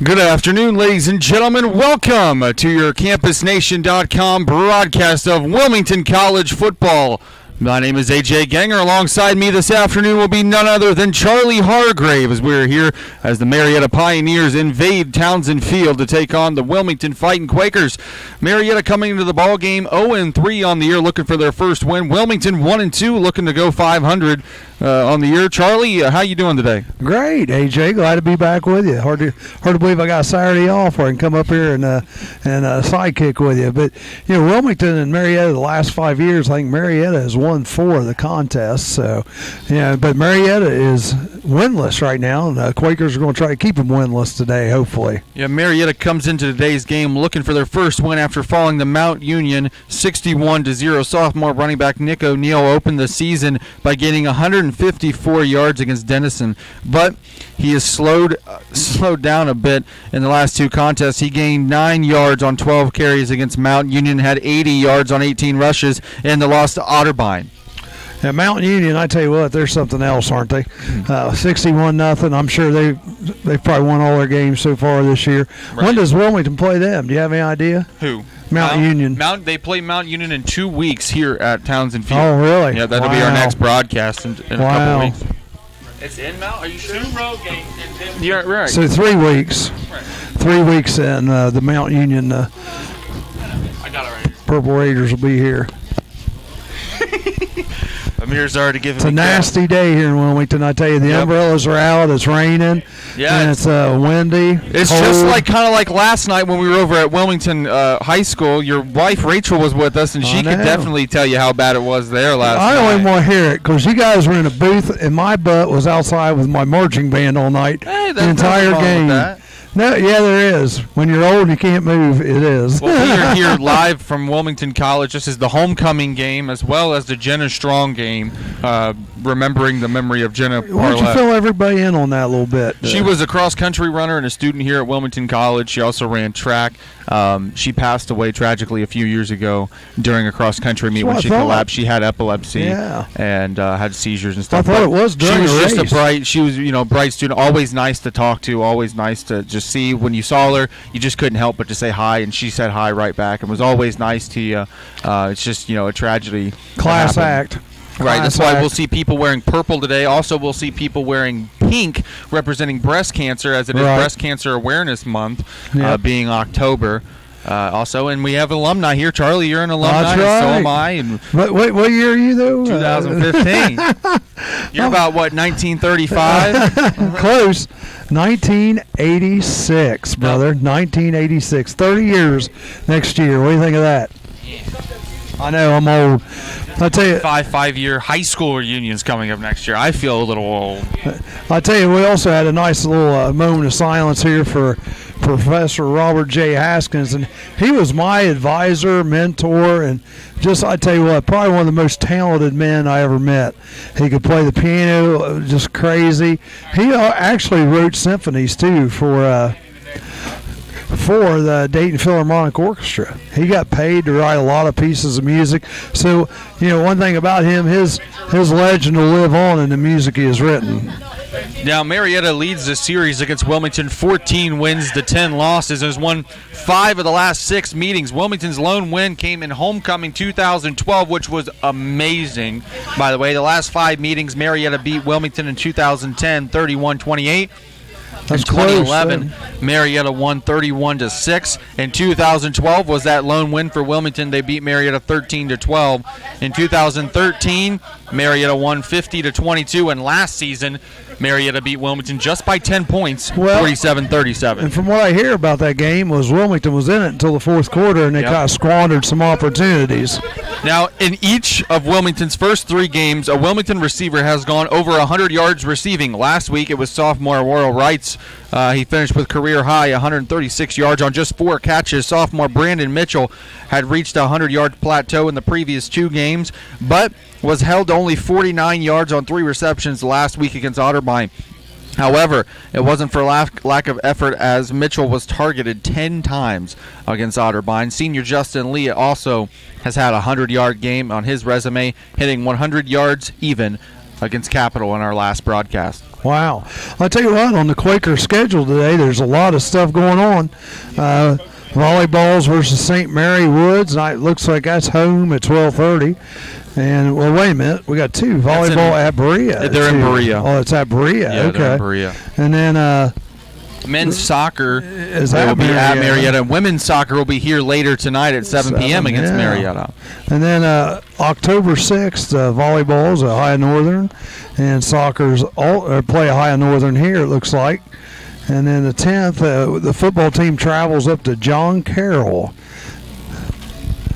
Good afternoon, ladies and gentlemen. Welcome to your CampusNation.com broadcast of Wilmington College football. My name is AJ Ganger. Alongside me this afternoon will be none other than Charlie Hargrave, as we're here as the Marietta Pioneers invade Townsend Field to take on the Wilmington Fighting Quakers. Marietta coming into the ball game 0-3 on the year, looking for their first win. Wilmington 1-2, looking to go 500 on the year. Charlie, how you doing today? Great, AJ. Glad to be back with you. Hard to believe I got Saturday off where I can come up here and sidekick with you. But you know, Wilmington and Marietta the last 5 years, I think Marietta has won 4 of the contests. So, yeah, but Marietta is winless right now, and the Quakers are going to try to keep them winless today, hopefully. Yeah, Marietta comes into today's game looking for their first win after falling to Mount Union 61-0. Sophomore running back Nick O'Neal opened the season by getting 154 yards against Denison, but he has slowed down a bit in the last 2 contests. He gained 9 yards on 12 carries against Mount Union, had 80 yards on 18 rushes, and the loss to Otterbein. Yeah, Mount Union, I tell you what, they're something else, aren't they? 61-0. I'm sure they've probably won all their games so far this year. Right. When does Wilmington play them? Do you have any idea? Who? Mount Union. They play Mount Union in 2 weeks here at Townsend Field. Oh, really? Yeah, that'll be our next broadcast in a couple of weeks. It's in Mount? Are you sure? 2 road games. Yeah, right. So 3 weeks. Right. 3 weeks, and the Mount Union I got it right here. Purple Raiders will be here. Amir's already given It's a nasty day here in Wilmington. I tell you, the umbrellas are out. It's raining. Yeah, and it's windy. It's cold. just kind of like last night when we were over at Wilmington High School. Your wife Rachel was with us, and she could definitely tell you how bad it was there last night. I don't even want to hear it because you guys were in a booth, and my butt was outside with my marching band all night. Hey, the entire game. No, yeah, there is. When you're old and you can't move, it is. Well, we are here live from Wilmington College. This is the homecoming game as well as the Jenna Strong game, remembering the memory of Jenna Parlett. Why don't you fill everybody in on that a little bit? She was a cross-country runner and a student here at Wilmington College. She also ran track. She passed away tragically a few years ago during a cross-country meet when she collapsed. She had epilepsy and had seizures and stuff. I thought it was during She was a just race. she was a bright student, always nice to talk to, always nice to just see. When you saw her, you just couldn't help but to say hi, and she said hi right back and was always nice to you. It's just, a tragedy. Class act. Right, that's why we'll see people wearing purple today. Also, we'll see people wearing pink, representing breast cancer, as it is Breast Cancer Awareness Month, being October. Also, and we have alumni here. Charlie, you're an alumni, that's right. So am I. And what year are you, though? 2015. You're about, 1935? Close. 1986, brother. 1986. 30 years next year. What do you think of that? Yeah. I know, I'm old. I tell you, 5-year high school reunions coming up next year. I feel a little old. I tell you, we also had a nice little moment of silence here for Professor Robert J. Haskins, and he was my advisor, mentor, and just, I tell you what, probably one of the most talented men I ever met. He could play the piano, just crazy. He actually wrote symphonies too for the Dayton Philharmonic Orchestra. He got paid to write a lot of pieces of music. So, one thing about him, his legend will live on in the music he has written. Now, Marietta leads the series against Wilmington, 14 wins to 10 losses, and has won 5 of the last 6 meetings. Wilmington's lone win came in homecoming 2012, which was amazing. By the way, the last 5 meetings, Marietta beat Wilmington in 2010, 31-28. In 2011, Marietta won 31-6. In 2012 was that lone win for Wilmington. They beat Marietta 13-12. In 2013, Marietta won 50-22, and last season, Marietta beat Wilmington just by 10 points, 47-37. And from what I hear about that game was Wilmington was in it until the fourth quarter, and they kind of squandered some opportunities. Now, in each of Wilmington's first 3 games, a Wilmington receiver has gone over 100 yards receiving. Last week, it was sophomore Royal Wrights. He finished with career-high 136 yards on just 4 catches. Sophomore Brandon Mitchell had reached a 100-yard plateau in the previous 2 games, but was held to only 49 yards on 3 receptions last week against Otterbein. However, it wasn't for lack of effort, as Mitchell was targeted 10 times against Otterbein. Senior Justin Lee also has had a 100-yard game on his resume, hitting 100 yards even against Capital in our last broadcast. Wow. I'll tell you what, on the Quaker schedule today, there's a lot of stuff going on. Volleyballs versus St. Mary Woods. And it looks like that's home at 12:30. And, well, wait a minute. We got two. Volleyball at Berea. They're in Berea. Oh, it's at Berea. Yeah, okay. they're in Berea. And then men's soccer will be at Marietta. Women's soccer will be here later tonight at 7 p.m. against Marietta. And then October 6th, volleyball's at Ohio Northern. And soccer's play Ohio Northern here, it looks like. And then the 10th, the football team travels up to John Carroll.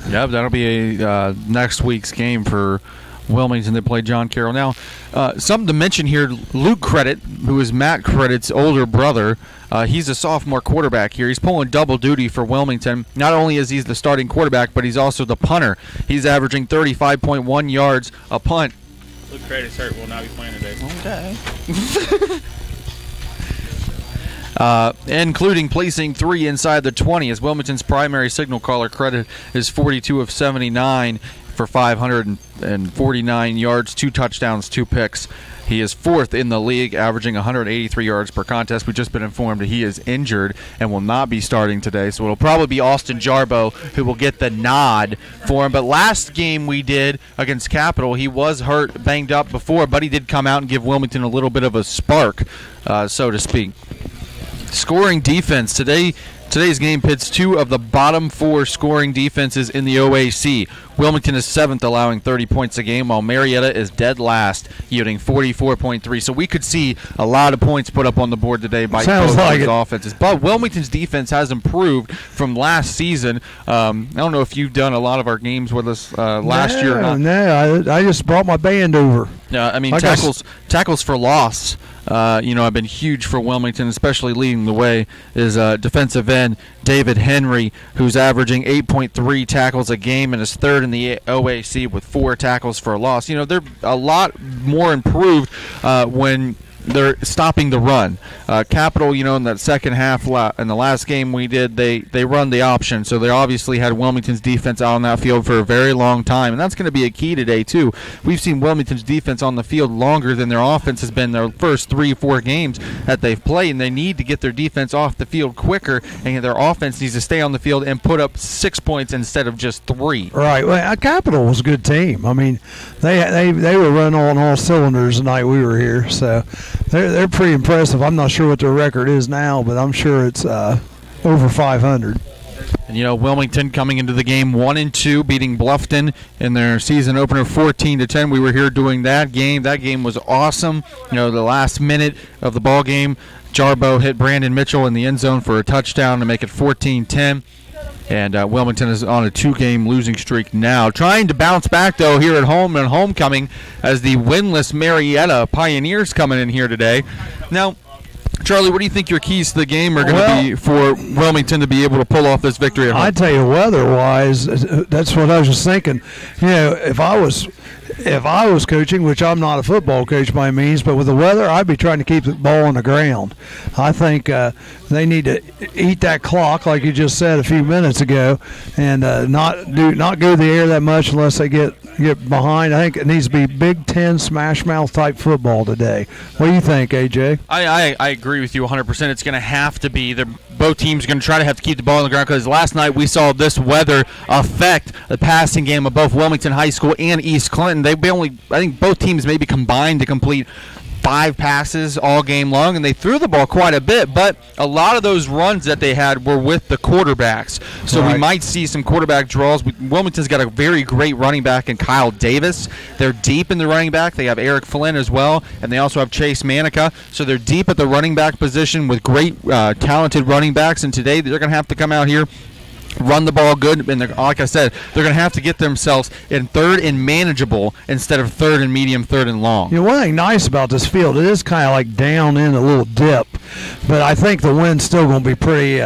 Yep, that'll be a next week's game for Wilmington. They play John Carroll. Now, something to mention here, Luke Credit, who is Matt Credit's older brother, he's a sophomore quarterback here. He's pulling double duty for Wilmington. Not only is he the starting quarterback, but he's also the punter. He's averaging 35.1 yards a punt. Luke Credit's hurt, will not be playing today. Okay. Including placing 3 inside the 20, as Wilmington's primary signal caller. Credit is 42 of 79 for 549 yards, 2 touchdowns, 2 picks. He is 4th in the league, averaging 183 yards per contest. We've just been informed that he is injured and will not be starting today, so it'll probably be Austin Jarbo who will get the nod for him. But last game we did against Capital, he was hurt, banged up before, but he did come out and give Wilmington a little bit of a spark, so to speak. Scoring defense. Today's game pits 2 of the bottom 4 scoring defenses in the OAC. Wilmington is 7th, allowing 30 points a game, while Marietta is dead last, yielding 44.3. So we could see a lot of points put up on the board today by both these offenses. But Wilmington's defense has improved from last season. I don't know if you've done a lot of our games with us last year or not. No, I just brought my band over. I mean, tackles for loss. Have been huge for Wilmington, especially leading the way is defensive end David Henry, who's averaging 8.3 tackles a game and is 3rd in the OAC with 4 tackles for a loss. They're a lot more improved when they're stopping the run. Capital, in that second half, in the last game we did, they run the option. So they obviously had Wilmington's defense out on that field for a very long time. And that's going to be a key today, too. We've seen Wilmington's defense on the field longer than their offense has been their first 3-4 games that they've played. And they need to get their defense off the field quicker. And their offense needs to stay on the field and put up 6 points instead of just 3. Right. Well, Capital was a good team. I mean, they were running on all cylinders the night we were here. So they're pretty impressive. I'm not sure what their record is now, but I'm sure it's over 500. And Wilmington coming into the game 1-2, beating Bluffton in their season opener 14-10. We were here doing that game. That game was awesome. The last minute of the ball game, Jarbo hit Brandon Mitchell in the end zone for a touchdown to make it 14-10. And Wilmington is on a 2-game losing streak now. Trying to bounce back, though, here at home and homecoming as the winless Marietta Pioneers coming in here today. Now, Charlie, what do you think your keys to the game are going to be for Wilmington to be able to pull off this victory at home? I tell you, weather-wise, that's what I was just thinking. If I was coaching, which I'm not a football coach by means, but with the weather, I'd be trying to keep the ball on the ground. I think they need to eat that clock, like you just said a few minutes ago, and not go to the air that much unless they get behind. I think it needs to be Big Ten smash mouth type football today. What do you think, AJ? I agree with you 100%. It's going to have to be. Both teams are going to try to have to keep the ball on the ground because last night we saw this weather affect the passing game of both Wilmington High School and East Clinton. I think both teams maybe combined to complete 5 passes all game long, and they threw the ball quite a bit, but a lot of those runs that they had were with the quarterbacks. So we might see some quarterback draws. Wilmington's got a very great running back in Kyle Davis. They're deep in the running back. They have Eric Flynn as well, and they also have Chase Manica. So they're deep at the running back position with great talented running backs, and today they're going to have to come out here, run the ball good, and like I said, they're going to have to get themselves in 3rd and manageable instead of 3rd and medium, 3rd and long. One thing nice about this field, it is kind of like down in a little dip, but I think the wind's still going to be pretty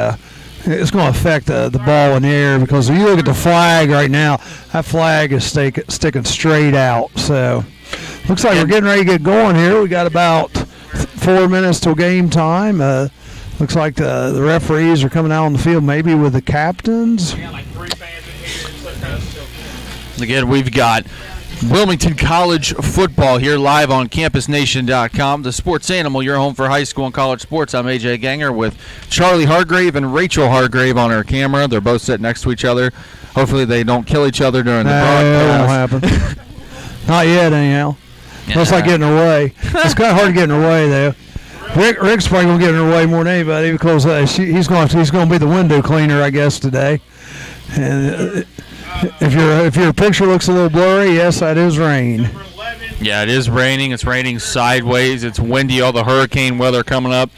it's going to affect the ball in the air because if you look at the flag right now, that flag is sticking straight out. So looks like we're getting ready to get going here. We got about 4 minutes till game time. Looks like the referees are coming out on the field maybe with the captains. Again, we've got Wilmington College football here live on campusnation.com. The Sports Animal, your home for high school and college sports. I'm AJ Ganger with Charlie Hargrave and Rachel Hargrave on our camera. They're both sitting next to each other. Hopefully they don't kill each other during the broadcast. That won't happen. Not yet, anyhow. Looks like getting her way. It's kind of hard to get in her way, though. Rick's probably going to get in her way more than anybody because he's going to be the window cleaner, I guess, today. And if your picture looks a little blurry, yes, that is rain. Yeah, it is raining. It's raining sideways. It's windy. All the hurricane weather coming up.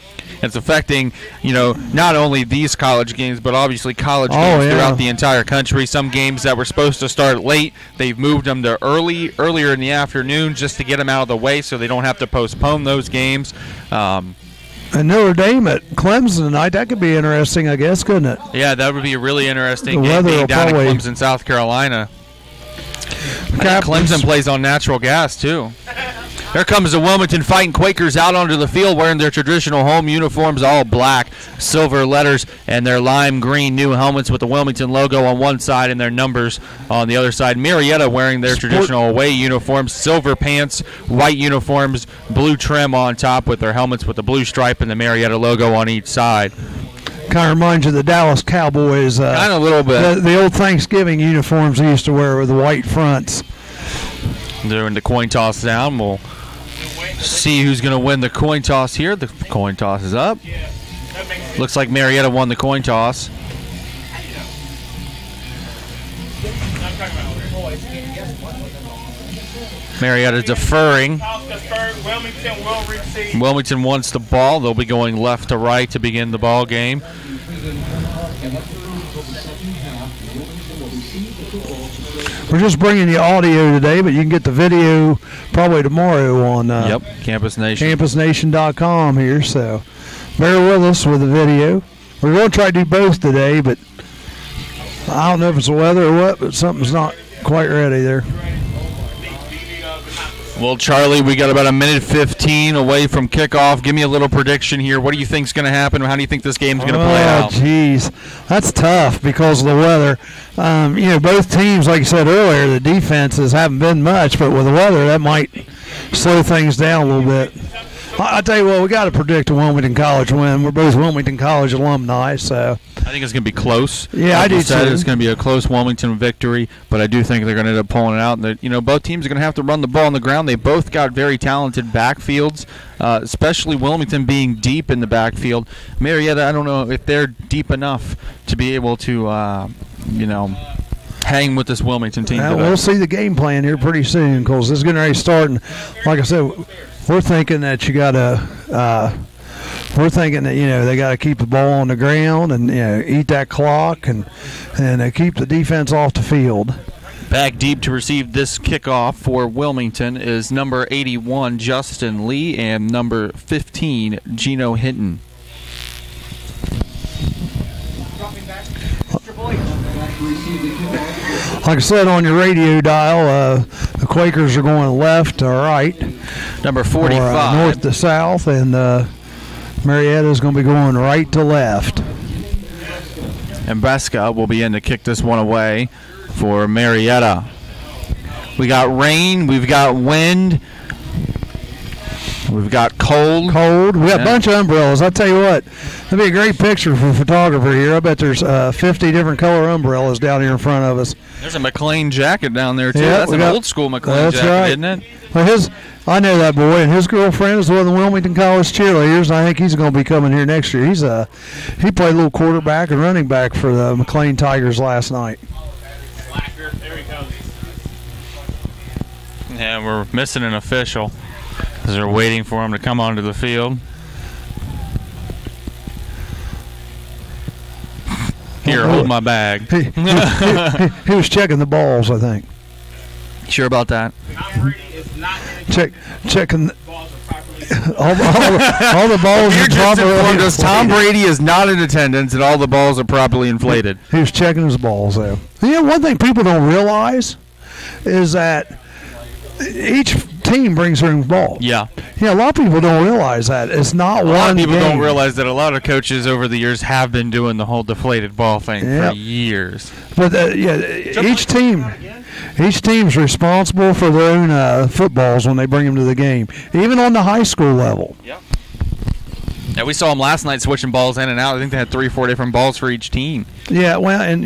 It's affecting, not only these college games, but obviously college games throughout the entire country. Some games that were supposed to start late, they've moved them to earlier in the afternoon just to get them out of the way so they don't have to postpone those games. And Notre Dame at Clemson tonight, that could be interesting, I guess, couldn't it? Yeah, that would be a really interesting game being down in Clemson, South Carolina. Clemson plays on natural gas, too. Here comes the Wilmington Fighting Quakers out onto the field wearing their traditional home uniforms, all black, silver letters, and their lime green new helmets with the Wilmington logo on one side and their numbers on the other side. Marietta wearing their traditional away uniforms, silver pants, white uniforms, blue trim on top with their helmets with the blue stripe and the Marietta logo on each side. Kind of reminds you of the Dallas Cowboys. Kind of a little bit. The old Thanksgiving uniforms they used to wear with the white fronts. During the coin toss down, we'll see who's going to win the coin toss here. The coin toss is up. Looks like Marietta won the coin toss. Marietta deferring. Wilmington wants the ball. They'll be going left to right to begin the ball game. We're just bringing the audio today, but you can get the video probably tomorrow on Campus Nation. campusnation.com here, so bear with us with the video. We're going to try to do both today, but I don't know if it's the weather or what, but something's not quite ready there. Well, Charlie, we got about a minute 15 away from kickoff. Give me a little prediction here. What do you think is going to happen? How do you think this game's going to play out? Oh, geez. That's tough because of the weather. Both teams, like you said earlier, the defenses haven't been much, but with the weather, that might slow things down a little bit. I'll tell you what, we got to predict a Wilmington College win. We're both Wilmington College alumni, so I think it's going to be close. Yeah, I do too. It's going to be a close Wilmington victory, but I do think they're going to end up pulling it out. And both teams are going to have to run the ball on the ground. They both got very talented backfields, especially Wilmington being deep in the backfield. Marietta, I don't know if they're deep enough to be able to, hang with this Wilmington team. We'll see the game plan here pretty soon because this is going to start. And like I said, we're thinking that they got to keep the ball on the ground and eat that clock and keep the defense off the field. Back deep to receive this kickoff for Wilmington is number 81 Justin Lee and number 15 Gino Hinton. Like I said on your radio dial, the Quakers are going left to right. Number 45. North to south, and Marietta is going to be going right to left. And Breska will be in to kick this one away for Marietta. We got rain, we've got wind, we've got cold. We got a bunch of umbrellas. I'll tell you what, that'd be a great picture for a photographer here. I bet there's 50 different color umbrellas down here in front of us. There's a McLean jacket down there, too. Yeah, that's an old school McLean jacket, right. isn't it? Well, I know that boy, and his girlfriend is one of the Wilmington College cheerleaders, and I think he's going to be coming here next year. He played a little quarterback and running back for the McLean Tigers last night. Yeah, we're missing an official as they're waiting for him to come onto the field. Here, hold my bag. He was checking the balls, I think. Sure about that? Checking all the balls are properly inflated. Tom Brady is not in attendance and all the balls are properly inflated. He was checking his balls, though. One thing people don't realize is that each team brings their own ball. Yeah. A lot of people don't realize that. It's not one game. A lot of people don't realize that a lot of coaches over the years have been doing the whole deflated ball thing for years. But each team's responsible for their own footballs when they bring them to the game, even on the high school level. Yep. Yeah, we saw them last night switching balls in and out. I think they had 3 or 4 different balls for each team. Yeah, well, and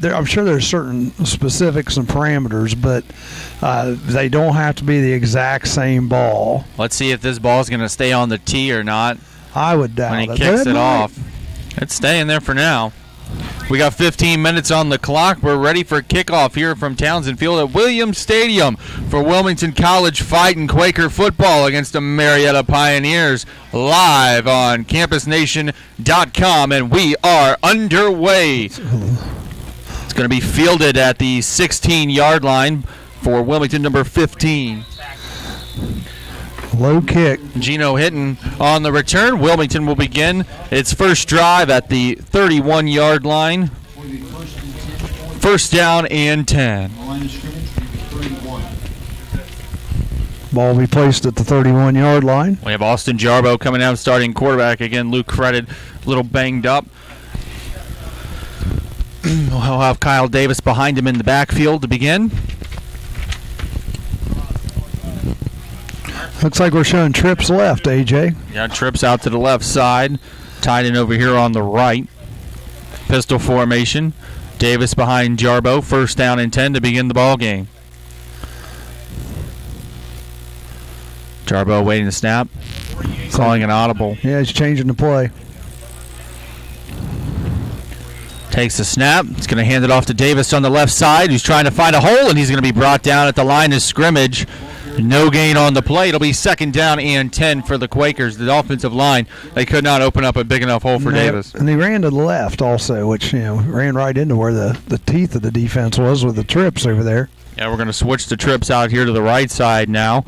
I'm sure there's certain specifics and parameters, but they don't have to be the exact same ball. Let's see if this ball is going to stay on the tee or not. I would doubt it. When he kicks it off. It's staying there for now. We got 15 minutes on the clock. We're ready for kickoff here from Townsend Field at Williams Stadium for Wilmington College Fighting Quaker football against the Marietta Pioneers, live on campusnation.com, and we are underway. It's going to be fielded at the 16-yard line for Wilmington number 15. Low kick. Gino Hinton on the return. Wilmington will begin its first drive at the 31-yard line. First down and 10. Ball will be placed at the 31-yard line. We have Austin Jarbo coming out, starting quarterback. Again, Luke Credit, a little banged up. We'll have Kyle Davis behind him in the backfield to begin. Looks like we're showing trips left, AJ. Yeah, trips out to the left side. Tight end over here on the right. Pistol formation. Davis behind Jarbo. First down and 10 to begin the ball game. Jarbo waiting to snap. Calling an audible. Yeah, he's changing the play. Takes the snap. He's going to hand it off to Davis on the left side, who's trying to find a hole, and he's going to be brought down at the line of scrimmage. No gain on the play. It'll be second down and 10 for the Quakers. The offensive line, they could not open up a big enough hole for Davis. And he ran to the left also, which, ran right into where the teeth of the defense was with the trips over there. Yeah, we're going to switch the trips out here to the right side now.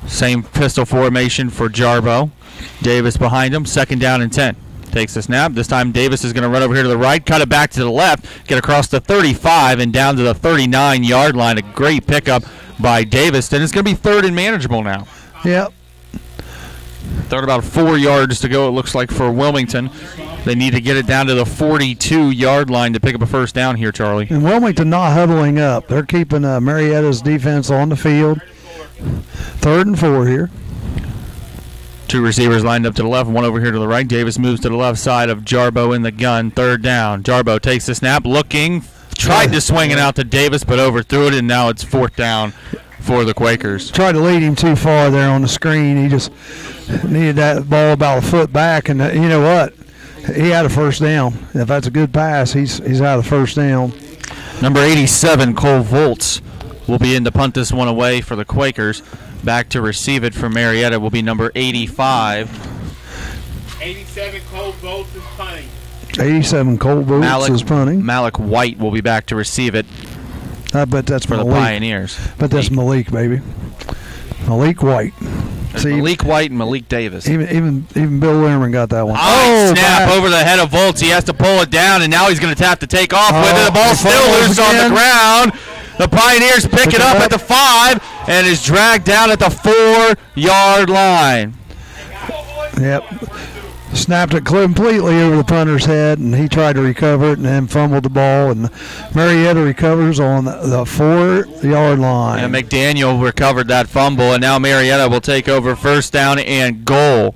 Same pistol formation for Jarbo. Davis behind him. Second down and 10. Takes the snap. This time Davis is going to run over here to the right, cut it back to the left, get across the 35 and down to the 39-yard line. A great pickup by Davis. Then it's going to be third and manageable now. Yep. Third, about 4 yards to go, it looks like, for Wilmington. They need to get it down to the 42-yard line to pick up a first down here, Charlie. And Wilmington not huddling up. They're keeping Marietta's defense on the field. 3rd and 4 here. 2 receivers lined up to the left, 1 over here to the right. Davis moves to the left side of Jarbo in the gun. 3rd down. Jarbo takes the snap, looking, tried to swing it out to Davis, but overthrew it, and now it's 4th down for the Quakers. Tried to lead him too far there on the screen. He just needed that ball about a foot back, and you know what? He had a first down. If that's a good pass, he's out of first down. Number 87, Cole Volts, will be in to punt this one away for the Quakers. Back to receive it for Marietta will be number 85. 87 Cole Volts is punting. 87 Cole Volts is punting. Malik White will be back to receive it. I bet that's for Malik. The Pioneers. But that's Malik, baby. Malik White. See, Malik White and Malik Davis. Even Bill Lerman got that one. Snap over the head of Volts. He has to pull it down, and now he's going to have to take off with it. The ball still loose on the ground. The Pioneers pick it up at the 5 and is dragged down at the 4-yard line. Yep. Snapped it completely over the punter's head, and he tried to recover it and then fumbled the ball. And Marietta recovers on the 4-yard line. And McDaniel recovered that fumble, and now Marietta will take over first down and goal.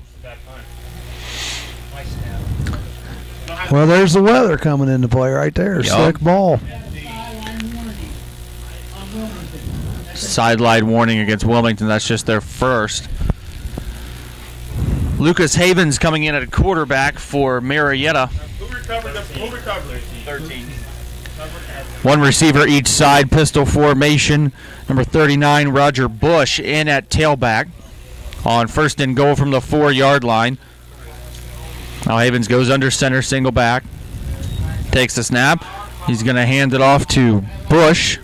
Well, there's the weather coming into play right there. Yep. Slick ball. Sideline warning against Wilmington. That's just their first. Lucas Havens coming in at a quarterback for Marietta. Who recovered? 13. 1 receiver each side, pistol formation. Number 39, Roger Bush, in at tailback on first and goal from the 4-yard line. Now Havens goes under center, single back. Takes the snap. He's going to hand it off to Bush.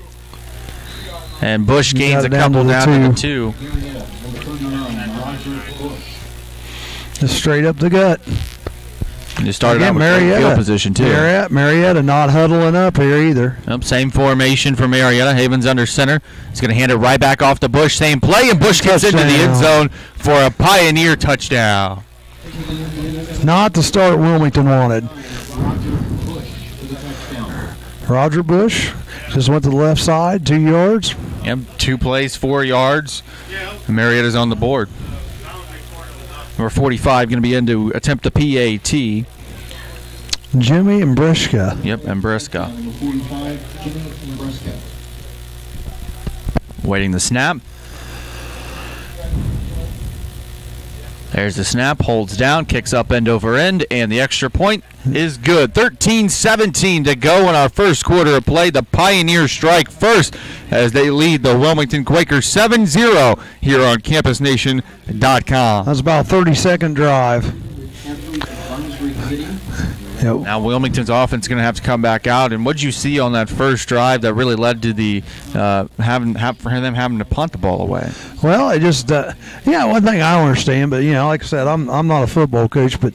And Bush gains a couple down to the 2. Just straight up the gut. You started Again, out with Marietta. field position, too. Marietta not huddling up here either. Yep, same formation for Marietta. Havens under center. He's going to hand it right back off to Bush. Same play, and Bush gets into the end zone for a Pioneer touchdown. Not the start Wilmington wanted. Roger Bush just went to the left side, 2 yards. Yep, 2 plays, 4 yards. And Marietta's on the board. Number 45 going to be in to attempt a PAT. Jimmy and Briska. Yep, and Briska. Waiting the snap. There's the snap, holds down, kicks up end over end, and the extra point is good. 13-17 to go in our first quarter of play. The Pioneers strike first as they lead the Wilmington Quakers 7-0 here on CampusNation.com. That's about a 30-second drive. Yep. Now Wilmington's offense is going to have to come back out. And what did you see on that first drive that really led to the for them having to punt the ball away? Well, it just one thing I don't understand, but like I said, I'm not a football coach, but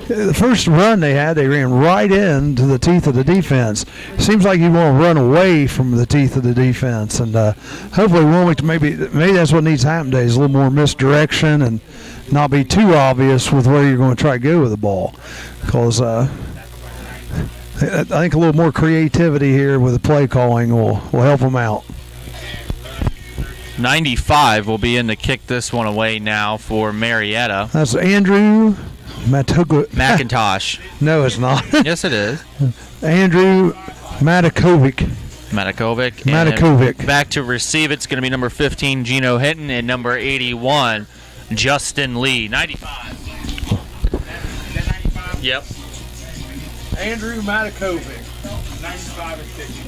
the first run they had, they ran right into the teeth of the defense. Seems like you want to run away from the teeth of the defense, and hopefully Wilmington maybe that's what needs to happen today is a little more misdirection and not be too obvious with where you're going to try to go with the ball, because I think a little more creativity here with the play calling will help them out. 95 will be in to kick this one away now for Marietta. That's Andrew McIntosh. No, it's not. Yes, it is. Andrew Matakovic. And back to receive it's going to be number 15, Gino Hinton, and number 81, Justin Lee. 95. Is that 95? Yep. Andrew Matakovic. 95 and 50.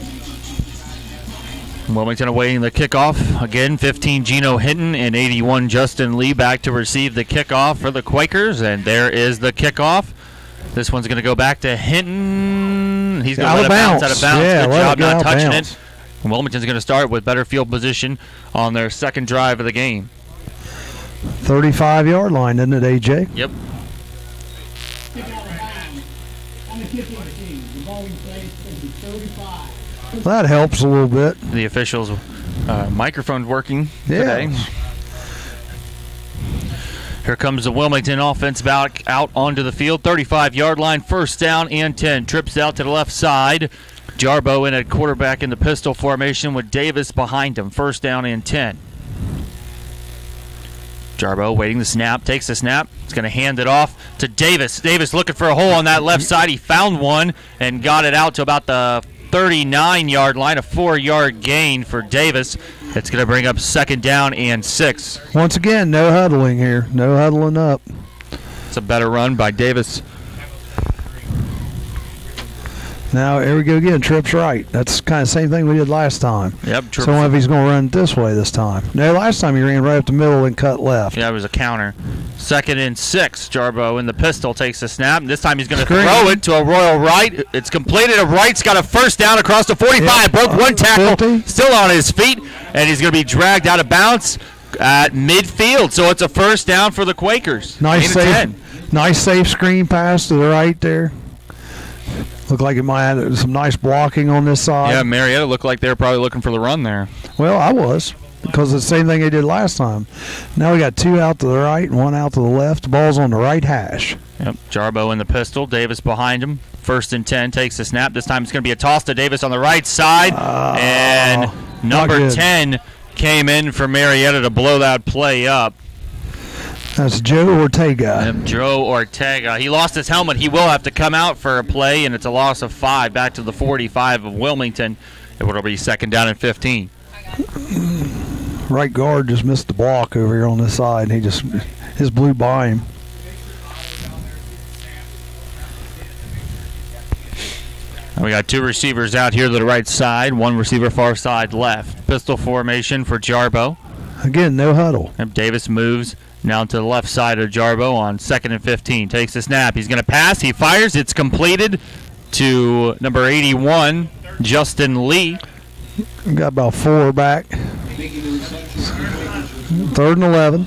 Wilmington awaiting the kickoff. Again, 15 Gino Hinton and 81 Justin Lee back to receive the kickoff for the Quakers. And there is the kickoff. This one's going to go back to Hinton. He's going to let it bounce out of bounds. Yeah, good job not touching bounce. it. And Wilmington's going to start with better field position on their second drive of the game. 35-yard line, isn't it, AJ? Yep. That helps a little bit. The officials' microphone's working today. Here comes the Wilmington offense back out onto the field. 35-yard line, first down and 10. Trips out to the left side. Jarbo in at quarterback in the pistol formation with Davis behind him. First down and 10. Jarbo waiting the snap, takes the snap. He's going to hand it off to Davis. Davis looking for a hole on that left side. He found one and got it out to about the 39-yard line, a 4-yard gain for Davis. It's going to bring up second down and 6. Once again, no huddling here. No huddling up. It's a better run by Davis. Now, here we go again. Trips right. That's kind of the same thing we did last time. Yep. So I wonder if he's going to run this way this time. No, last time he ran right up the middle and cut left. Yeah, it was a counter. Second and 6. Jarbo in the pistol takes the snap. And this time he's going to throw it to a royal right. It's completed. A right's got a first down across the 45. Yep. Broke one tackle. 50. Still on his feet. And he's going to be dragged out of bounds at midfield. So it's a first down for the Quakers. Nice safe screen pass to the right there. Looked like it might have some nice blocking on this side. Yeah, Marietta looked like they were probably looking for the run there. Well, I was, because it's the same thing they did last time. Now we got 2 out to the right and 1 out to the left. The ball's on the right hash. Yep, Jarbo in the pistol. Davis behind him. First and 10, takes the snap. This time it's going to be a toss to Davis on the right side. And number 10 came in for Marietta to blow that play up. That's Joe Ortega. Joe Ortega. He lost his helmet. He will have to come out for a play, and it's a loss of 5 back to the 45 of Wilmington. It will be second down and 15. Right guard just missed the block over here on this side. He just blew by him. And we got 2 receivers out here to the right side, 1 receiver far side left. Pistol formation for Jarbo. Again, no huddle. And Davis moves now to the left side of Jarbo on second and 15. Takes the snap. He's going to pass. He fires. It's completed to number 81, Justin Lee. We got about 4 back. 3rd and 11.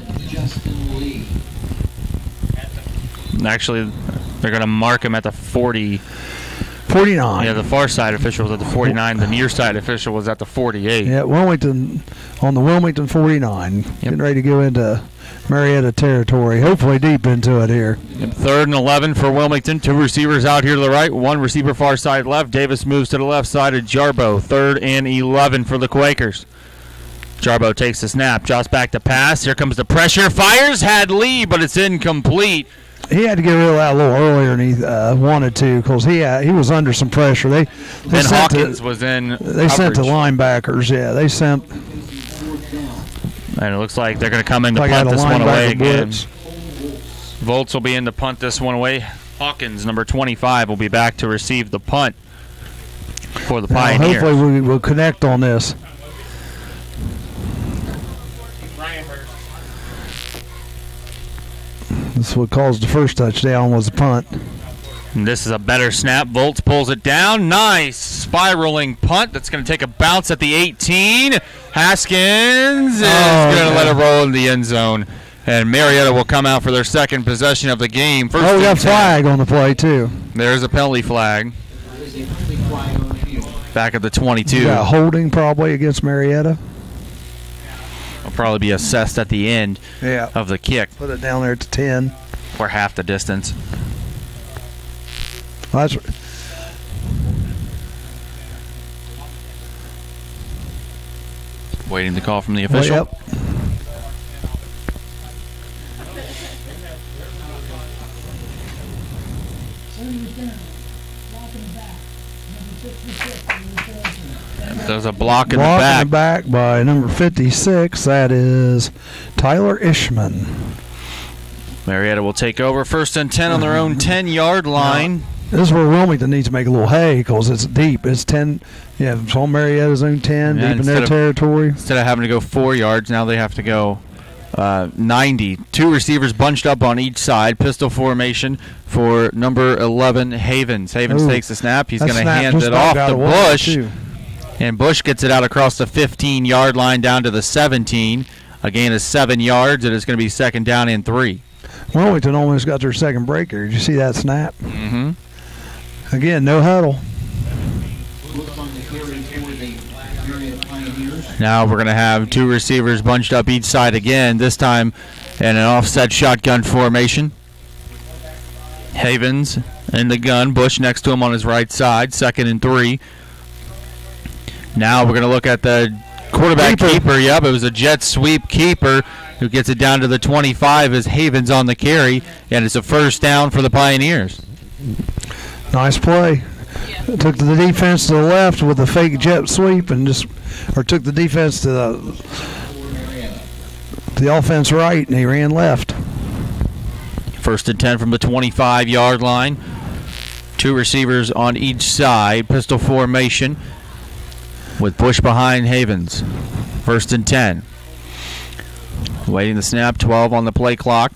Actually, They're going to mark him at the 40. 49. Yeah, the far side official was at the 49. The near side official was at the 48. Yeah, Wilmington on the Wilmington 49. Getting ready to go into Marietta territory. Hopefully deep into it here. Yep, 3rd and 11 for Wilmington. 2 receivers out here to the right. 1 receiver far side left. Davis moves to the left side of Jarbo. 3rd and 11 for the Quakers. Jarbo takes the snap. Jots back to pass. Here comes the pressure. Fires. Had lead, but it's incomplete. He had to get rid of that a little earlier than he wanted to because he was under some pressure. They Hawkins was in. They sent the linebackers. Yeah, they sent. And it looks like they're going to come in to punt this one away again. Volts will be in to punt this one away. Hawkins, number 25, will be back to receive the punt for the Pioneers. Hopefully we will connect on this. This is what caused the first touchdown was the punt. And this is a better snap. Volts pulls it down. Nice spiraling punt. That's going to take a bounce at the 18. Haskins is going to let it roll in the end zone. And Marietta will come out for their second possession of the game. We got a flag on the play, too. There's a penalty flag. Back at the 22. Got holding probably against Marietta. Will probably be assessed at the end of the kick. Put it down there to 10. Or half the distance. Well, that's waiting the call from the official. Yep. There's a block in the back by number 56. That is Tyler Ishman. Marietta will take over 1st and 10 on their own 10-yard line. This is where Wilmington needs to make a little hay because it's deep. It's 10. Yeah, it's on Marietta's own 10, deep in their territory. Instead of having to go 4 yards, now they have to go 90. 2 receivers bunched up on each side. Pistol formation for number 11, Havens. Havens takes the snap. He's going to hand it off to Bush. And Bush gets it out across the 15-yard line down to the 17. A gain of 7 yards. It is going to be 2nd down and 3. Wilmington almost got their second breaker. Did you see that snap? Mm-hmm. Again, no huddle. Now we're going to have 2 receivers bunched up each side again, this time in an offset shotgun formation. Havens in the gun, Bush next to him on his right side, 2nd and 3. Now we're going to look at the quarterback keeper. Yep, it was a jet sweep keeper who gets it down to the 25 as Havens on the carry, and it's a 1st down for the Pioneers. Nice play. Took the defense to the left with a fake jet sweep and took the defense to the offense right, and he ran left. 1st and 10 from the 25-yard line. 2 receivers on each side. Pistol formation with Bush behind Havens. 1st and 10. Waiting the snap. 12 on the play clock.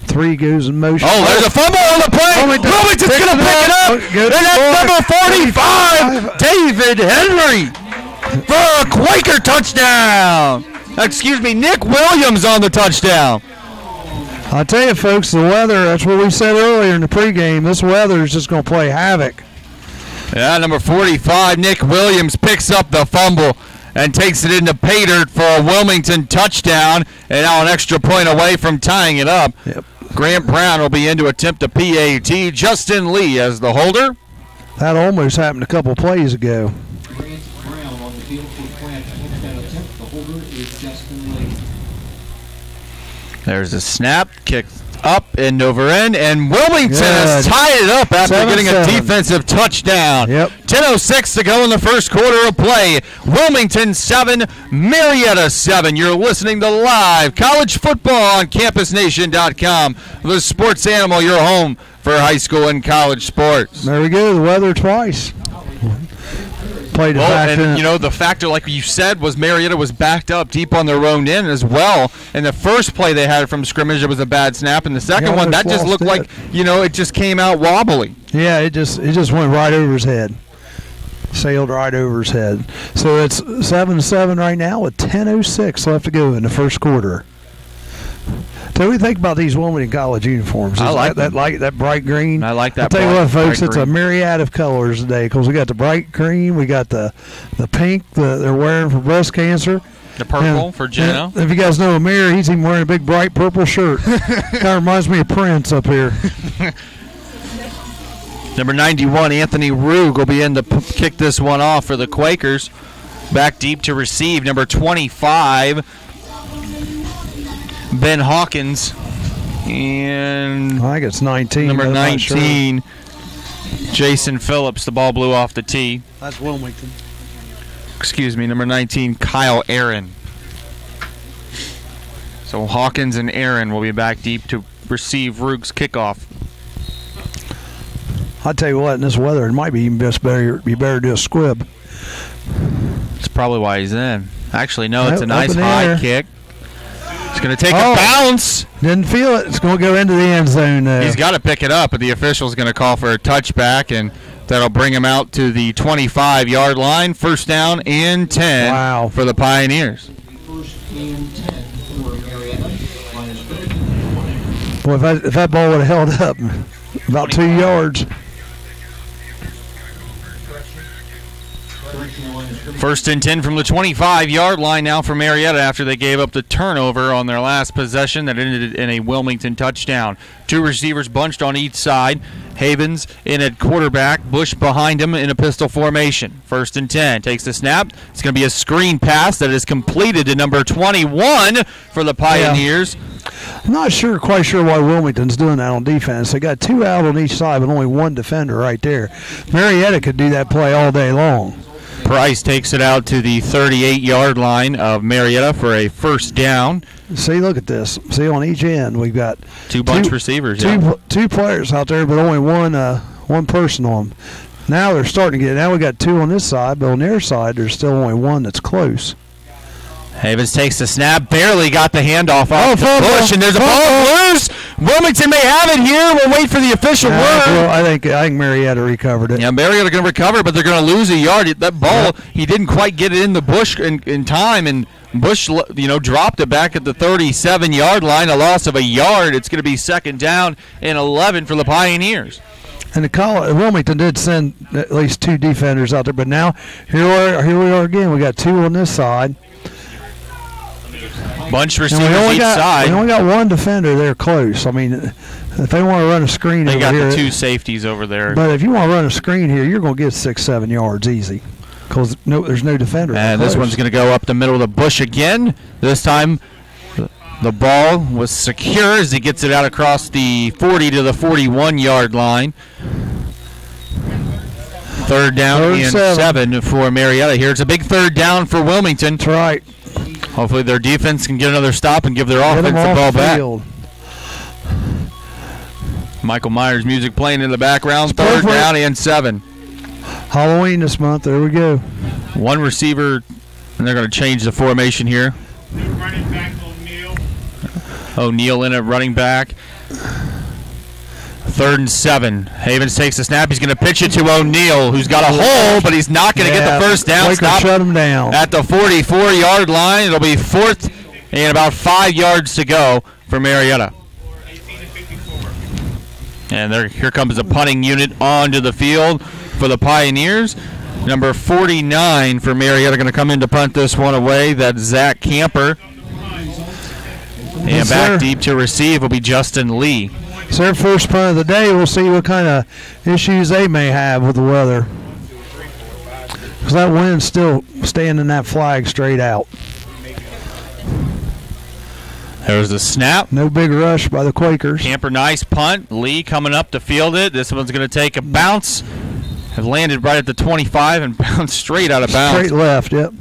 3 goes in motion. Oh, there's a fumble on the play. Wilmington's going to pick it up. And that's number 45, David Henry, for a Quaker touchdown. Excuse me, Nick Williams on the touchdown. I tell you, folks, the weather, that's what we said earlier in the pregame. This weather is just going to play havoc. Yeah, number 45, Nick Williams, picks up the fumble and takes it into pay dirt for a Wilmington touchdown. And now an extra point away from tying it up. Yep. Grant Brown will be in to attempt a PAT. Justin Lee as the holder. That almost happened a couple plays ago. Grant Brown on the field for Grant. That attempt, the holder is Justin Lee. There's a snap, kick up and over end, and Wilmington has tied it up after getting a defensive touchdown. 10:06 to go in the first quarter of play. Wilmington 7, Marietta 7. You're listening to live college football on CampusNation.com. The sports animal, your home for high school and college sports. There we go, the weather twice. Played it back in. You know, the factor, like you said, was Marietta was backed up deep on their own end as well. And the first play they had from scrimmage, it was a bad snap. And the second one, that just looked like, it just came out wobbly. Yeah, it just went right over his head. Sailed right over his head. So it's 7-7 right now with 10:06 left to go in the first quarter. So we think about these Wilmington College uniforms. I like that bright green. I like that. I'll tell you what, folks, it's green. a myriad of colors today because we got the bright green, we got the pink that they're wearing for breast cancer. The purple for Geno. If you guys know Amir, he's even wearing a big bright purple shirt. Kind of reminds me of Prince up here. Number 91, Anthony Rugg will be in to kick this one off for the Quakers. Back deep to receive, number 25, Ben Hawkins. And I think it's 19. number I'm not 19, sure. Jason Phillips. The ball blew off the tee. That's Wilmington. Excuse me, number 19, Kyle Aaron. So Hawkins and Aaron will be back deep to receive Rugg's kickoff. I'll tell you what, in this weather, it might be even better to do a squib. That's probably why he's in. Actually, no, it's a Up nice in the high air. kick. It's going to take a bounce. Didn't feel it. It's going to go into the end zone there. He's got to pick it up, but the official's going to call for a touchback, and that'll bring him out to the 25-yard line. First down and 10 for the Pioneers. First and 10 for Marietta. Well, if that ball would have held up about 2 yards. First and 10 from the 25-yard line now for Marietta after they gave up the turnover on their last possession that ended in a Wilmington touchdown. Two receivers bunched on each side. Havens in at quarterback, Bush behind him in a pistol formation. First and 10, takes the snap. It's going to be a screen pass that is completed to number 21 for the Pioneers. I'm not quite sure why Wilmington's doing that on defense. They got 2 out on each side, but only 1 defender right there. Marietta could do that play all day long. Price takes it out to the 38-yard line of Marietta for a first down. See, look at this. See, on each end, we've got two bunch receivers. Two players out there, but only one person on them. Now they're starting to get. Now we got 2 on this side, but on their side, there's still only 1 that's close. Havens takes the snap, barely got the handoff off to Bush, and there's a ball loose. Wilmington may have it here. We'll wait for the official word. Well, I think Marietta recovered it. Yeah, Marietta going to recover, but they're going to lose a yard. That ball, he didn't quite get it in the bush in time, and Bush, dropped it back at the 37-yard line, a loss of a yard. It's going to be second down and 11 for the Pioneers. And Wilmington did send at least 2 defenders out there, but now here we are again. We got 2 on this side. Bunch receivers each side. We only got 1 defender there close. I mean, if they want to run a screen they over got here, the 2 safeties over there. But if you want to run a screen here, you're going to get 6-7 yards easy because there's no defender. And this one's going to go up the middle of the bush again. This time the ball was secure as he gets it out across the 40 to the 41-yard line. Third down and 7 for Marietta here. It's a big third down for Wilmington. That's right. Hopefully their defense can get another stop and give their offense the ball back. Michael Myers' music playing in the background. Third down and 7. Halloween this month. There we go. 1 receiver, and they're going to change the formation here. Running back O'Neal. O'Neal in at running back. Third and 7. Havens takes the snap. He's going to pitch it to O'Neal, who's got a hole, but he's not going to get the first down. Stop shut him down at the 44-yard line. It'll be 4th and about 5 yards to go for Marietta. And here comes the punting unit onto the field for the Pioneers. Number 49 for Marietta going to come in to punt this one away. That's Zach Camper. And back deep to receive will be Justin Lee. It's their first punt of the day. We'll see what kind of issues they may have with the weather. Because that wind's still standing that flag straight out. There's the snap. No big rush by the Quakers. Camper, nice punt. Lee coming up to field it. This one's going to take a bounce. Have landed right at the 25 and bounced straight out of bounds. Straight left, yep.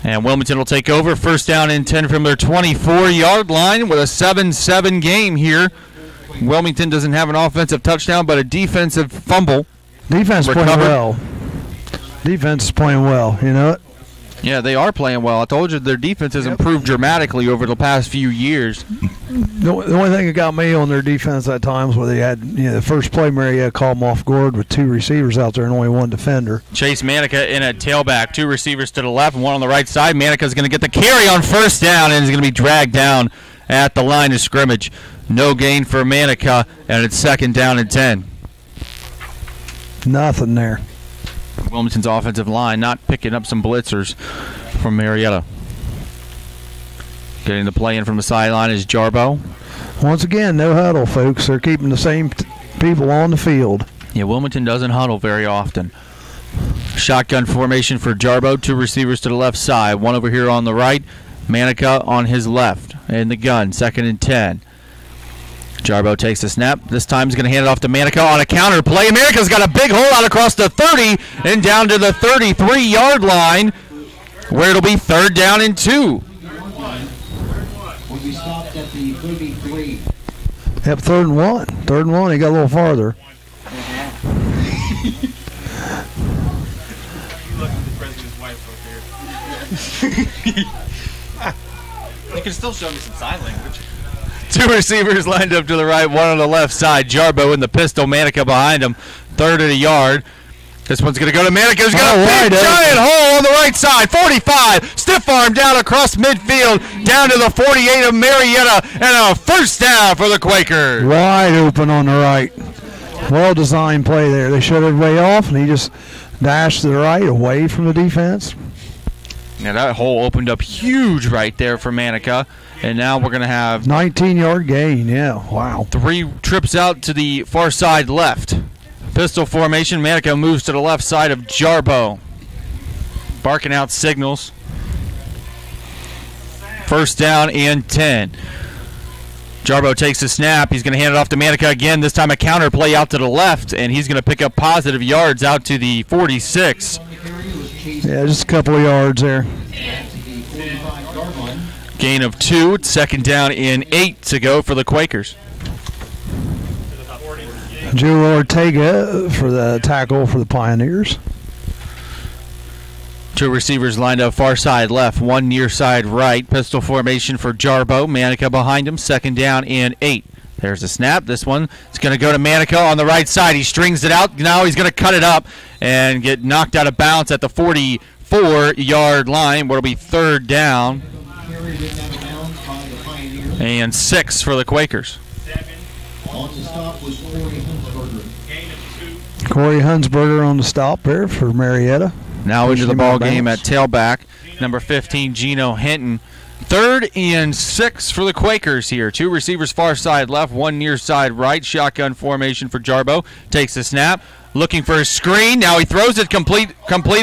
And Wilmington will take over. First down and 10 from their 24-yard line with a 7-7 game here. Wilmington doesn't have an offensive touchdown, but a defensive fumble. Defense playing well. Defense is playing well, you know it? Yeah, they are playing well. I told you their defense has improved dramatically over the past few years. The only thing that got me on their defense at times where they had, the first play Marietta called them off guard with 2 receivers out there and only 1 defender. Chase Manica in at tailback, 2 receivers to the left and 1 on the right side. Manica's going to get the carry on first down and is going to be dragged down at the line of scrimmage. No gain for Marietta, and it's 2nd down and 10. Nothing there. Wilmington's offensive line not picking up some blitzers from Marietta. Getting the play in from the sideline is Jarbo. Once again, no huddle, folks. They're keeping the same people on the field. Yeah, Wilmington doesn't huddle very often. Shotgun formation for Jarbo. 2 receivers to the left side. One over here on the right. Marietta on his left. In the gun. 2nd and 10. Jarbo takes the snap. This time he's going to hand it off to Marietta on a counter play. Marica's got a big hole out across the 30 and down to the 33-yard line, where it'll be 3rd down and 2. Will be stopped at the 33. Yep, 3rd and 1. 3rd and 1. He got a little farther. You can still show me some sign language. 2 receivers lined up to the right, 1 on the left side. Jarbo in the pistol, Marietta behind him. 3rd and a yard. This one's going to go to Marietta. He's got a big giant hole on the right side. 45. Stiff arm down across midfield. Down to the 48 of Marietta. And a 1st down for the Quakers. Wide open on the right. Well-designed play there. They shut everybody off, and he just dashed to the right away from the defense. Yeah, that hole opened up huge right there for Marietta. And now we're going to have 19-yard gain. Yeah, wow. 3 trips out to the far side left. Pistol formation. Marietta moves to the left side of Jarbo. Barking out signals. 1st down and 10. Jarbo takes the snap. He's going to hand it off to Marietta again. This time a counter play out to the left, and he's going to pick up positive yards out to the 46. Yeah, just a couple of yards there. Gain of 2. 2nd down and 8 to go for the Quakers. Joe Ortega for the tackle for the Pioneers. 2 receivers lined up far side left, 1 near side right. Pistol formation for Jarbo. Marietta behind him. 2nd down and 8. There's the snap. This one is going to go to Marietta on the right side. He strings it out. Now he's going to cut it up and get knocked out of bounds at the 44-yard line, where it'll be 3rd down and 6 for the Quakers. On the stop was Corey Hunsberger. Corey Hunsberger on the stop there for Marietta. Now into the ball game at tailback, number 15, Gino Hinton. 3rd and 6 for the Quakers here. 2 receivers far side left, 1 near side right. Shotgun formation for Jarbo. Takes the snap, looking for a screen. Now he throws it completed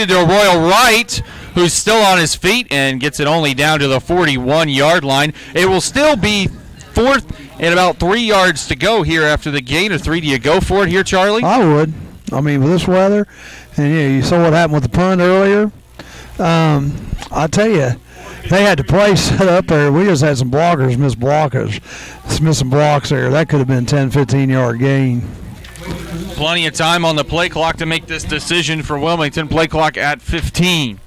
to a Royal Wright, who's still on his feet and gets it only down to the 41-yard line. It will still be 4th and about 3 yards to go here after the gain of 3. Do you go for it here, Charlie? I would. I mean, with this weather, and yeah, you saw what happened with the punt earlier. I tell you, they had the play set up there. We just had some blockers miss some blocks there. That could have been 10, 15-yard gain. Plenty of time on the play clock to make this decision for Wilmington. Play clock at 15.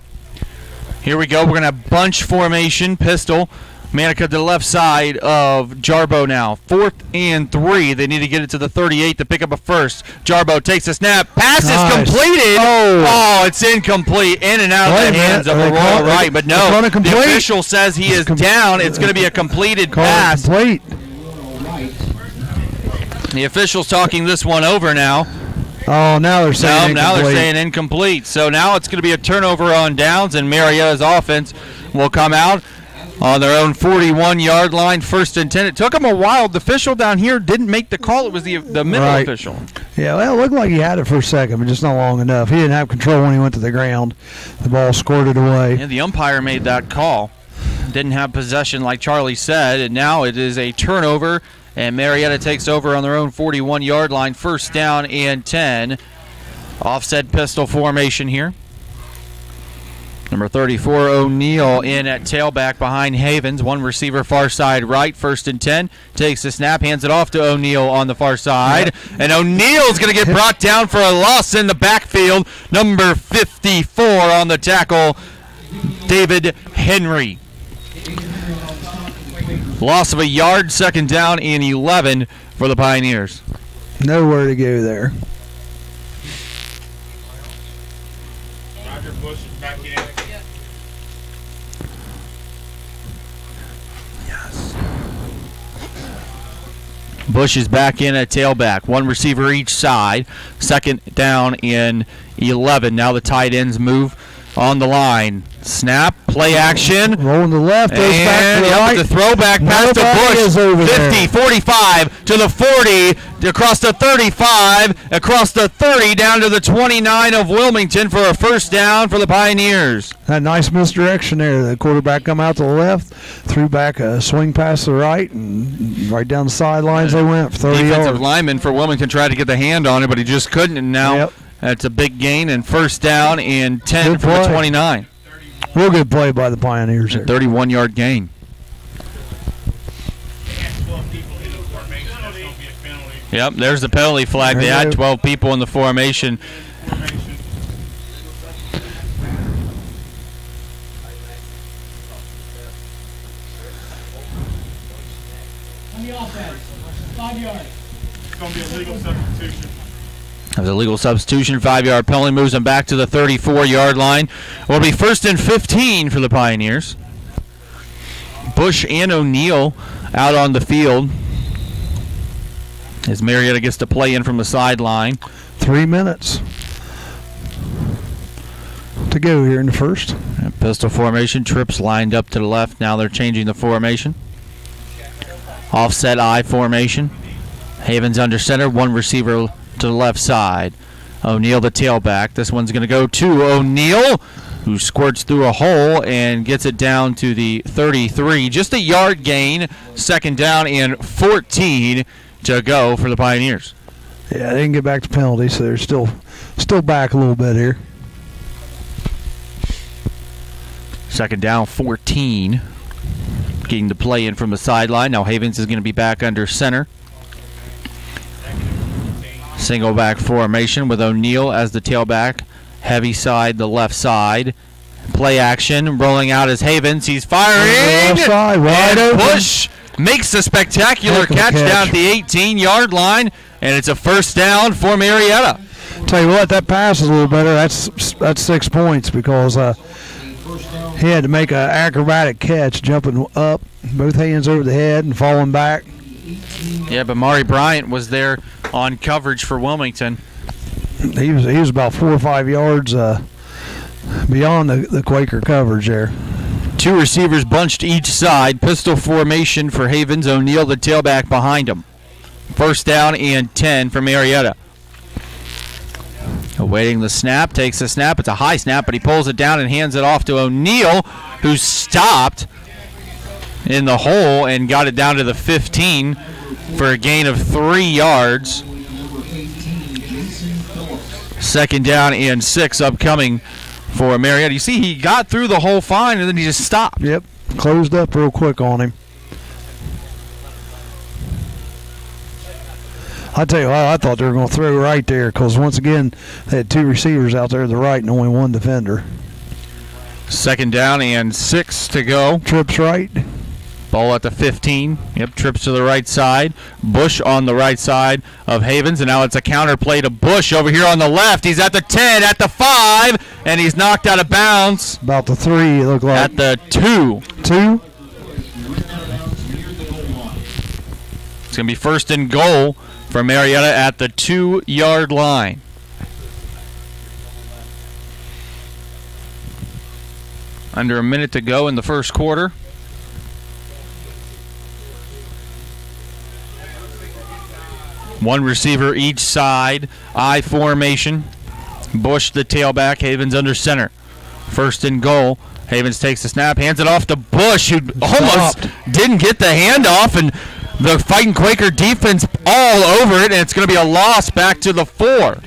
Here we go. We're going to have bunch formation, pistol. Marietta to the left side of Jarbo now. 4th and 3. They need to get it to the 38 to pick up a 1st. Jarbo takes a snap. Pass is completed. Oh, it's incomplete. In and out of the hands of the Royal Wright. But no, the official says he is down. It's going to be a completed pass. Complete. The official's talking this one over now. Oh, now they're saying now they're saying incomplete. So now it's going to be a turnover on downs, and Marietta's offense will come out on their own 41-yard line, 1st and 10. It took him a while. The official down here didn't make the call. It was the middle official. Yeah, well, it looked like he had it for a second, but just not long enough. He didn't have control when he went to the ground. The ball squirted away. Yeah, the umpire made that call. Didn't have possession like Charlie said, and now it is a turnover, and Marietta takes over on their own 41-yard line, 1st down and 10. Offset pistol formation here. Number 34, O'Neal in at tailback behind Havens. 1 receiver far side right, 1st and 10. Takes the snap, hands it off to O'Neal on the far side. Yep. And O'Neal's going to get brought down for a loss in the backfield. Number 54 on the tackle, David Henry. Loss of a yard, 2nd down and 11 for the Pioneers. Nowhere to go there. Roger Bush is back in. Yes. Bush is back in at tailback. One receiver each side. Second down in 11. Now the tight ends move on the line. Snap, play action. Rolling to the left, goes back to the right. The throwback pass to Bush. 50, 45, to the 40, across the 35, across the 30, down to the 29 of Wilmington for a first down for the Pioneers. That nice misdirection there. The quarterback come out to the left, threw back a swing pass to the right, and right down the sidelines they went for 30 yards. Defensive lineman for Wilmington tried to get the hand on it, but he just couldn't, and now that's a big gain and first down and 10 for the 29. Real good play by the Pioneers there. 31-yard gain. Yep, there's the penalty flag. They had 12 people in the formation. On the offense, 5 yards. It's going to be a legal substitution. That was a legal substitution. 5-yard penalty moves them back to the 34-yard line. Will be first and 15 for the Pioneers. Bush and O'Neal out on the field as Marietta gets to play in from the sideline. 3 minutes to go here in the first. And pistol formation. Trips lined up to the left. Now they're changing the formation. Offset I formation. Havens under center. One receiver to the left side. O'Neal the tailback. This one's going to go to O'Neal, who squirts through a hole and gets it down to the 33. Just a yard gain. Second down and 14 to go for the Pioneers. Yeah, they didn't get back to penalty, so they're still back a little bit here. Second down, 14. Getting the play in from the sideline. Now Havens is going to be back under center. Single back formation with O'Neal as the tailback. Heavy side, the left side. Play action. Rolling out as Havens. He's firing. Left side, wide open. Bush makes a spectacular catch down at the 18-yard line, and it's a first down for Marietta. Tell you what, that pass is a little better. That's 6 points because he had to make an acrobatic catch, jumping up, both hands over the head and falling back. Yeah, but Mari Bryant was there on coverage for Wilmington. He was about 4 or 5 yards beyond the Quaker coverage there. Two receivers bunched each side. Pistol formation for Havens. O'Neal, the tailback, behind him. First down and 10 for Marietta. Awaiting the snap. Takes the snap. It's a high snap, but he pulls it down and hands it off to O'Neal, who stopped in the hole and got it down to the 15 for a gain of 3 yards. Second down and 6 upcoming for Marietta. You see, he got through the hole fine, and then he just stopped. Yep, closed up real quick on him. I tell you what, I thought they were going to throw right there because, once again, they had 2 receivers out there to the right and only 1 defender. Second down and 6 to go. Trips right. Ball at the 15. Yep, trips to the right side. Bush on the right side of Havens, and now it's a counter play to Bush over here on the left. He's at the 10, at the 5, and he's knocked out of bounds. About the 3, it looked like. At the 2. 2? It's going to be first and goal for Marietta at the 2-yard line. Under a minute to go in the first quarter. One receiver each side. I formation. Bush the tailback. Havens under center. First and goal. Havens takes the snap. Hands it off to Bush, who almost didn't get the handoff. And the Fighting Quaker defense all over it. And it's going to be a loss back to the 4. Well,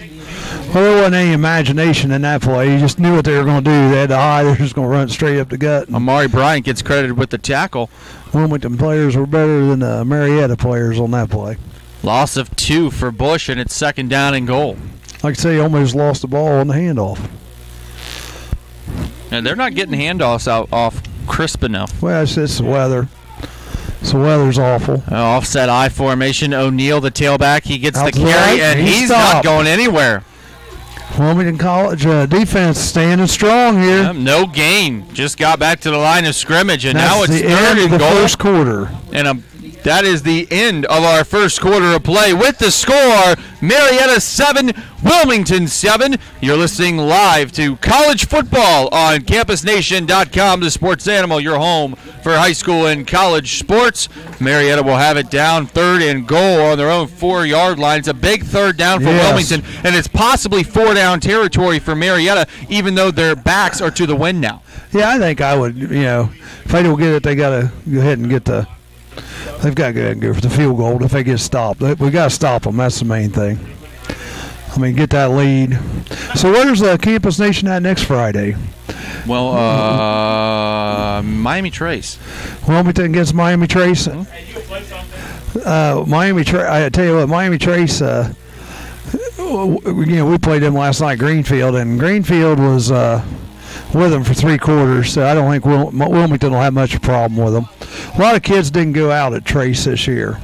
there wasn't any imagination in that play. You just knew what they were going to do. They had the eye. They're just going to run it straight up the gut. Amari Bryant gets credited with the tackle. Wilmington players were better than the Marietta players on that play. Loss of 2 for Bush, and it's second down and goal. Like I say, he almost lost the ball on the handoff. And they're not getting handoffs out off crisp enough. Well, it's the weather. So weather's awful. Offset I formation. O'Neal, the tailback, he gets the carry, right, and he's not going anywhere. Wilmington College defense standing strong here. No gain. Just got back to the line of scrimmage, and That's now it's the third end of and the goal. first quarter. And That is the end of our first quarter of play. With the score, Marietta 7, Wilmington 7. You're listening live to college football on CampusNation.com, the sports animal, your home for high school and college sports. Marietta will have it down 3rd and goal on their own 4-yard line. It's a big 3rd down for Wilmington, and it's possibly 4-down territory for Marietta, even though their backs are to the wind now. Yeah, I think I would, if they don't get it, they got to go ahead and get they've got to go ahead and go for the field goal if they get stopped. We got to stop them. That's the main thing. I mean, get that lead. So where's Campus Nation at next Friday? Well, Miami Trace. Wilmington against Miami Trace. Miami Trace. I tell you what, Miami Trace. We played them last night, Greenfield, and Greenfield was with them for 3 quarters. So I don't think Wilmington will have much of a problem with them. A lot of kids didn't go out at Trace this year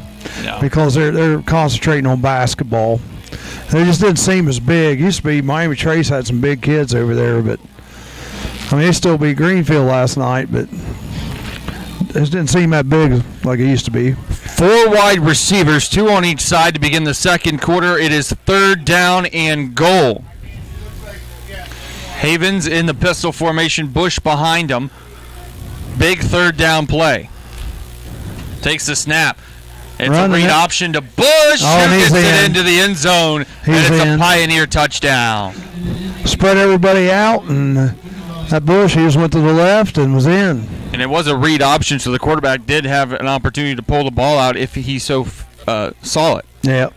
because they're concentrating on basketball. They just didn't seem as big. Used to be Miami Trace had some big kids over there, but I mean, they still beat Greenfield last night, but it didn't seem that big like it used to be. 4 wide receivers, 2 on each side to begin the second quarter. It is 3rd down and goal. Havens in the pistol formation, Bush behind him. Big 3rd down play. Takes the snap. It's a read option to Bush. Gets it into the end zone, and it's a Pioneer touchdown. Spread everybody out, and that Bush, he just went to the left and was in. And it was a read option, so the quarterback did have an opportunity to pull the ball out if he so saw it. Yep.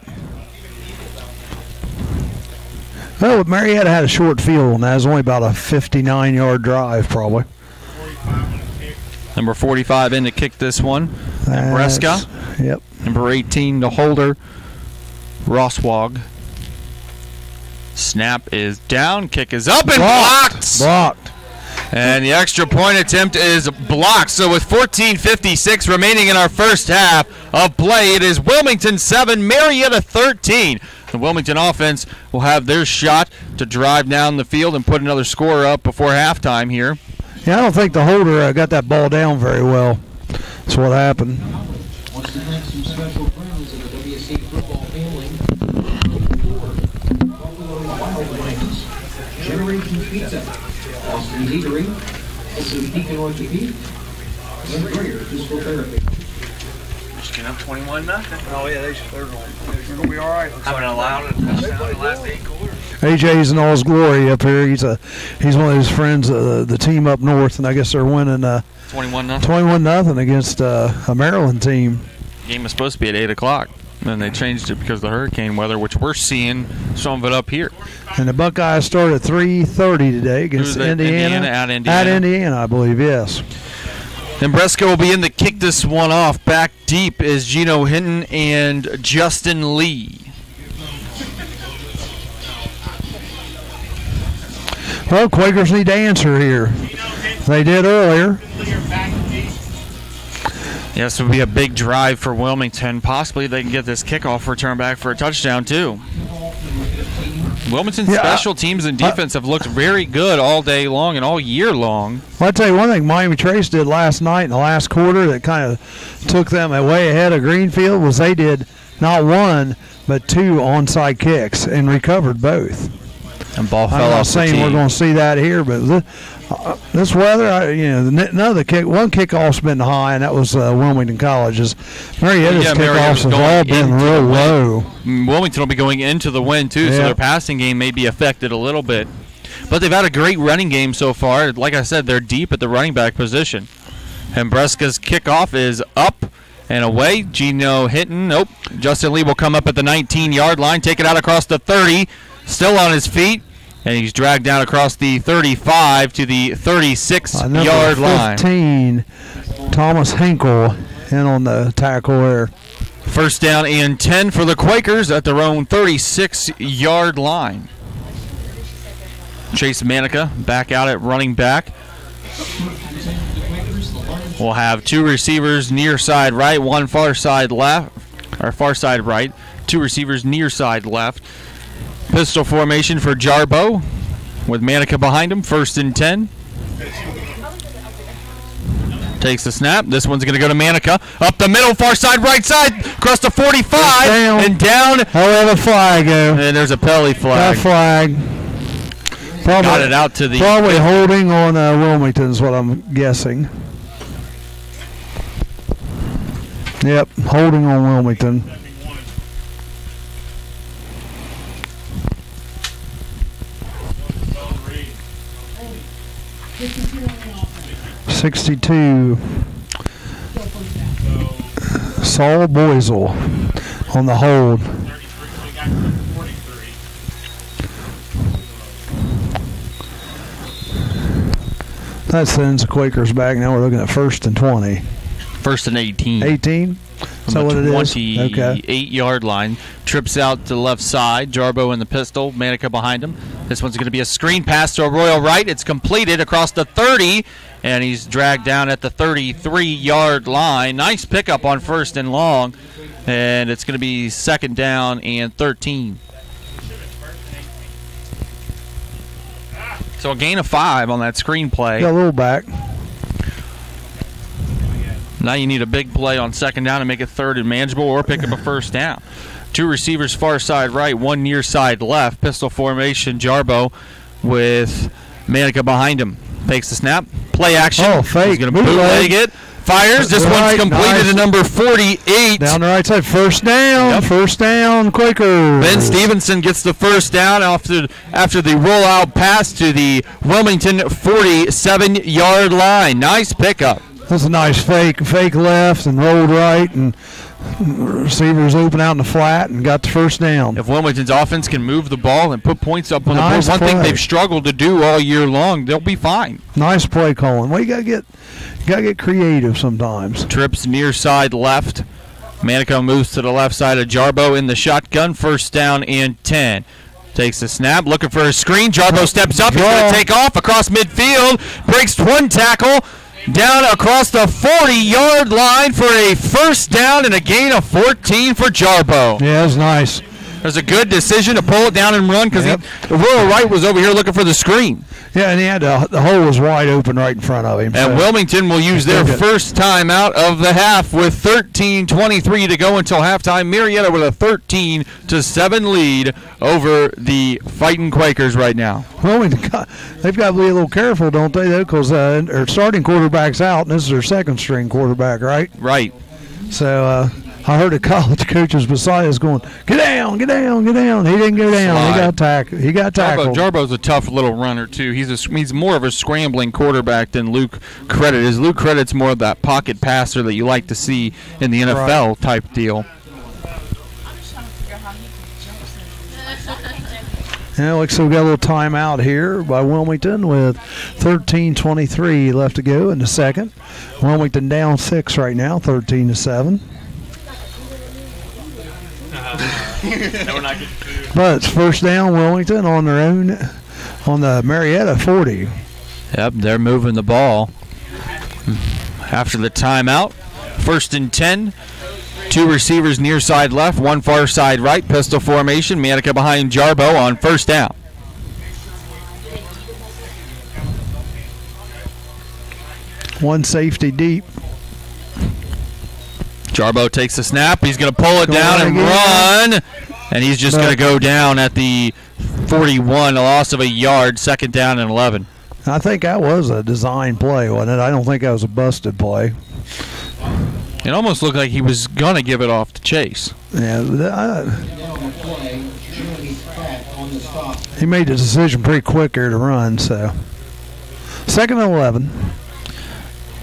Well, Marietta had a short field, and that was only about a 59-yard drive, probably. Number 45 in to kick this one. Nebraska. Yep. Number 18, the holder, Roswag. Snap is down. Kick is up and blocked. Blocked. And the extra point attempt is blocked. So with 14:56 remaining in our first half of play, it is Wilmington 7, Marietta 13. The Wilmington offense will have their shot to drive down the field and put another score up before halftime here. Yeah, I don't think the holder got that ball down very well. That's what happened. Wants to thank some special friends of the WSC football family. Wild Wings, Generations Pizza, Austin Eatery, Austin Peak and Orthopedic, and Greer Physical Therapy. Michigan up 21-0. Oh, yeah, they're going to be all right. Haven't allowed a touchdown in the last 8 quarters. AJ's in all his glory up here. He's one of his friends, the team up north, and I guess they're winning 21-0 against a Maryland team. Game was supposed to be at 8 o'clock. And they changed it because of the hurricane weather, which we're seeing some of it up here. And the Buckeyes start at 3:30 today against Indiana. At Indiana, I believe, yes. Nebraska will be in to kick this one off. Back deep is Gino Hinton and Justin Lee. Well, Quakers need to answer here. They did earlier. Yes, it would be a big drive for Wilmington. Possibly they can get this kickoff return back for a touchdown, too. Wilmington's special teams and defense have looked very good all day long and all year long. Well, I'll tell you one thing Miami Trace did last night in the last quarter that kind of took them way ahead of Greenfield was they did not 1 but 2 onside kicks and recovered both. And ball fell off. I'm not saying we're going to see that here, but this weather, one kickoff's been high, and that was Wilmington College's. Marietta's kickoffs have all been real low. Wilmington will be going into the wind, too, so their passing game may be affected a little bit. But they've had a great running game so far. Like I said, they're deep at the running back position. And Nebraska's kickoff is up and away. Gino Hinton, Justin Lee will come up at the 19-yard line, take it out across the 30, still on his feet. And he's dragged down across the 35 to the 36-yard line. 15, Thomas Henkel in on the tackle there. First down and 10 for the Quakers at their own 36-yard line. Chase Manica back out at running back. We'll have 2 receivers near side right, 1 far side left, or far side right. 2 receivers near side left. Pistol formation for Jarbo with Manica behind him. 1st and 10. Takes the snap. This one's going to go to Manica. Up the middle, far side, right side, across the 45, and down. Oh, we have a flag, And there's a penalty flag. That flag. Probably, got it out to the. Probably holding on Wilmington is what I'm guessing. Yep, holding on Wilmington. .62. Saul Boisel on the hold. That sends the Quakers back. Now we're looking at 1st and 20. 1st and 18. 18? Is that what it is? Okay. 28-yard line. Trips out to the left side. Jarbo in the pistol. Manica behind him. This one's going to be a screen pass to a Royal right. It's completed across the 30, and he's dragged down at the 33-yard line. Nice pickup on 1st and long, and it's going to be 2nd down and 13. So a gain of 5 on that screen play. Got a little back. Now you need a big play on 2nd down to make it 3rd and manageable, or pick up a 1st down. 2 receivers far side right, 1 near side left. Pistol formation, Jarbo with Manica behind him. Takes the snap. Play action. Oh, fake. He's going to bootleg it. Fires. This one's completed to number 48. Down the right side. 1st down. Yep. 1st down, Quakers. Ben Stevenson gets the 1st down after the rollout pass to the Wilmington 47-yard line. Nice pickup. That's a nice fake left and rolled right, and receivers open out in the flat and got the 1st down. If Wilmington's offense can move the ball and put points up on the board, one thing play. they've struggled to do all year long, they'll be fine. Nice play calling. Well, you gotta get creative sometimes. Trips near side left. Manica moves to the left side of Jarbo in the shotgun. 1st down and 10. Takes a snap, looking for a screen. Jarbo steps up. He's going to take off across midfield. Breaks 1 tackle. Down across the 40-yard line for a 1st down and a gain of 14 for Jarbo. Yeah, that's nice. It was a good decision to pull it down and run because the Royal right was over here looking for the screen. Yeah, and he had the hole was wide open right in front of him. And Wilmington will use their first timeout of the half with 13:23 to go until halftime. Marietta with a 13-7 lead over the Fighting Quakers right now. Wilmington, they've got to be a little careful, don't they, though, because their starting quarterback's out, and this is their 2nd-string quarterback, right? Right. So I heard a college coaches beside us going, "Get down, get down, get down." He didn't go down. Slide. He got tackled. Jarbo's a tough little runner too. He's more of a scrambling quarterback than Luke Credit is. Luke Credit's more of that pocket passer that you like to see in the NFL type deal. Yeah, looks like we got a little timeout here by Wilmington with 13:23 left to go in the second. Wilmington down 6 right now, 13-7. But it's 1st down, Wilmington on their own, on the Marietta 40. Yep, they're moving the ball. After the timeout, 1st and 10. 2 receivers near side left, 1 far side right. Pistol formation. Manica behind Jarbo on 1st down. One safety deep. Jarbo takes the snap. He's going to pull it down and run. And he's just going to go down at the 41, a loss of a yard, 2nd down and 11. I think that was a design play, wasn't it? I don't think that was a busted play. It almost looked like he was going to give it off to Chase. Yeah, he made the decision pretty quick here to run, so. 2nd and 11.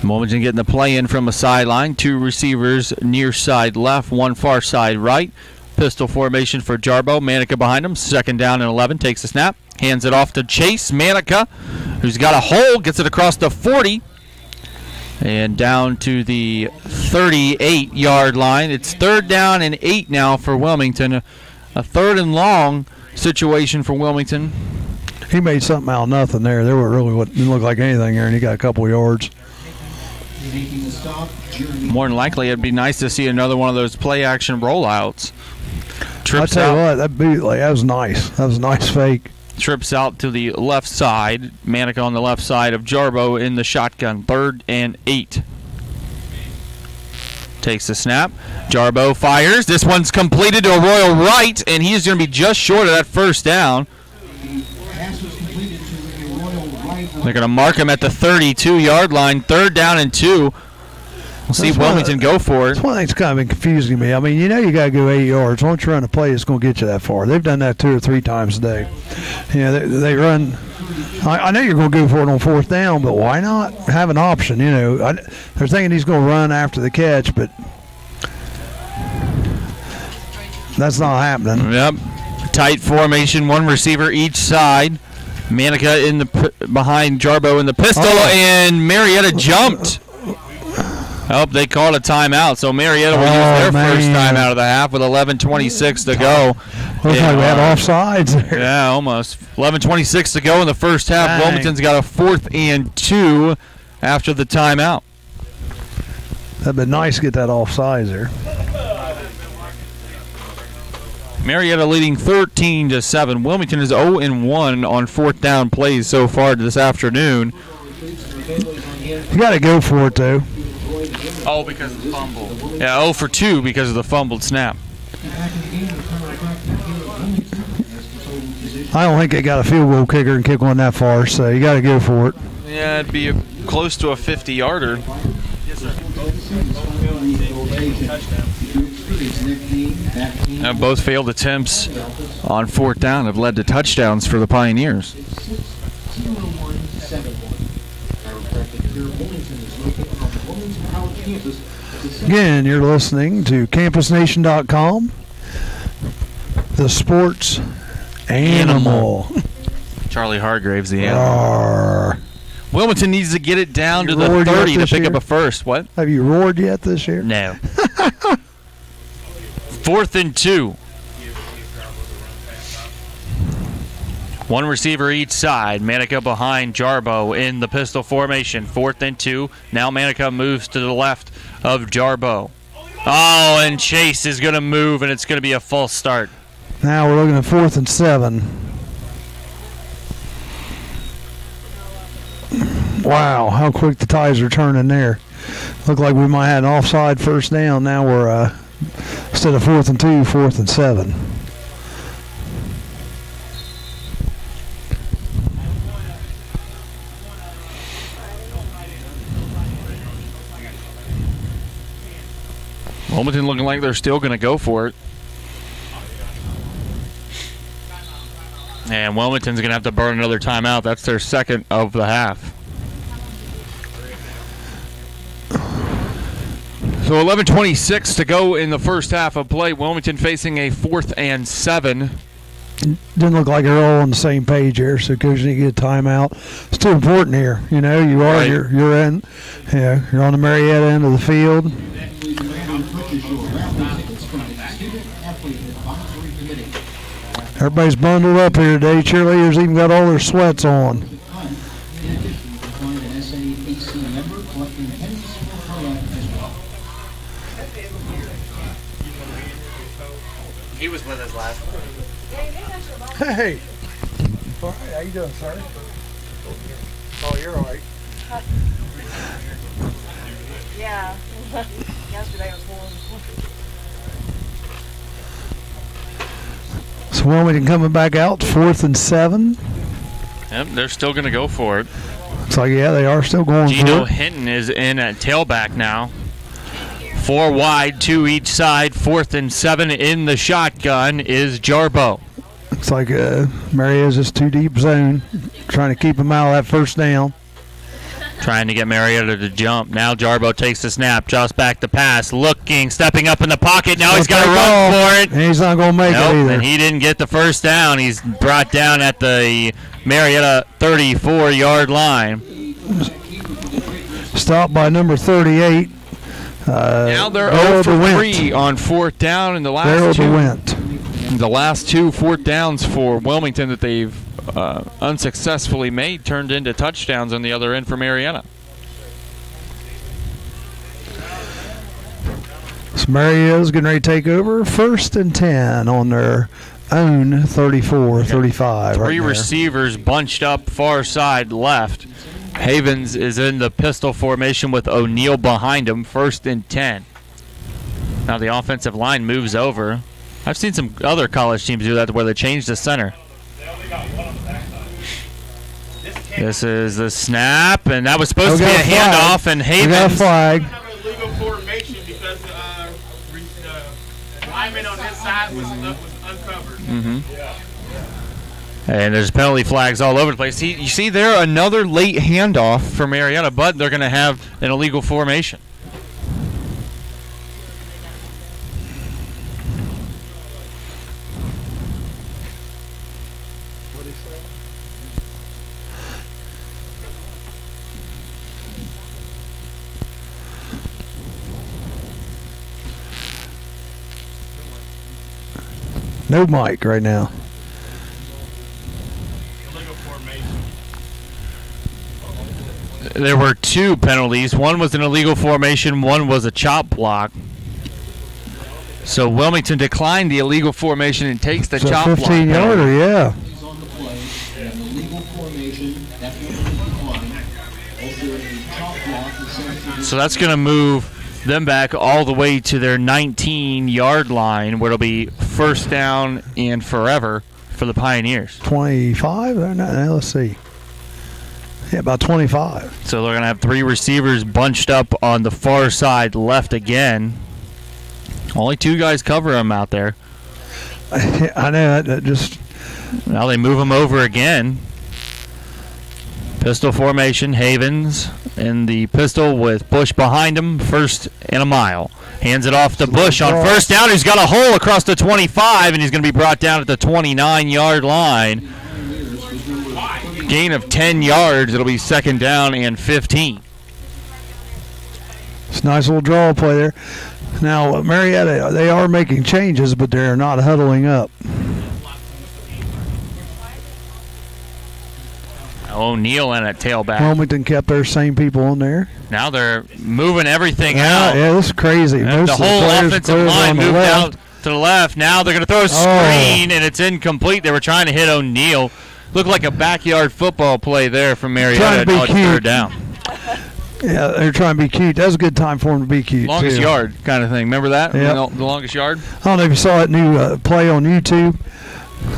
Wilmington getting the play in from a sideline. 2 receivers near side left, 1 far side right. Pistol formation for Jarbo. Manica behind him. 2nd down and 11. Takes the snap. Hands it off to Chase. Manica, who's got a hole, gets it across the 40. And down to the 38-yard line. It's 3rd down and 8 now for Wilmington. A 3rd and long situation for Wilmington. He made something out of nothing there. There were really didn't look like anything there, and he got a couple of yards. More than likely, it'd be nice to see another one of those play-action rollouts. I'll tell you what, that was nice. That was a nice fake. Trips out to the left side. Manica on the left side of Jarbo in the shotgun. 3rd and 8. takes the snap. Jarbo fires. This one's completed to a royal right, and he's going to be just short of that first down. They're going to mark him at the 32-yard line. 3rd down and 2. We'll see Wilmington go for it. That's one thing that's kind of been confusing to me. I mean, you know you got to go 8 yards. Once you run a play, it's going to get you that far. They've done that 2 or 3 times a day. You know, they run. I know you're going to go for it on 4th down, but why not have an option? You know, they're thinking he's going to run after the catch, but that's not happening. Yep. Tight formation, 1 receiver each side. Manica in the behind Jarbo in the pistol, and Marietta jumped. Oh, they called a timeout, so Marietta will use their first timeout of the half with 11:26 to go. Looks like we had offsides there. Yeah, almost. 11:26 to go in the first half. Dang. Wilmington's got a 4th and 2 after the timeout. That'd been nice to get that offsides there. Marietta leading 13-7. Wilmington is 0-1 on 4th down plays so far this afternoon. You got to go for it, though. Oh, because of the fumble. Yeah, 0 for 2 because of the fumbled snap. I don't think they got a field goal kicker and kick one that far, so you got to go for it. Yeah, it'd be close to a 50-yarder. Yes, sir. Both failed attempts on 4th down have led to touchdowns for the Pioneers. Again, you're listening to CampusNation.com, the sports animal. Charlie Hargraves, the animal. Wilmington needs to get it down to the 30 to pick up a first. What? Have you roared yet this year? No. 4th and 2. 1 receiver each side. Manica behind Jarbo in the pistol formation. 4th and 2. Now Manica moves to the left of Jarbo. Oh, and Chase is going to move, and it's going to be a false start. Now we're looking at 4th and 7. Wow, how quick the ties are turning there. Looked like we might have an offside first down. Now we're, instead of 4th and 2, 4th and 7. Wilmington looking like they're still going to go for it. And Wilmington's going to have to burn another timeout. That's their 2nd of the half. So 11:26 to go in the first half of play. Wilmington facing a 4th and 7. Didn't look like they're all on the same page here, so Coach need to get a timeout. It's too important here. You know, you are, right. You're in, yeah, you're on the Marietta end of the field. Everybody's bundled up here today. Cheerleaders even got all their sweats on. He was with us last night. Hey. All right, how you doing, sir? Oh, you're all right. Yeah. Yesterday was warm. So Wilmington coming back out, 4th and 7. Yep, they're still going to go for it. Looks like, yeah, they are still going Gino for it. Hinton is in at tailback now. 4 wide, 2 each side. 4th and 7 in the shotgun is Jarbo. Looks like Marietta's just too deep zone, trying to keep him out of that first down. Trying to get Marietta to jump. Now Jarbo takes the snap, just back to pass, looking, stepping up in the pocket. Now he's got to run for it. And he's not going to make it either. And he didn't get the first down. He's brought down at the Marietta 34-yard line. Stopped by number 38. Now they're 0 for 3 on 4th down in the last two. The last 2 4th downs for Wilmington that they've unsuccessfully made turned into touchdowns on the other end for Marietta. So Marietta's getting ready to take over. 1st and 10 on their own 34-35. 3 receivers bunched up far side left. Havens is in the pistol formation with O'Neal behind him. 1st and 10. Now the offensive line moves over. I've seen some other college teams do that where they change the center. This is the snap, and that was supposed to be a handoff, and Havens. We got a flag. Have a legal formation because the lineman on his side was uncovered. And there's penalty flags all over the place. You see there another late handoff for Marietta, but they're going to have an illegal formation. No mic right now. There were two penalties. One was an illegal formation, one was a chop block. So Wilmington declined the illegal formation and takes the chop block. 15-yarder, yeah. Is on the play, and the legal formation, that penalty declined. Also a chop block. So that's going to move them back all the way to their 19-yard line, where it'll be first down and forever for the Pioneers. 25? No, let's see. Yeah, about 25. So they're going to have three receivers bunched up on the far side left again. Only two guys cover them out there. I know. That just. Now they move them over again. Pistol formation, Havens in the pistol with Bush behind him, first and a mile. Hands it off to Bush on first down. He's got a hole across the 25, and he's going to be brought down at the 29-yard line. Gain of 10 yards. It'll be second down and 15. It's a nice little draw play there. Now, Marietta, they are making changes, but they're not huddling up. O'Neal in at tailback. Wilmington kept their same people in there. Now they're moving everything out. Yeah, this is crazy. The whole offensive line moved out to the left. Now they're going to throw a screen, and it's incomplete. They were trying to hit O'Neal. Looked like a backyard football play there from Marietta. Now it's third down. Yeah, they're trying to be cute. That was a good time for them to be cute. Longest too. yard kind of thing. Remember that? Yep. The longest yard? I don't know if you saw that new play on YouTube.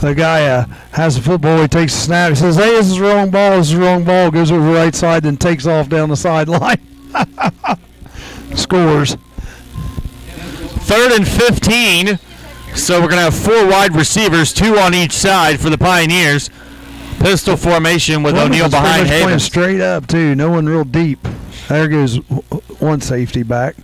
The guy has a football. He takes a snap. He says, "Hey, this is the wrong ball. This is the wrong ball." Goes over the right side, then takes off down the sideline. Scores. 3rd and 15. So we're going to have 4 wide receivers, 2 on each side for the Pioneers. Pistol formation with O'Neal behind Havens. Playing straight up, too. No one real deep. There goes one safety back.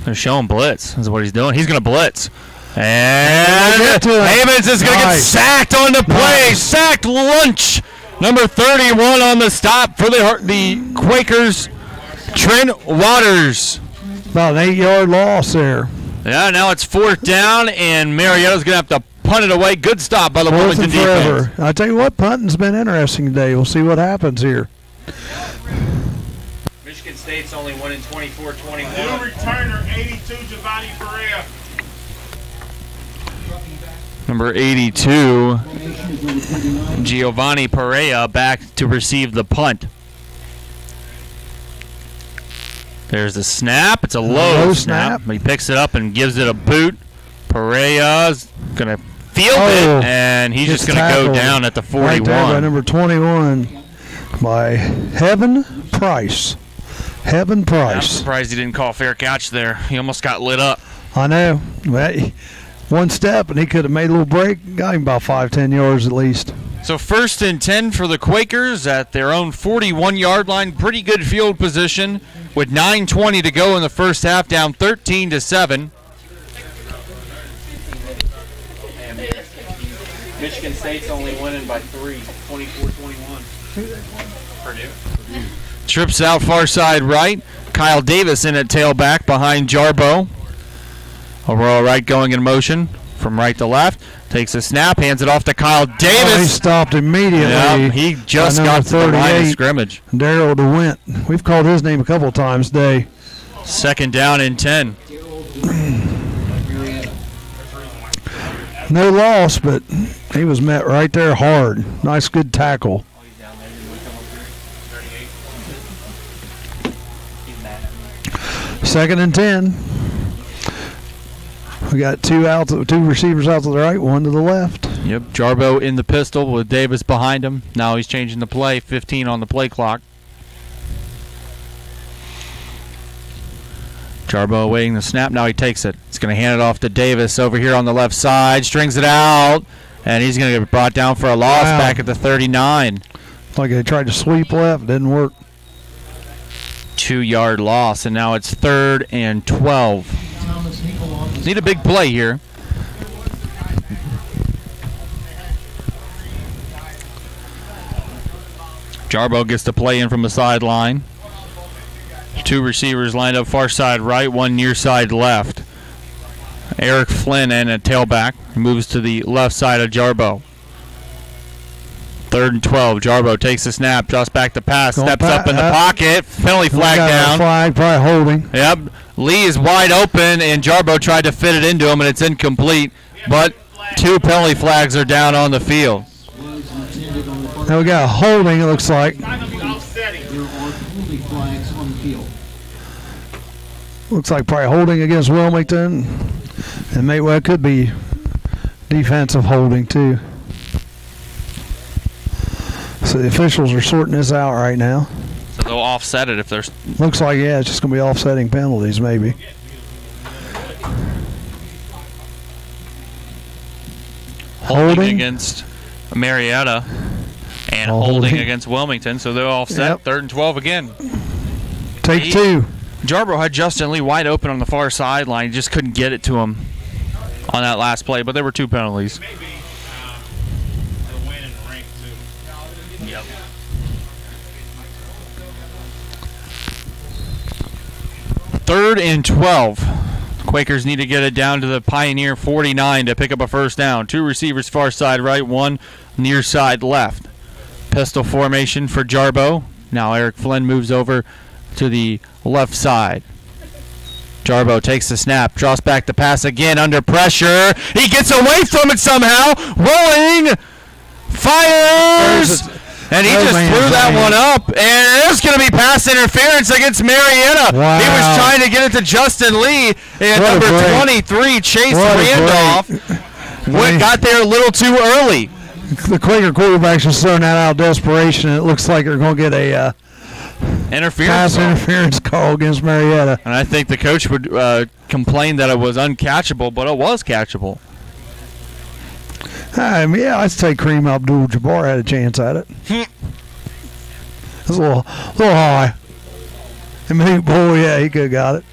They're showing blitz. Is what he's doing. He's going to blitz. And Havens is going to get sacked on the play. Nice. Sacked lunch. Number 31 on the stop for the Quakers, Trent Waters. About an 8-yard loss there. Yeah, now it's 4th down, and Marietta's going to have to punt it away. Good stop by the Wilmington defense. I tell you what, punting's been interesting today. We'll see what happens here. Michigan State's only winning 24-21. New returner, 82, Giovanni Perea. Number 82, Giovanni Perea back to receive the punt. There's the snap. It's a low snap. He picks it up and gives it a boot. Perea's going to field it, and he's just going to go down at the 41. Right there by number 21 by Heaven Price. Heaven Price. I'm surprised he didn't call fair catch there. He almost got lit up. I know. One step, and he could have made a little break. Got him about 5-10 yards at least. So 1st and 10 for the Quakers at their own 41-yard line. Pretty good field position with 9:20 to go in the first half, down 13-7. Michigan State's only winning by 3, 24-21. Purdue. Trips out far side right. Kyle Davis in at tailback behind Jarbo. Overall right going in motion from right to left. Takes a snap, hands it off to Kyle Davis. Oh, he stopped immediately. Yeah, he just got to the line of scrimmage. Daryl DeWint. We've called his name a couple of times today. 2nd down and 10. No loss, but he was met right there hard. Nice, good tackle. 2nd and 10. We got two receivers out to the right, one to the left. Yep, Jarbo in the pistol with Davis behind him. Now he's changing the play, 15 on the play clock. Jarbo awaiting the snap. Now he takes it. He's going to hand it off to Davis over here on the left side. Strings it out, and he's going to get brought down for a loss back at the 39. Like they tried to sweep left. Didn't work. 2-yard loss, and now it's 3rd and 12. Need a big play here. Jarbo gets the play in from the sideline. 2 receivers lined up far side right, 1 near side left. Eric Flynn and a tailback moves to the left side of Jarbo. 3rd and 12. Jarbo takes the snap, drops back the pass, steps up in the pocket. Penalty flag down. Flag, probably holding. Yep. Lee is wide open, and Jarbo tried to fit it into him, and it's incomplete. But 2 penalty flags are down on the field. Now we got a holding, it looks like. Looks like probably holding against Wilmington. And maybe it could be defensive holding, too. So the officials are sorting this out right now. So they'll offset it if there's... Looks like, yeah, it's just going to be offsetting penalties, maybe. Holding against Marietta and holding against Wilmington, so they'll offset. 3rd and 12 again. Take 2. Jarbo had Justin Lee wide open on the far sideline. He just couldn't get it to him on that last play, but there were 2 penalties. Yep. 3rd and 12. Quakers need to get it down to the Pioneer 49 to pick up a first down. 2 receivers far side right, 1 near side left. Pistol formation for Jarbo. Now Eric Flynn moves over to the left side. Jarbo takes the snap, draws back the pass again under pressure. He gets away from it somehow. Rolling, fires, and he just threw that one up. And there's going to be pass interference against Marietta. Wow. He was trying to get it to Justin Lee, and number 23, Chase Randolph, got there a little too early. The Quaker quarterback's just throwing that out of desperation. It looks like they're going to get a pass interference call against Marietta. And I think the coach would complain that it was uncatchable, but it was catchable. Yeah, I'd say Kareem Abdul-Jabbar had a chance at it. It was a little high. I mean, boy, yeah, he could have got it.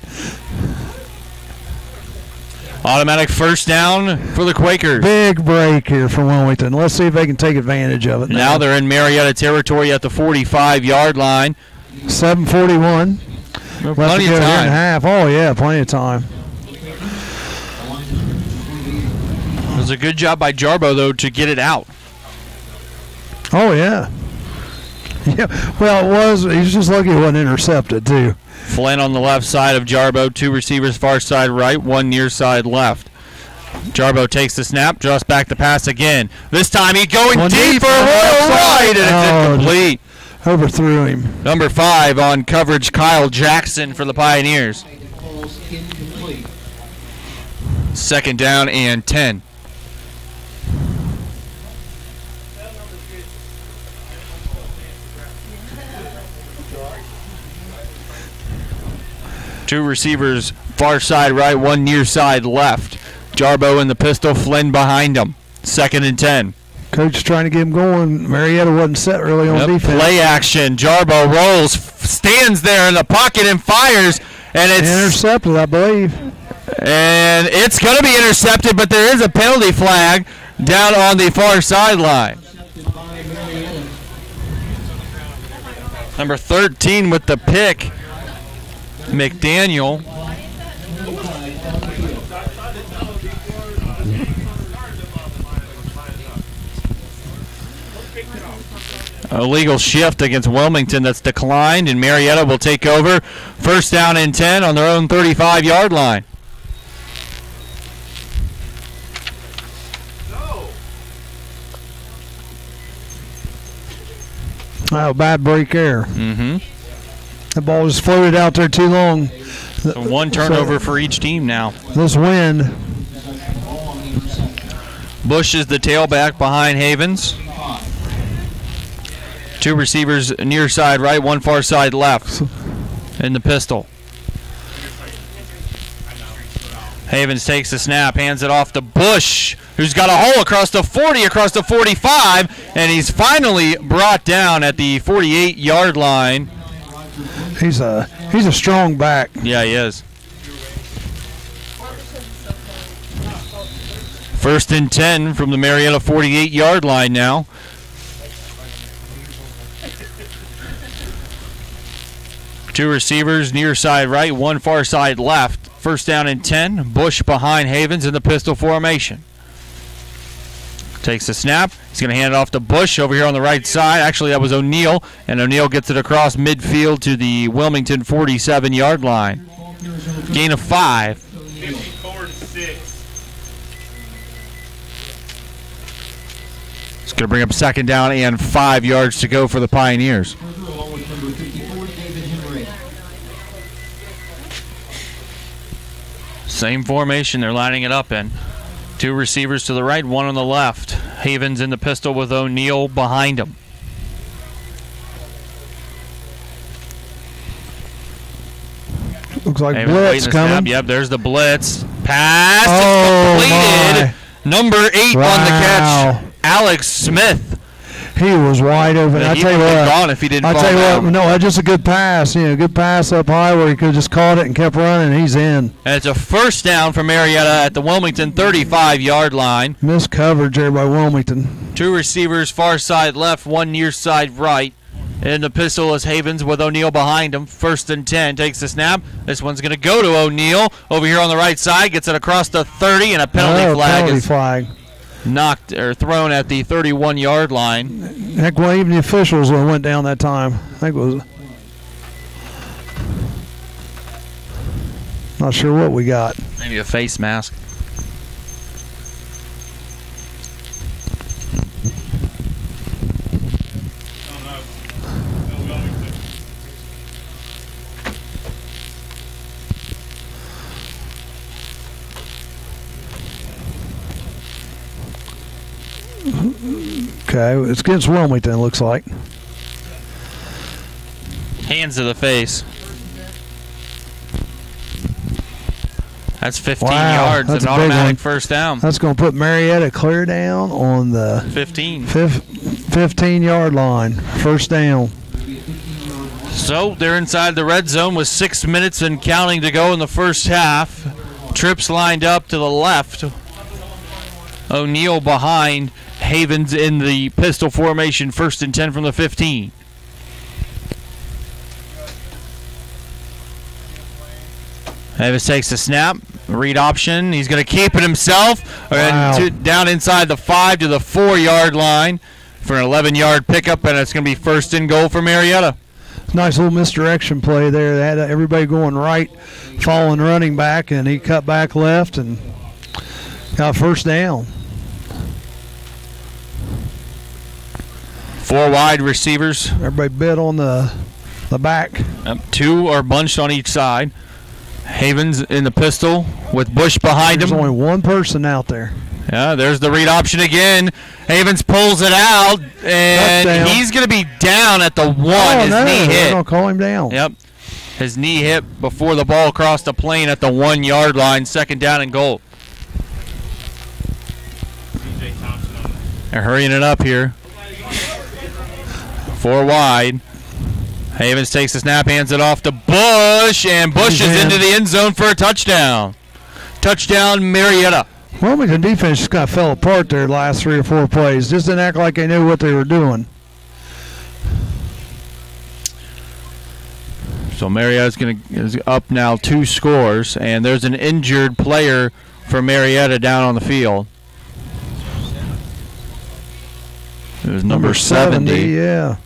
Automatic first down for the Quakers. Big break here for Wilmington. Let's see if they can take advantage of it. Now they're in Marietta territory at the 45-yard line. 7:41. Plenty of time. Half. Oh, yeah, plenty of time. It was a good job by Jarbo, though, to get it out. Oh, yeah. Yeah, well, it was. He's just lucky it wasn't intercepted, too. Flynn on the left side of Jarbo. 2 receivers far side right, 1 near side left. Jarbo takes the snap, draws back the pass again. This time he's going deep for a royal ride, and it's incomplete. Overthrew him. Number 5 on coverage, Kyle Jackson for the Pioneers. 2nd down and 10. Two receivers, far side right, 1 near side left. Jarbo in the pistol, Flynn behind him. 2nd and 10. Coach trying to get him going. Marietta wasn't set really on defense. Play action. Jarbo rolls, stands there in the pocket and fires. And it's intercepted, I believe. And it's going to be intercepted, but there is a penalty flag down on the far sideline. Number 13 with the pick, McDaniel. Illegal shift against Wilmington that's declined, and Marietta will take over. 1st down and 10 on their own 35-yard line. Oh, bad break there. The ball just floated out there too long. So 1 turnover for each team now. This wind Bush is the tailback behind Havens. 2 receivers near side right, 1 far side left in the pistol. Havens takes the snap, hands it off to Bush, who's got a hole across the 40, across the 45, and he's finally brought down at the 48-yard line. He's a strong back. Yeah, he is. 1st and 10 from the Marietta 48-yard line now. Two receivers near side right, 1 far side left. 1st down and 10. Bush behind Havens in the pistol formation. Takes the snap. He's going to hand it off to Bush over here on the right side. Actually, that was O'Neal, and O'Neal gets it across midfield to the Wilmington 47-yard line. Gain of 5. 54-6. It's going to bring up 2nd down and 5 yards to go for the Pioneers. Same formation they're lining it up in. 2 receivers to the right, 1 on the left. Havens in the pistol with O'Neal behind him. Looks like Havens blitz the coming. snap. Yep, there's the blitz. Pass Oh, completed. Number 8 on the Wow. catch. Alex Smith. He was wide open. I He tell you would have what. gone if he didn't I fall tell you down. what. No, just a good pass. Good pass up high where he could have just caught it and kept running. He's in. And it's a 1st down for Marietta at the Wilmington 35-yard line. Missed coverage there by Wilmington. 2 receivers far side left, 1 near side right. And the pistol is Havens with O'Neal behind him. 1st and 10. Takes the snap. This one's going to go to O'Neal over here on the right side. Gets it across the 30, and a penalty flag is knocked or thrown at the 31-yard line. Heck, well, even the officials went down that time. I think it was. Not sure what we got. Maybe a face mask. Okay, it's against Wilmington, looks like. Hands to the face. That's 15 Wow, yards, that's an a big automatic one. 1st down. That's going to put Marietta clear down on the 15. 15-yard line. 1st down. So they're inside the red zone with 6 minutes and counting to go in the 1st half. Trips lined up to the left. O'Neal behind. Havens in the pistol formation. 1st and 10 from the 15. Havens takes the snap. Read option. He's going to keep it himself. Wow. And down inside the 5 to the 4-yard line for an 11-yard pickup, and it's going to be 1st and goal for Marietta. Nice little misdirection play there. They had everybody going right, following running back, and he cut back left and got 1st down. 4 wide receivers. Everybody bit on the back. 2 are bunched on each side. Havens in the pistol with Bush behind There's him. only one person out there. Yeah, there's the read option again. Havens pulls it out, and Touchdown. he's going to be down at the 1. His no, knee they're hit. going to call him down. Yep. His knee hit before the ball crossed the plane at the 1-yard line. 2nd down and goal. They're hurrying it up here. 4 wide. Havens takes the snap, hands it off to Bush, and Bush is into the end zone for a touchdown. Touchdown, Marietta. Wilmington defense just kind of fell apart there the last 3 or 4 plays. Just didn't act like they knew what they were doing. So Marietta's is up now 2 scores, and there's an injured player for Marietta down on the field. It was number 70. Yeah.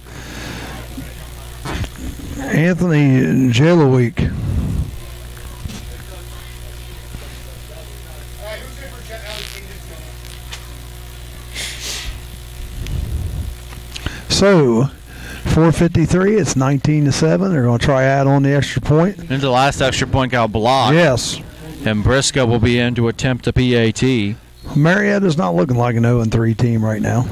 Anthony Jelowik. So, 4:53. It's 19-7. They're going to try out on the extra point. And the last extra point got blocked. Yes. And Briscoe will be in to attempt a PAT. Marietta's not looking like an 0-3 team right now.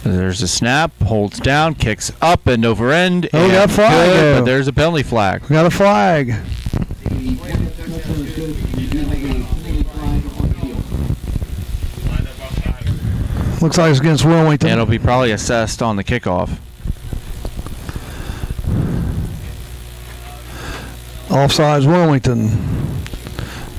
There's a snap, holds down, kicks up and over end. Oh, got a flag. Good, but there's a penalty flag. We got a flag. Looks like it's against Wilmington. And it'll be probably assessed on the kickoff. Offsides Wilmington.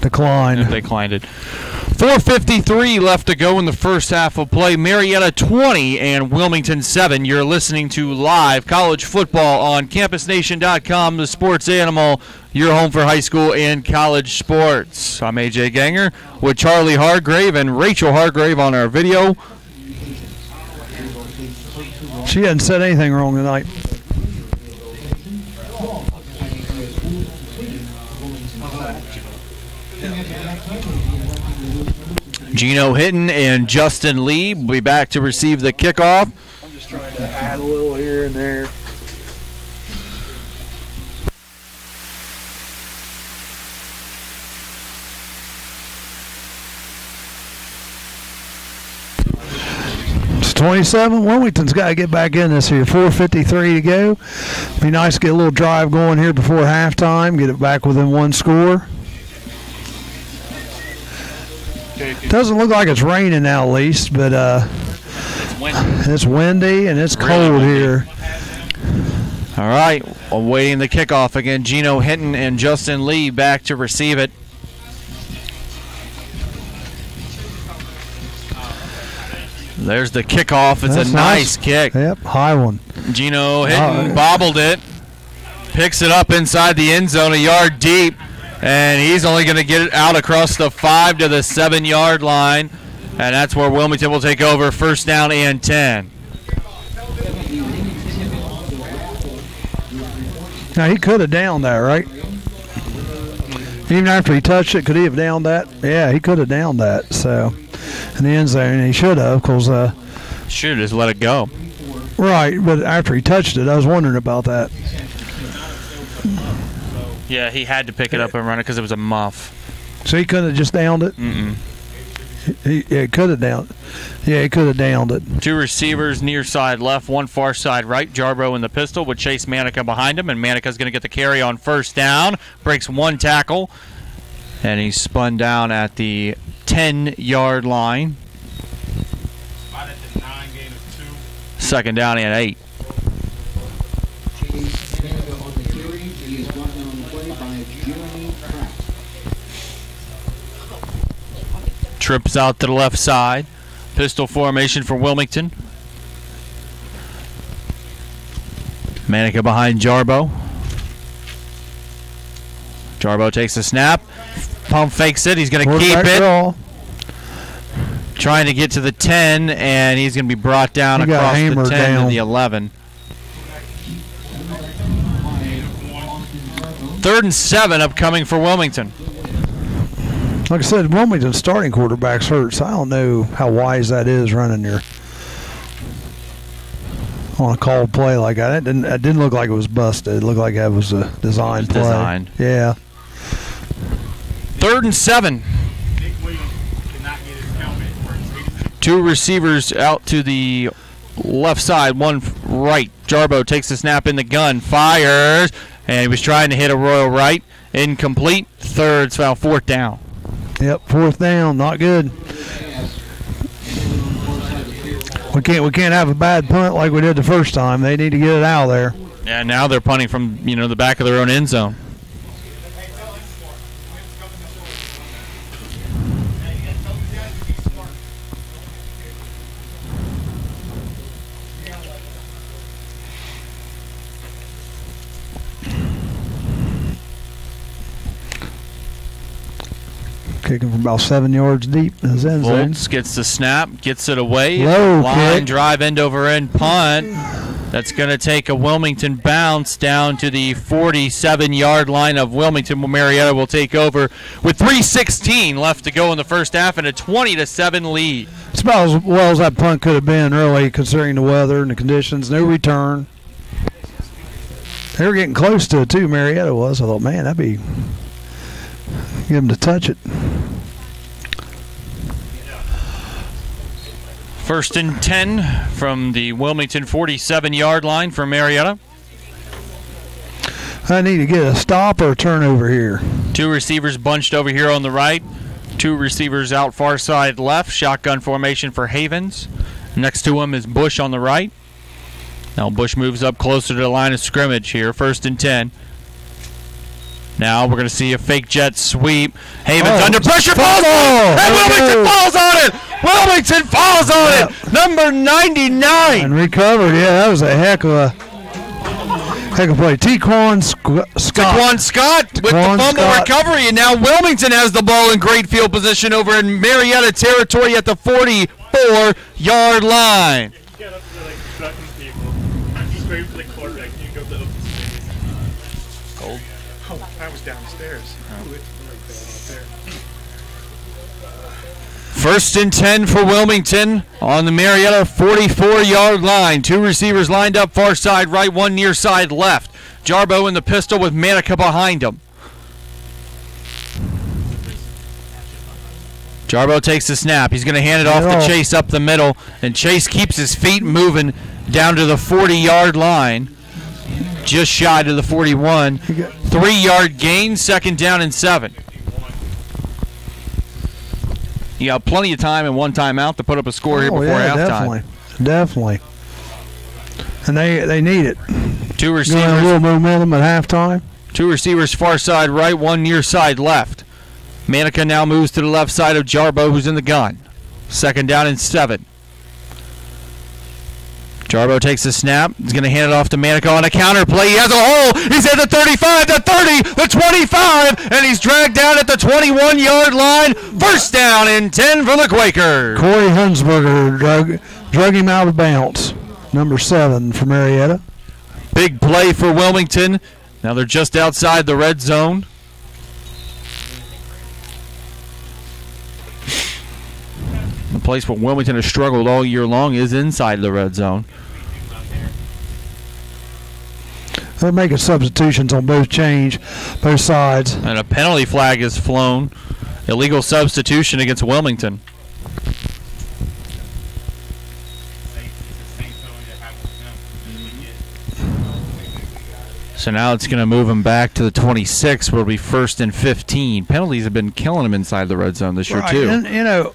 Declined. They declined it. 4:53 left to go in the first half of play. Marietta 20 and Wilmington 7. You're listening to live college football on CampusNation.com, the sports animal, your home for high school and college sports. I'm AJ Ganger with Charlie Hargrave and Rachel Hargrave on our video. She hadn't said anything wrong tonight. Gino Hinton and Justin Lee will be back to receive the kickoff. I'm just trying to add a little here and there. It's 27. Wilmington's got to get back in this here. 4:53 to go. Be nice to get a little drive going here before halftime. Get it back within one score. Doesn't look like it's raining now, at least, but it's windy and it's cold here. All right, awaiting the kickoff again. Gino Hinton and Justin Lee back to receive it. There's the kickoff. It's That's a nice kick. Yep, high one. Gino Hinton bobbled it, picks it up inside the end zone, a yard deep. And he's only going to get it out across the 5 to the 7-yard line. And that's where Wilmington will take over, first down and 10. Now, he could have downed that, right? Even after he touched it, could he have downed that? Yeah, he could have downed that. So, in the end zone, and he should have, because should have just let it go. Right, but after he touched it, I was wondering about that. Yeah, he had to pick it up and run it because it was a muff. So he couldn't have just downed it? He could have downed it. Yeah, he could have downed it. 2 receivers near side left, 1 far side right. Jarbo in the pistol with Chase Manica behind him, and Manica's going to get the carry on first down. Breaks 1 tackle, and he's spun down at the 10-yard line. Second down and 8. Trips out to the left side. Pistol formation for Wilmington. Manica behind Jarbo. Jarbo takes a snap. Pump fakes it. He's going to keep it. Draw. Trying to get to the 10, and he's going to be brought down across the 10 to the 11. 3rd and 7 upcoming for Wilmington. Like I said, Wilmington's starting quarterback's hurt, so I don't know how wise that is running your on a called play like that. It didn't look like it was busted. It looked like that was a designed play. Designed. Yeah. 3rd and 7. 2 receivers out to the left side, 1 right. Jarbo takes the snap in the gun, fires, and he was trying to hit a royal right. Incomplete. 4th down. Yep, 4th down, not good. We can't have a bad punt like we did the first time. They need to get it out of there. Yeah, now they're punting from the back of their own end zone. Kicking from about 7 yards deep in his end zone. Volts gets the snap, gets it away. Low Line kick. drive, end over end punt. That's going to take a Wilmington bounce down to the 47-yard line of Wilmington. Marietta will take over with 3:16 left to go in the first half and a 20-7 lead. It's about as well as that punt could have been, really, considering the weather and the conditions. No return. They were getting close to it too, Marietta was. I thought, man, that'd be, give them to touch it. 1st and 10 from the Wilmington 47-yard line for Marietta. I need to get a stop or a turnover here. 2 receivers bunched over here on the right. 2 receivers out far side left. Shotgun formation for Havens. Next to him is Bush on the right. Now Bush moves up closer to the line of scrimmage here. 1st and 10. Now we're going to see a fake jet sweep. Havens under pressure. Falls on it. And Wilmington falls on it. Wilmington falls on it. Number 99. And recovered. Yeah, that was a heck of a play. Tequan Scott. Tequan Scott with the fumble recovery. And now Wilmington has the ball in great field position over in Marietta territory at the 44-yard line. Get up to like sucking people. Straight for the quarterback. You go to the open space. Cold. Oh, I was downstairs. Oh, it's really bad out there. 1st and 10 for Wilmington on the Marietta 44-yard line. 2 receivers lined up far side right, 1 near side left. Jarbo in the pistol with Manica behind him. Jarbo takes the snap. He's going to hand it off to Chase up the middle, and Chase keeps his feet moving down to the 40-yard line, just shy to the 41. 3-yard gain, 2nd down and 7. You got plenty of time and 1 timeout to put up a score here before halftime. Definitely. And they need it. 2 receivers. A little momentum at halftime. 2 receivers far side right, 1 near side left. Manica now moves to the left side of Jarbo, who's in the gun. 2nd down and 7. Jarbo takes the snap. He's going to hand it off to Manica on a counter play. He has a hole. He's at the 35, the 30, the 25, and he's dragged down at the 21-yard line. 1st down and 10 for the Quakers. Corey Hunsberger drug him out of bounds. Number 7 for Marietta. Big play for Wilmington. Now they're just outside the red zone. The place where Wilmington has struggled all year long is inside the red zone. They're making substitutions on both sides. And a penalty flag is flown. Illegal substitution against Wilmington. So now it's going to move him back to the 26, where it'll be 1st and 15. Penalties have been killing him inside the red zone this year, too. And, you know,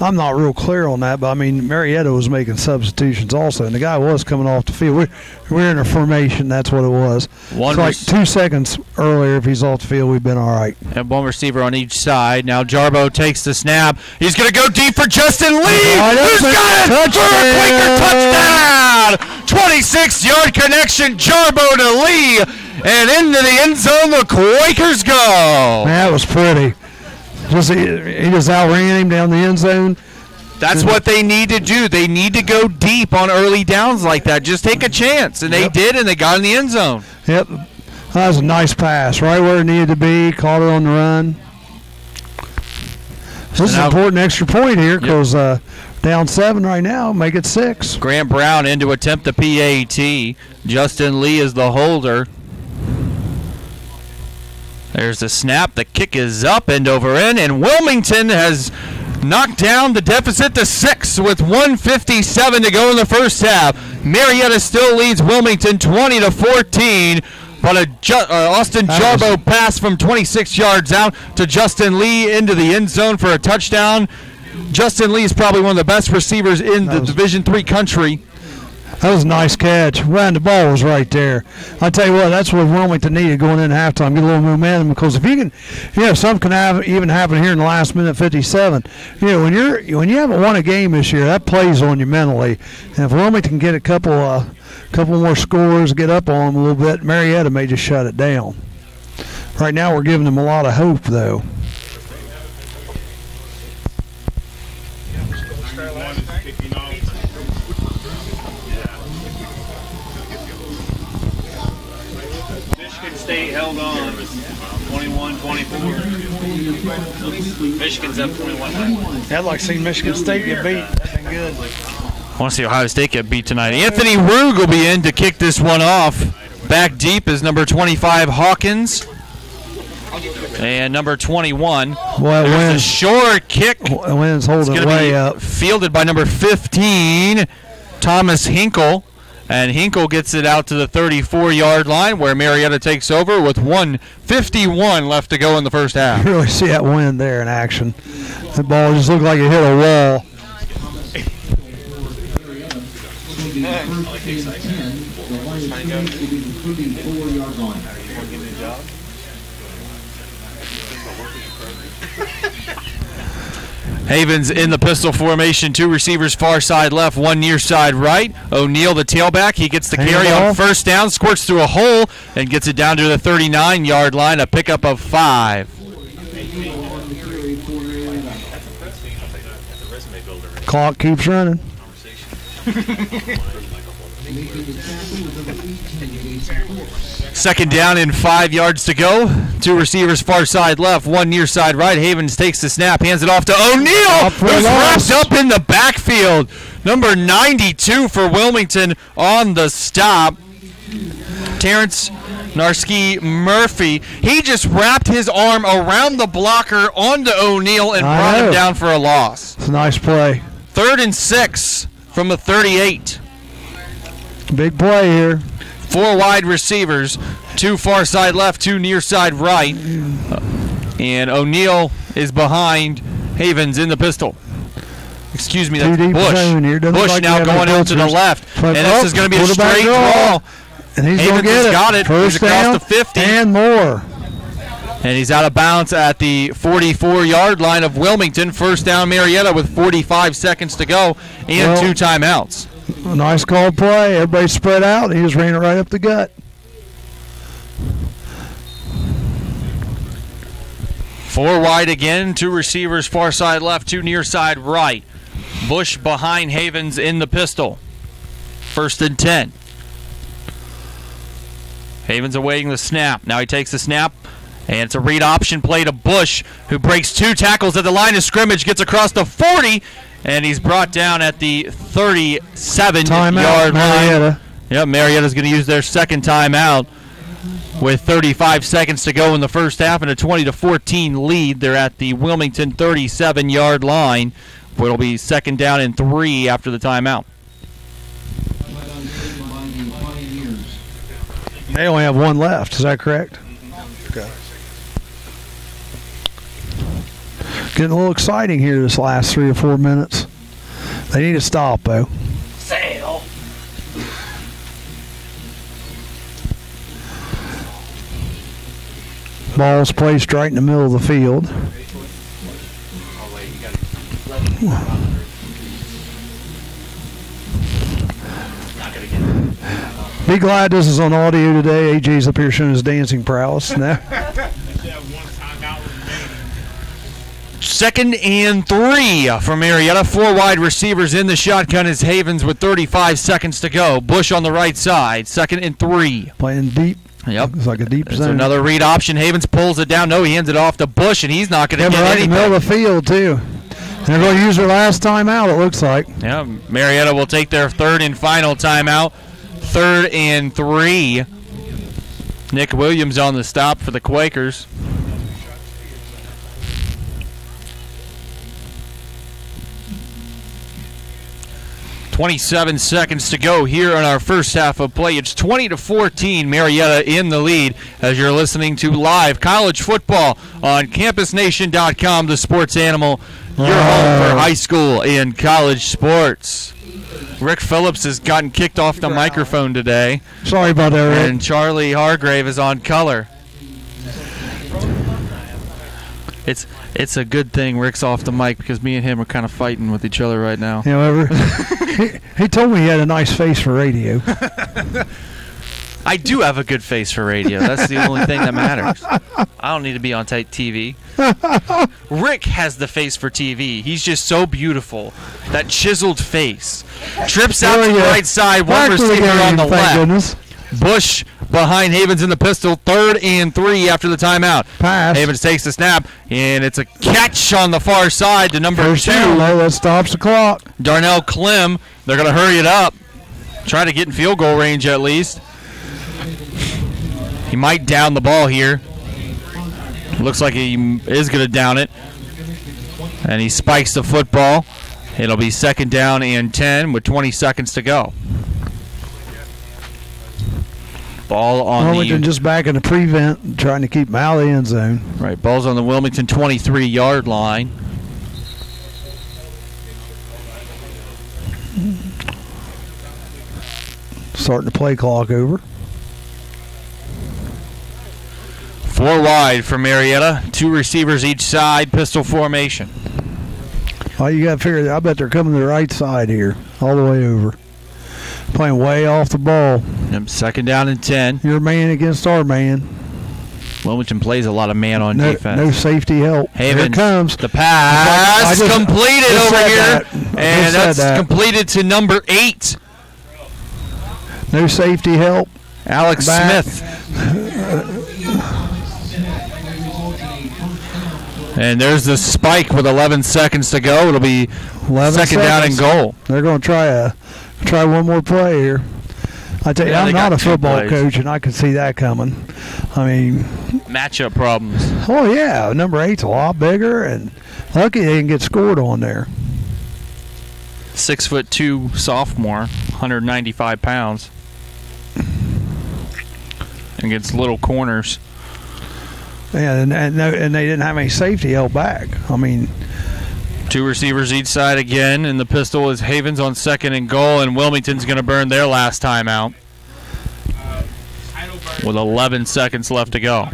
I'm not real clear on that, but I mean, Marietta was making substitutions also, and the guy was coming off the field. We're in a formation, that's what it was. It's like 2 seconds earlier, if he's off the field, we've been all right. And 1 receiver on each side. Now Jarbo takes the snap. He's going to go deep for Justin Lee. Who's got it for a Quaker touchdown? 26-yard connection, Jarbo to Lee, and into the end zone the Quakers go. Man, that was pretty. He just outran him down the end zone. That's what they need to do. They need to go deep on early downs like that. Just take a chance. And they did, and they got in the end zone. Yep. That was a nice pass. Right where it needed to be. Caught it on the run. This is an important extra point here because down 7 right now. Make it 6. Grant Brown in to attempt the PAT. Justin Lee is the holder. There's the snap. The kick is up and over in, and Wilmington has knocked down the deficit to 6 with 1:57 to go in the first half. Marietta still leads Wilmington 20-14, but Austin Jarbo pass from 26 yards out to Justin Lee into the end zone for a touchdown. Justin Lee is probably one of the best receivers in the Division III country. That was a nice catch. The ball was right there. I tell you what, that's what Wilmington needed going into halftime. Get a little momentum, because if you can, something can even happen here in the last minute 57. You know, when you haven't won a game this year, that plays on you mentally. And if Wilmington can get a couple more scores, get up on them a little bit, Marietta may just shut it down. Right now, we're giving them a lot of hope, though. State held on 21-24. Michigan's up 21-9. I'd like to see Michigan State get beat. That's been good. I want to see Ohio State get beat tonight. Anthony Rugg will be in to kick this one off. Back deep is number 25, Hawkins. And number 21. Well, there's a short kick. Wynn's holding it way up. Fielded by number 15, Thomas Hinkle. And Hinkle gets it out to the 34-yard line where Marietta takes over with 1:51 left to go in the first half. You really see that Wynn there in action. The ball just looked like it hit a wall. Havens in the pistol formation, 2 receivers far side left, 1 near side right. O'Neal, the tailback, he gets the carry on first down, squirts through a hole, and gets it down to the 39-yard line, a pickup of 5. Clock keeps running. Second down and 5 yards to go. 2 receivers far side left, 1 near side right. Havens takes the snap, hands it off to O'Neal, who's wrapped up in the backfield. Number 92 for Wilmington on the stop. Terrence Narski Murphy. He just wrapped his arm around the blocker onto O'Neal and brought him down for a loss. It's a nice play. 3rd and 6 from the 38. Big play here. 4 wide receivers, 2 far side left, 2 near side right. And O'Neal is behind Havens in the pistol. Excuse me, that's Bush. Bush now going out to the left. And this is going to be a straight draw. And he's going to get it. Got it. First he's across down the 50. and more. And he's out of bounds at the 44-yard line of Wilmington. First down Marietta with 45 seconds to go and 2 timeouts. A nice called play. Everybody spread out. He just ran it right up the gut. 4 wide again. 2 receivers far side left, 2 near side right. Bush behind Havens in the pistol. 1st and 10. Havens awaiting the snap. Now he takes the snap. And it's a read option play to Bush, who breaks 2 tackles at the line of scrimmage, gets across the 40, and he's brought down at the 37-yard line. Yep, Marietta's going to use their second timeout with 35 seconds to go in the first half and a 20-14 lead. They're at the Wilmington 37-yard line, where it'll be 2nd down and 3 after the timeout. They only have 1 left. Is that correct? Okay. Getting a little exciting here this last 3 or 4 minutes. They need to stop, though. Sail. Ball's placed right in the middle of the field. Be glad this is on audio today. AJ's up here showing his dancing prowess. Now. 2nd and 3 for Marietta. 4 wide receivers in the shotgun is Havens with 35 seconds to go. Bush on the right side. 2nd and 3. Playing deep. Yep. It's like a deep There's zone. another read option. Havens pulls it down. No, he hands it off to Bush, and he's not going to get right anything. in the middle of the field, too. They're going to use their last timeout, it looks like. Yeah, Marietta will take their 3rd and final timeout. 3rd and 3. Nick Williams on the stop for the Quakers. .27 seconds to go here in our first half of play. It's 20-14, Marietta in the lead as you're listening to live college football on CampusNation.com, the sports animal, your home for high school and college sports. Rick Phillips has gotten kicked off the microphone today. Sorry about that, Rick. And Charlie Hargrave is on color. It's a good thing Rick's off the mic because me and him are kind of fighting with each other right now. However, he told me he had a nice face for radio. I do have a good face for radio. That's the only thing that matters. I don't need to be on tight TV. Rick has the face for TV. He's just so beautiful. That chiseled face. Trips out to the right side, one receiver on the left. Goodness. Bush behind Havens in the pistol. 3rd and 3 after the timeout. Pass. Havens takes the snap, and it's a catch on the far side to number 2. That stops the clock. Darnell Clem. They're going to hurry it up. Try to get in field goal range at least. He might down the ball here. Looks like he is going to down it. And he spikes the football. It'll be 2nd down and 10 with 20 seconds to go. Ball on Wilmington just back in the prevent, trying to keep him out of the end zone. Right, ball's on the Wilmington 23-yard line. Starting the play clock over. 4 wide for Marietta. 2 receivers each side, pistol formation. Oh, you got to figure that. I bet they're coming to the right side here, all the way over. Playing way off the ball. Yep, 2nd down and 10. Your man against our man. Wilmington plays a lot of man on defense. No safety help. Havens, Here it comes. The pass completed over here. And that's completed to number 8. No safety help. Alex Smith. And there's the spike with 11 seconds to go. It'll be 2nd down and goal. They're going to try one more play here. I tell you, I'm not a football coach, and I can see that coming. I mean, matchup problems. Oh yeah, number 8's a lot bigger, and lucky they didn't get scored on there. 6'2" sophomore, 195 pounds, against little corners. Yeah, and they didn't have any safety held back. I mean, 2 receivers each side again, and the pistol is Havens on 2nd and goal, and Wilmington's going to burn their last timeout with 11 seconds left to go.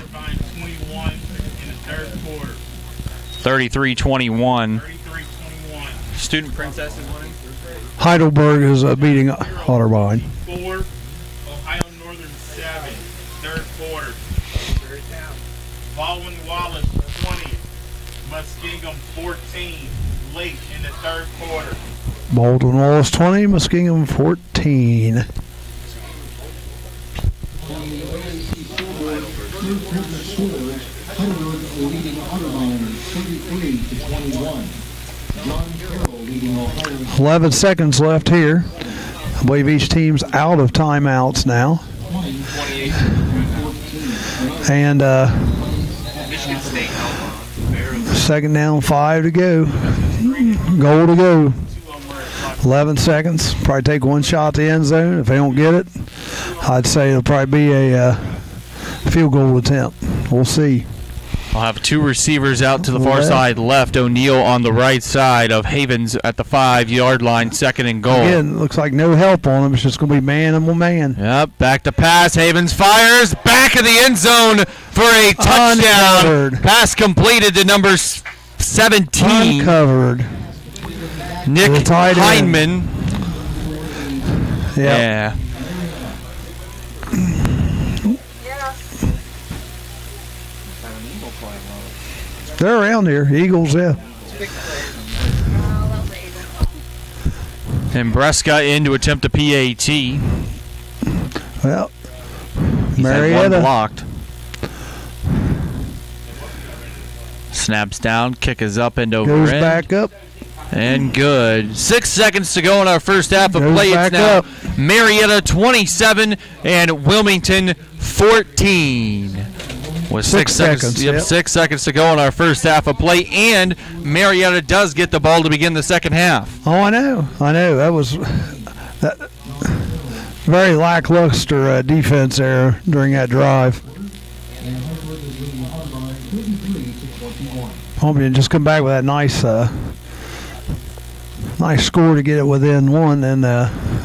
33-21. Student Princess is winning. Heidelberg is beating Otterbein. 4, Ohio Northern 7, 3rd quarter. Baldwin Wallace 20, Muskingum 14, late in the 3rd quarter. Baldwin Wallace 20, Muskingum 14. Heidelberg leading Otterbein 33-21. John Carroll leading Ohio. 11 seconds left here. I believe each team's out of timeouts now. And 2nd down, 5 to go. Goal to go. 11 seconds. Probably take one shot to the end zone. If they don't get it, I'd say it'll probably be a field goal attempt. We'll see. I'll have 2 receivers out to the far side left. O'Neal on the right side of Havens at the 5-yard line, 2nd and goal. Again, looks like no help on him. It's just going to be man-on-man. Yep, back to pass. Havens fires. Back of the end zone for a touchdown. Uncovered. Pass completed to number 17. Uncovered. Nick Heinman. Yep. Yeah. They're around here. Eagles, yeah. And Bresca in to attempt a PAT. Well, He's Marietta. had one blocked. Snaps down, kick is up and over. Goes back up. And good. 6 seconds to go in our first half of Goes play. It's back now up. Marietta 27 and Wilmington 14. With 6 seconds. Yep, 6 seconds to go in our first half of play, and Marietta does get the ball to begin the second half. Oh, I know. That was very lackluster defense there during that drive. Wilmington just come back with that nice score to get it within 1, and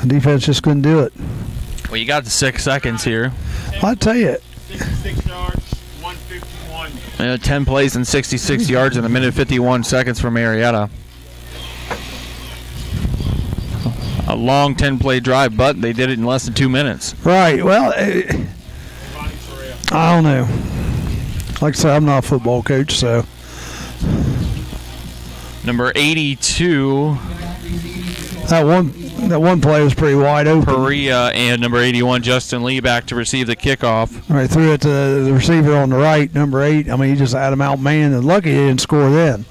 defense just couldn't do it. Well, you got the 6 seconds here. I tell you, 66 yards, 151. 10 plays and 66 yards in a minute 51 seconds for Marietta. A long 10-play drive, but they did it in less than 2 minutes. right? Well, I don't know. Like I said, I'm not a football coach, so. Number 82 That one play was pretty wide open. Perea and number 81, Justin Lee, back to receive the kickoff. All right, threw it to the receiver on the right, number 8. I mean, he just had him outmanned, and lucky he didn't score then.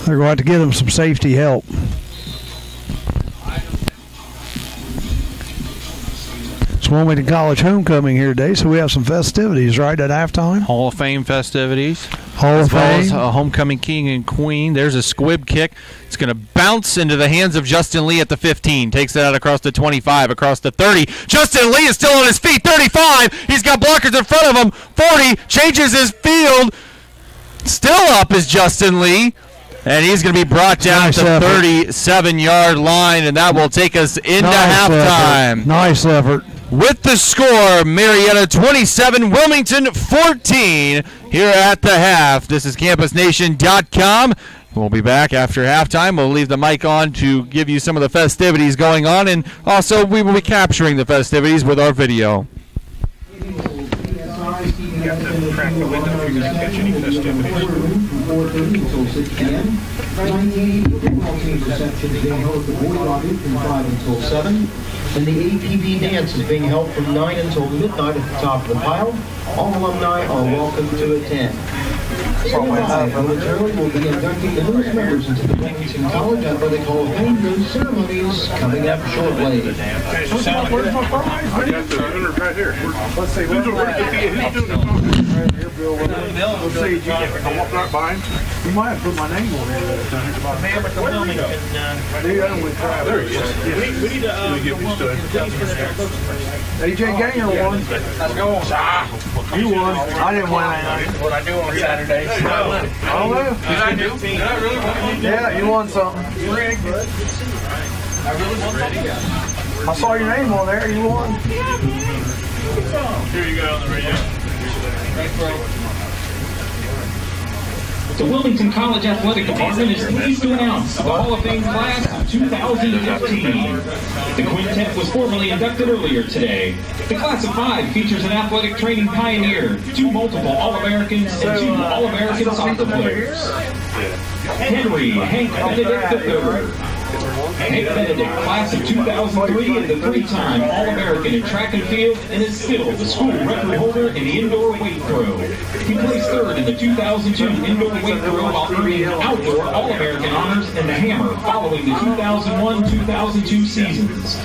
They're going to have to get him some safety help. It's Wilmington College homecoming here today, so we have some festivities, right, at halftime? Hall of Fame festivities. Hall of Fame. As well as a homecoming king and queen. There's a squib kick. It's going to bounce into the hands of Justin Lee at the 15. Takes it out across the 25, across the 30. Justin Lee is still on his feet. 35. He's got blockers in front of him. 40. Changes his field. Still up is Justin Lee. And he's going to be brought down to the 37-yard line, and that will take us into halftime. Nice effort. With the score, Marietta 27, Wilmington 14 here at the half. This is CampusNation.com. We'll be back after halftime. We'll leave the mic on to give you some of the festivities going on, and also we will be capturing the festivities with our video. You have to crack the window if you're going to catch any festivities. 4:30 until 6 p.m. 98 football team reception is being held at the Boy Rocket from 5 until 7. And the APB dance is being held from 9 until midnight at the top of the pile. All alumni are welcome to attend. Momentarily will be inducting the newest members into the Wilmington College Athletic Hall of Fame. Those ceremonies coming up shortly. Where's my prize? I got the winner right here. Let's see. Who's doing the talking? Right here, Bill. Let's see. I walk right by him. You might have put my name on there. Man, but the Wilmington. There he is. We need to give these to AJ Gainer won. Let's go. You won. I didn't win anything. What I do on Saturdays. I don't know. Did I do? Did I really win? Yeah, you won something. I really won something? I saw your name on there. You won. Here you go on the radio. Thanks, bro. The Wilmington College Athletic Department is pleased to announce the Hall of Fame class of 2015. The quintet was formally inducted earlier today. The class of 5 features an athletic training pioneer, 2 multiple All-Americans, and 2 All-American soccer players. Henry Hank Benedict III. Hank Benedict, class of 2003, is the 3-time All-American in track and field and is still the school record holder in the indoor weight throw. He placed 3rd in the 2002 indoor weight throw while earning outdoor All-American honors in the hammer following the 2001-2002 seasons.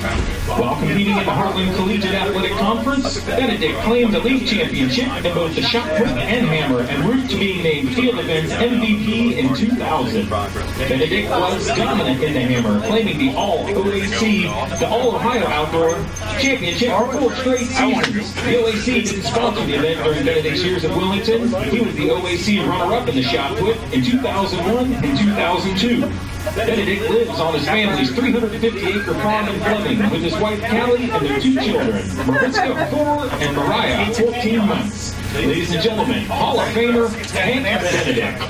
While competing in the Heartland Collegiate Athletic Conference, Benedict claimed the league championship in both the shot put and hammer and route to being named field events MVP in 2000. Benedict was dominant in the hammer, claiming the All-OAC, the All-Ohio Outdoor Championship for 4 straight seasons. The OAC didn't sponsor the event during Benedict's years at Wilmington. He was the OAC runner-up in the shot put in 2001 and 2002. Benedict lives on his family's 350-acre farm in Fleming with his wife Callie and their 2 children, Mariska 4 and Mariah 14 months. Ladies and gentlemen, Hall of Famer Hank Benedict.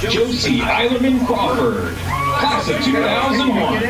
Josie Eilerman Crawford, class of 2001,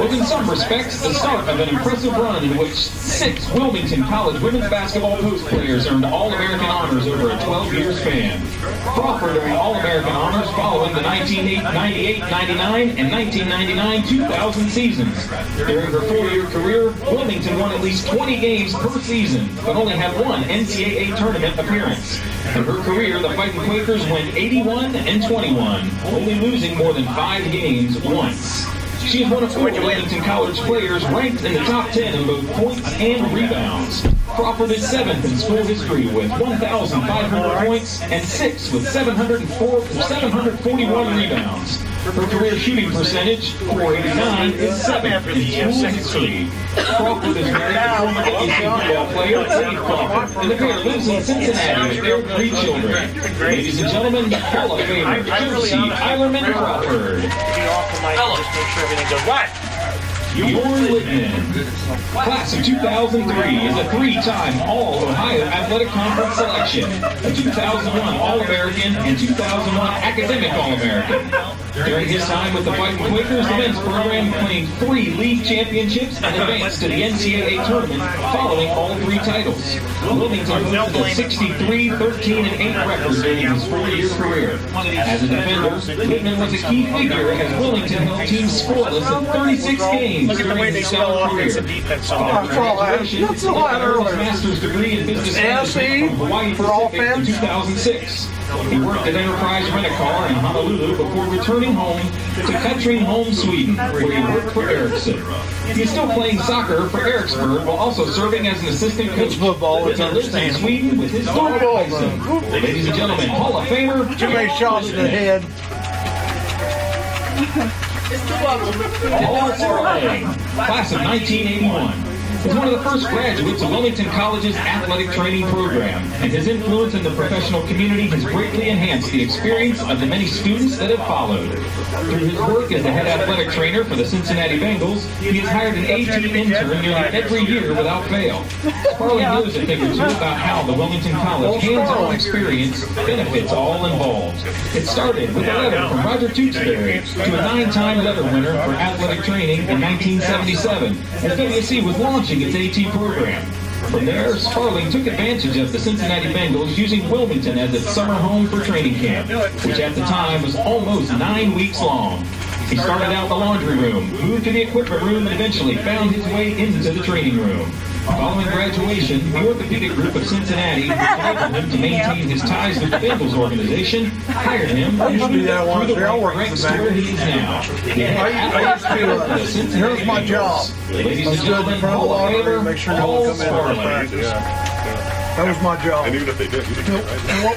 was in some respects the start of an impressive run in which 6 Wilmington College women's basketball post players earned All-American honors over a 12-year span. Crawford earned All-American honors following the 1998-99 and 1999-2000 seasons. During her 4-year career, Wilmington won at least 20 games per season, but only had 1 NCAA tournament appearance. In her career, the Fighting Quakers went 81 and 21, only losing more than 5 games once. She is one of 4 Wilmington College players ranked in the top 10 in both points and rebounds. Crawford is 7th in school history with 1,500 points and 6th with 741 rebounds. Her career shooting percentage, .489, is 7th in school history. Crawford is married to former AAC football player Dave Crawford, and the pair lives in Cincinnati with their 3 children. Ladies and gentlemen, Hall of Famer Josie Eilerman Crawford. Just make sure everything goes right. Bjorn Littman, class of 2003, is a 3-time All-Ohio Athletic Conference selection, a 2001 All-American and 2001 Academic All-American. During his time with the Fighting Quakers, the men's program claimed 3 league championships and advanced to the NCAA tournament following all 3 titles. Wilmington moved a 63, 13, and 8 record during his 4-year career. As a defender, Whitman was a key figure as Wilmington held teams scoreless in 36 games during his stellar career. Following graduation, he earned his master's degree in business management from Hawaii Pacific in 2006. He worked at Enterprise Rent-A-Car in Honolulu before returning home to Katrineholm, home Sweden, where he worked for Ericsson. He is still playing soccer for Eriksberg while also serving as an assistant coach. Football, it's He lives in Sweden with his dog Tyson. Ladies and gentlemen, Hall of Famer. Too many shots in the head. Paul Sparling, class of 1981. He's one of the first graduates of Wilmington College's athletic training program, and his influence in the professional community has greatly enhanced the experience of the many students that have followed. Through his work as the head athletic trainer for the Cincinnati Bengals, he has hired an AT intern nearly every year without fail. Sparling knows a thing or two about how the Wilmington College hands-on experience benefits all involved. It started with a letter from Roger Tewksbury to a 9-time letter winner for athletic training in 1977, as WSC was launching its AT program. From there, Sparling took advantage of the Cincinnati Bengals using Wilmington as its summer home for training camp, which at the time was almost 9 weeks long. He started out in the laundry room, moved to the equipment room, and eventually found his way into the training room. Following graduation, the orthopedic group of Cincinnati, which enabled him to maintain his ties with the Bengals organization, hired him and moved through the ranks to where he is now. Here's my job. Ladies and gentlemen, Hall of Famer, Paul Sparling. That was my job. And even if they did, you didn't What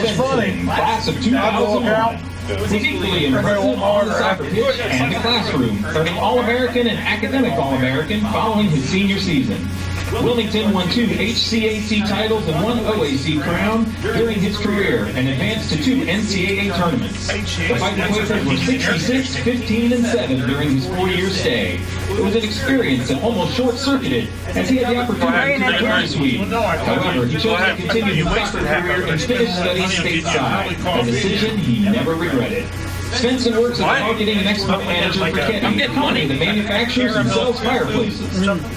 was funny, Class of 2001. Was equally impressive on the soccer pitch and the classroom, earning All-American and Academic All-American following his senior season. Wilmington won 2 HCAC titles and 1 OAC crown during his career and advanced to 2 NCAA tournaments. The Fighting Quakers were 66, 15, and 7 during his 4-year stay. It was an experience that almost short-circuited as he had the opportunity to return to Sweden. However, he chose to continue his soccer career and finish studying stateside, a decision he never regretted. Svensson works as a marketing and export manager for Kenny, company that manufactures and sells fireplaces.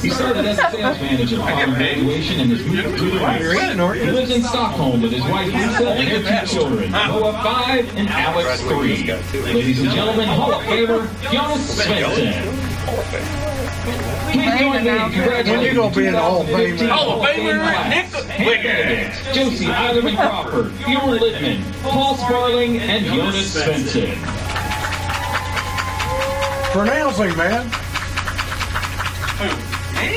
He started as a sales manager upon graduation and has moved through the ranks. He lives in Stockholm with his wife Lisa and their 2 children, Noah 5 and Alex 3. Ladies and gentlemen, Hall of Famer Jonas Svensson. Please join me in congratulating the 2015 Hall of Famer Nick Josie Eilerman Crawford, Bjorn Lidman, Paul Sparling, and Jonas Svensson. Pronouncing, man. Who? Me?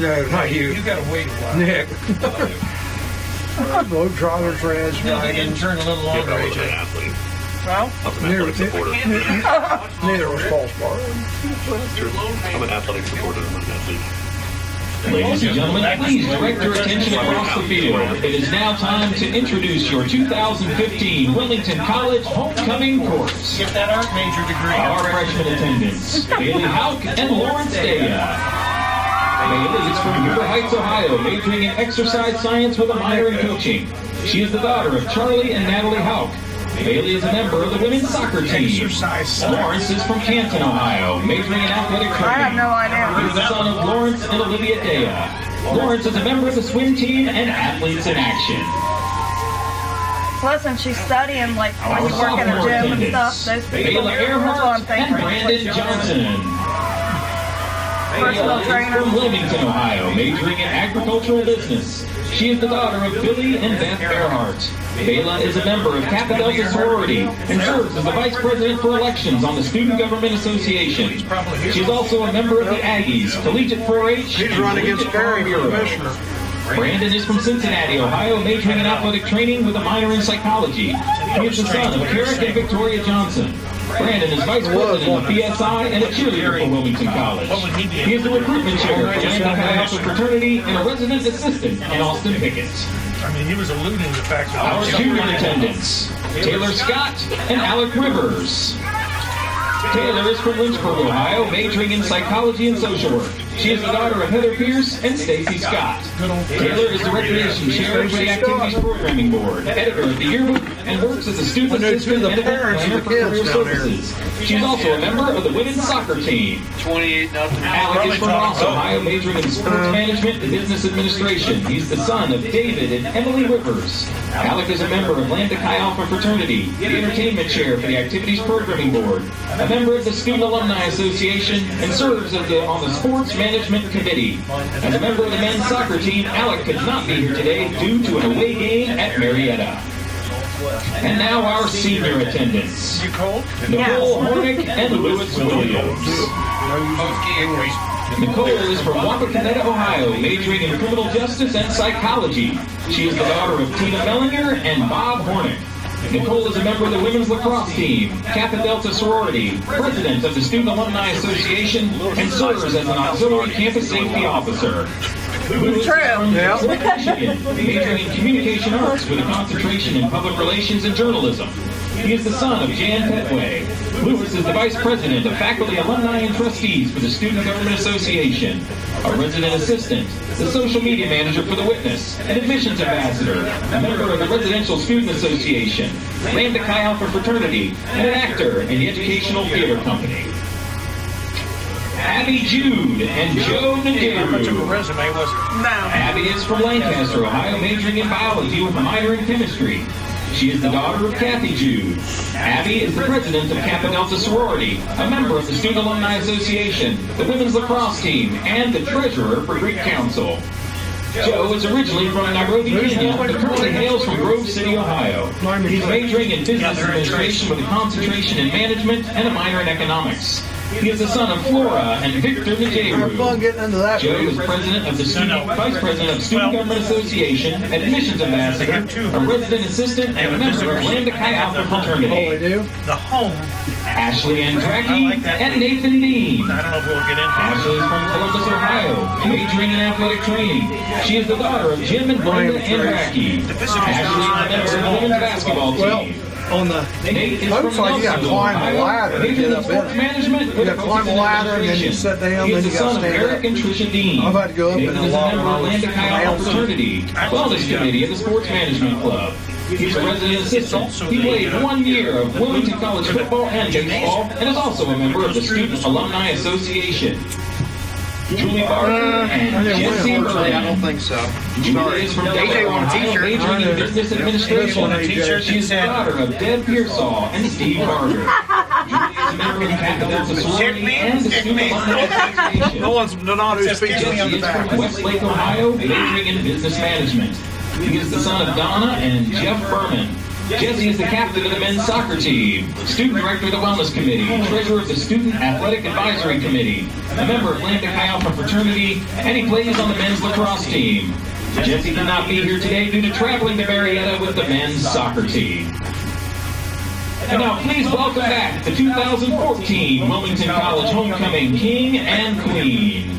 No, not you. You gotta wait a while. Nick. Globetrotters, Reds, You know, the intern a little longer, AJ. Well, neither was Paul Sparling. I'm an athletic supporter. I'm an athlete. Ladies and gentlemen, please direct your attention across the field. It is now time to introduce your 2015 Wilmington College Homecoming Course. get that art major degree. Our freshman attendants, Bailey Hauk and Lawrence Daya. Bailey is from River Heights, Ohio, majoring in exercise science with a minor in coaching. She is the daughter of Charlie and Natalie Hauk. Bailey is a member of the women's soccer team. Lawrence is from Canton, Ohio, majoring in athletic training. I have no idea. He is the son of Lawrence and Olivia Daya. Lawrence is a member of the swim team and Athletes in Action. Plus, and she's studying, like, when you work in a gym and stuff, those people, Bayla that's what I'm Earhart thinking. and Brandon Johnson. Personal Bayla is trainer. from Wilmington, Ohio, majoring in agricultural business. She is the daughter of Billy and Beth Earhart. Bayla is a member of Kappa Delta sorority and serves as the vice president for elections on the Student Government Association. She is also a member of the Aggies, Collegiate 4-H, and Collegiate Farm Bureau. Brandon is from Cincinnati, Ohio, majoring in athletic training with a minor in psychology. He is the son of Carrick and Victoria Johnson. Brandon is vice president of BSI and a cheerleader for Wilmington College. He is the recruitment chair for the Anti Alpha fraternity and a resident assistant in Austin Pickett. I mean, he was alluding to the fact that Our student attendants, Taylor Scott and Alec Rivers. Taylor is from Lynchburg, Ohio, majoring in psychology and social work. She is the daughter of Heather Pierce and Stacy Scott. Taylor is the Recreation Chair for the Activities Programming Board, editor of the yearbook, and works as a student assistant and event planner for career services. She is also a member of the women's soccer team. 28-0. Alec is from Ross, Ohio, majoring in sports management and business administration. He's the son of David and Emily Rivers. Alec is a member of Lambda Chi Alpha Fraternity, the entertainment chair for the Activities Programming Board, a member of the Student Alumni Association, and serves on the Sports Management Committee. As a member of the men's soccer team, Alec could not be here today due to an away game at Marietta. And now our senior attendants, Nicole Hornick and Lewis Williams. Nicole is from Wapakoneta, Ohio, majoring in criminal justice and psychology. She is the daughter of Tina Mellinger and Bob Hornick. Nicole is a member of the women's lacrosse team, Kappa Delta sorority, president of the Student Alumni Association, and serves as an auxiliary campus safety officer. Lewis is from Michigan, majoring in communication arts with a concentration in public relations and journalism. He is the son of Jan Petway. Lewis is the vice president of faculty, alumni, and trustees for the Student Government Association, a resident assistant, the social media manager for The Witness, an admissions ambassador, a member of the Residential Student Association, Lambda Chi Alpha Fraternity, and an actor in the Educational Theater Company. Abby Jude and Joe Naderu. Abby is from Lancaster, Ohio, majoring in biology with a minor in chemistry. She is the daughter of Kathy Jude. Abby is the president of Kappa Delta sorority, a member of the Student Alumni Association, the women's lacrosse team, and the treasurer for Greek Council. Joe is originally from Nairobi, Kenya, but currently hails from Grove City, Ohio. He's majoring in business administration with a concentration in management and a minor in economics. He is the son of Flora and Victor Naderu. Joe is president of the vice president of Student Government Association, an admissions ambassador, a resident assistant, and a member of Lambda Chi Alpha Fraternity. The home. Ashley Andracki and Nathan Dean. I don't know if we'll get into it. Ashley is from Columbus, Ohio, majoring in athletic training. She is the daughter of Jim and Brenda Andracki. Ashley is a member of the women's basketball team. On the boat side, you got to climb a ladder to get up in it. You got to climb a ladder and then you sit down, then you got to stand Eric and Trisha Dean. I've had to go up in a lot of Lambda Chi Alpha Fraternity, Wellness Committee of the Sports Management Club. He's a resident assistant. He played 1 year of Wilmington College football and baseball, and is also a member of the Student Alumni Association. Julie Barker and Jesse Murray. I don't think so. Julie is from Delaware, Ohio, majoring in business administration. She is the daughter of Deb Pearsall and Steve Barger. Julie is a member of the Kappa Delta sorority and the Student Alumni Association. No one's not who's speaking Jesse is from Westlake, Ohio, majoring in business management. He is the son of Donna and Jeff Berman. Jesse is the captain of the men's soccer team, student director of the Wellness Committee, treasurer of the Student Athletic Advisory Committee, a member of Lambda Chi Alpha Fraternity, and he plays on the men's lacrosse team. Jesse could not be here today due to traveling to Marietta with the men's soccer team. And now please welcome back the 2014 Wilmington College Homecoming King and Queen,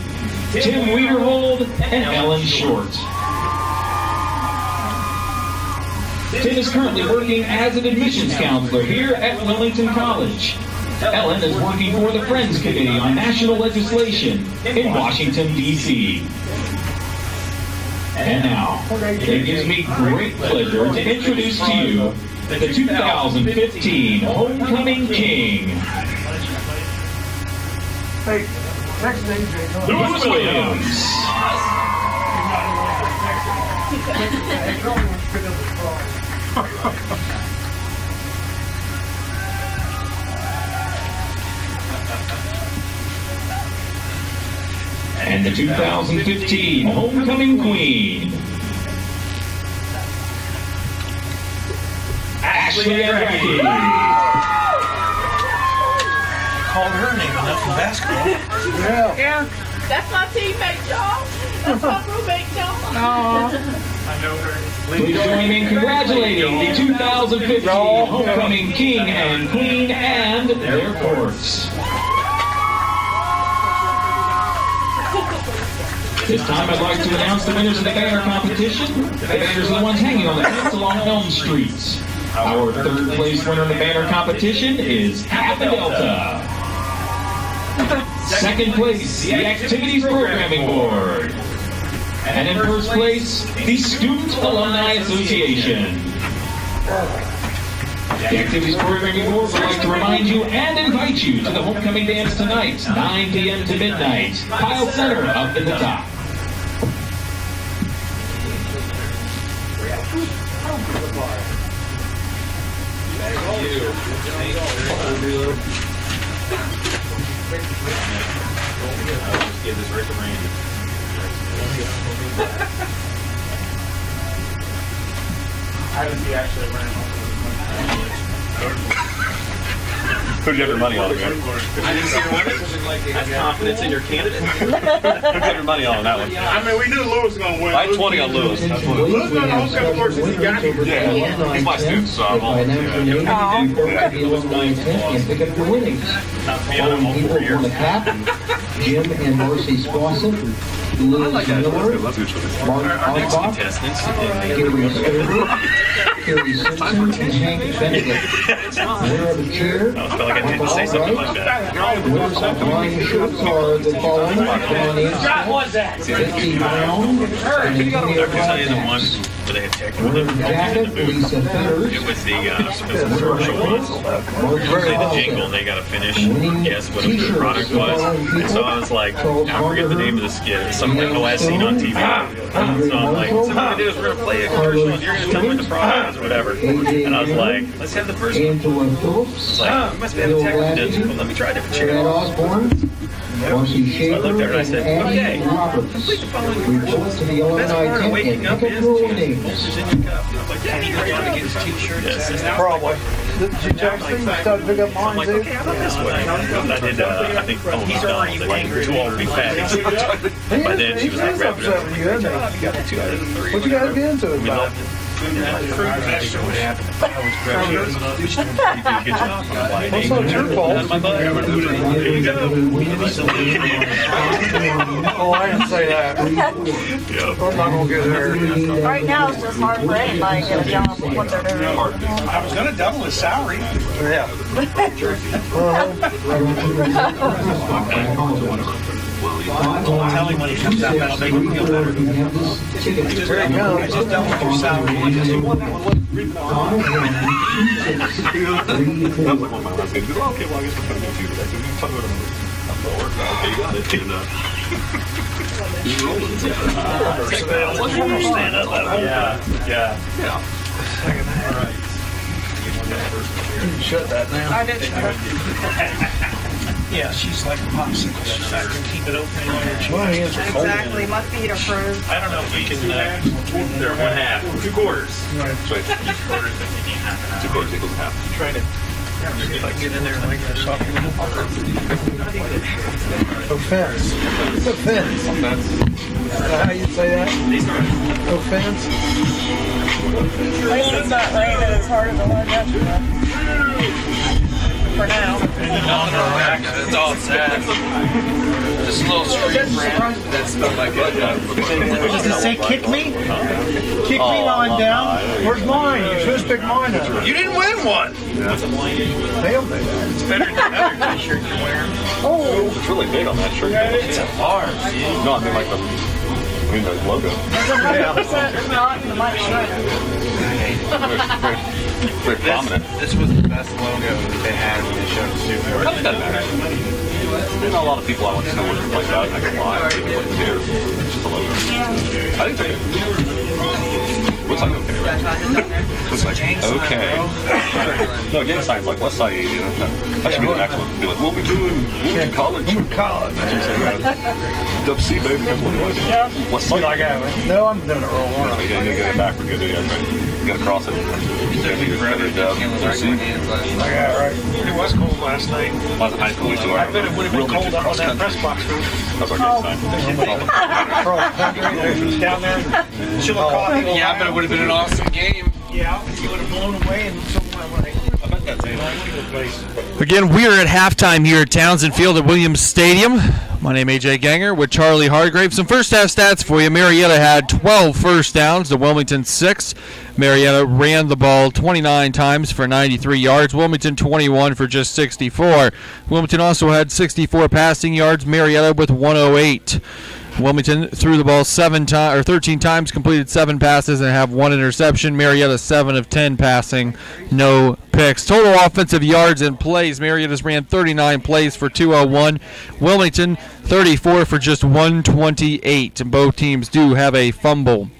Tim Wiederhold and Ellen Short. Tim is currently working as an admissions counselor here at Wilmington College. Ellen is working for the Friends Committee on National Legislation in Washington, D.C. And now, it gives me great pleasure to introduce to you the 2015 Homecoming King, Lewis Williams. And the 2015 Homecoming Queen, Ashley Andracki. Called her name enough in basketball. Yeah. That's my teammate, y'all. That's my roommate, y'all. I know her. Please join me in congratulating the 2015 Homecoming King and Queen and their courts. This time I'd like to announce the winners of the banner competition. The banners are the ones hanging on the fence along Elm Street. Our third place winner in the banner competition is Kappa Delta. Second place, the Activities Programming Board. And in first place, the Student Alumni Association. The Activities Programming Board would like to remind you and invite you to the homecoming dance tonight, 9 p.m. to midnight. Kyle Center up at the top. Give this Rick a Randy. I haven't see actually wearing Who'd you have your money on, man? I didn't see the winner. That's confidence in your candidate. Who'd you have your money on that one? I mean, we knew Lewis was going to win. I had 20 on Lewis. That's what Lewis got the homecoming course since he got here. Yeah, he's my student, so I'm all And pick up your winnings. Following people won a cap, Jim and Marcy Squassett, Liz Miller, Mark Arbach, Gary Stover, Kerry Simpson, and Hank Benedict. Winner of the chair, I felt like I didn't say something like that. winners of line shirts are the following: Bonnie Betsy Brown, and Antonio Rodmax. Jacket, Lisa Fetters. It was the commercial ones. Say the jingle, and they got to finish. Guess what the product was. And so I was like, I forget the name of the skit. It's something like, oh, I've seen on TV. So I'm like, so what we're going to do is we're going to play a commercial, and you're going to tell me what the product is or whatever. And I was like, let's have the first one. Antoine Phillips. Like, you must be having technical difficulty. Let me try a different Brad channel. Osborne, Marcy So I looked Schaefer, at her and I and said, Abby okay, Roberts. complete the following Report to the The best alumni part of tent waking and up pick is up your the winnings. is in your cup. I was like, yeah, he's ready to get his t-shirt. Probably. Did you text me? You started to pick up I'm mine, like, too? okay, how about this way? But I did, I think, oh, McDonald's. I think two all big fatties. By then, she was like, wrap it up. You, isn't he? You got the 2 out of the 3. What you got to get into it We about? loved it. What happened? I was grabbing it. You did a good job. Well, it's not your fault. That's my butt. Here you go. Oh, I didn't say that. I'm not going to get there. Right now, it's just hard for anybody to get a job with what they're doing. I was going to double his salary. Yeah. Tell him when he comes out, that'll make him feel better. There you go. I just doubled your salary. That's like one of my last things. Okay, well, I guess we're going to go through that. You talk about it. Okay, you got it. He's rolling. Stand up. Yeah. All right. Shut that down. I did shut it. Yeah, she's like a popsicle. She's not going to keep it open anymore. My hands are cold. Exactly, my feet are frozen. I don't know if we can. They're 1/2, 2 quarters. Right. So each quarter is 2 quarters equals half. Trying to get in there and like this. Offense. It's offense. Is that how you say that? Offense? At least it's not raining as hard as it was yesterday. For now. It's all sad. Just a little street friend. That's not like it. Does it say kick me? Kick me while I'm down? Where's mine? You're supposed to pick mine up. You didn't win one. Failed me. It's better than the other t-shirt you're wearing. Oh, It's really big on that shirt. It's a large. No, I mean like the logo. It's not in my shirt. Very prominent. This was the best logo they had when they showed us too. Probably doesn't matter. There's not a lot of people I went to school with like that. I can lie. People like too. It's just a logo. I think they're good. Looks like okay, right? Looks like okay. No, gang signs like West Side. You know, that should be the next one. Be like, we'll be doing college. I'm in college. Dub C, baby. That's what it was. West Side. No, I'm doing it wrong. You gotta get it back for good. You gotta cross it. I got it right. It was cold last night. I was in high school. I bet it would have been cold up on that press box roof. That's our good sign. Cross country, down there. She'll have caught me. Yeah, but it would have been an awesome game. Yeah, you would have blown away and someone like. I bet that's it. Again, we are at halftime here at Townsend Field at Williams Stadium. My name is AJ Ganger with Charlie Hargrave. Some first half stats for you. Marietta had 12 first downs to Wilmington 6. Marietta ran the ball 29 times for 93 yards. Wilmington 21 for just 64. Wilmington also had 64 passing yards. Marietta with 108. Wilmington threw the ball 13 times, completed 7 passes, and have 1 interception. Marietta 7 of 10 passing, no picks. Total offensive yards and plays. Marietta's ran 39 plays for 201. Wilmington 34 for just 128. And both teams do have a fumble.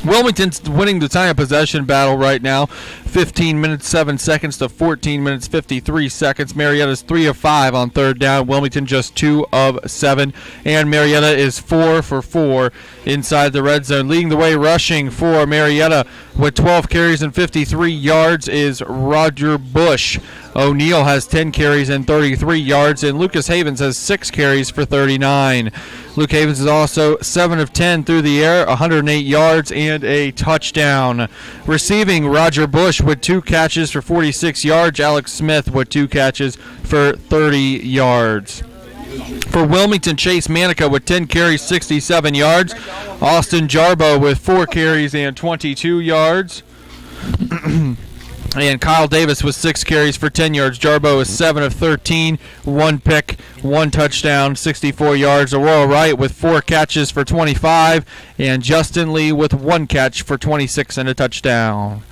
Wilmington's winning the time of possession battle right now, 15 minutes 7 seconds to 14 minutes 53 seconds. Marietta's 3 of 5 on third down. Wilmington just 2 of 7, and Marietta is 4 for 4 inside the red zone. Leading the way rushing for Marietta with 12 carries and 53 yards is Roger Bush. O'Neal has 10 carries and 33 yards, and Lucas Havens has 6 carries for 39. Luke Havens is also 7 of 10 through the air, 108 yards and a touchdown. Receiving, Roger Bush with 2 catches for 46 yards. Alex Smith with 2 catches for 30 yards. For Wilmington, Chase Manica with 10 carries, 67 yards. Austin Jarbo with 4 carries and 22 yards. And Kyle Davis with 6 carries for 10 yards. Jarbo is 7 of 13, 1 pick, 1 touchdown, 64 yards. Aurora Wright with 4 catches for 25, and Justin Lee with 1 catch for 26 and a touchdown.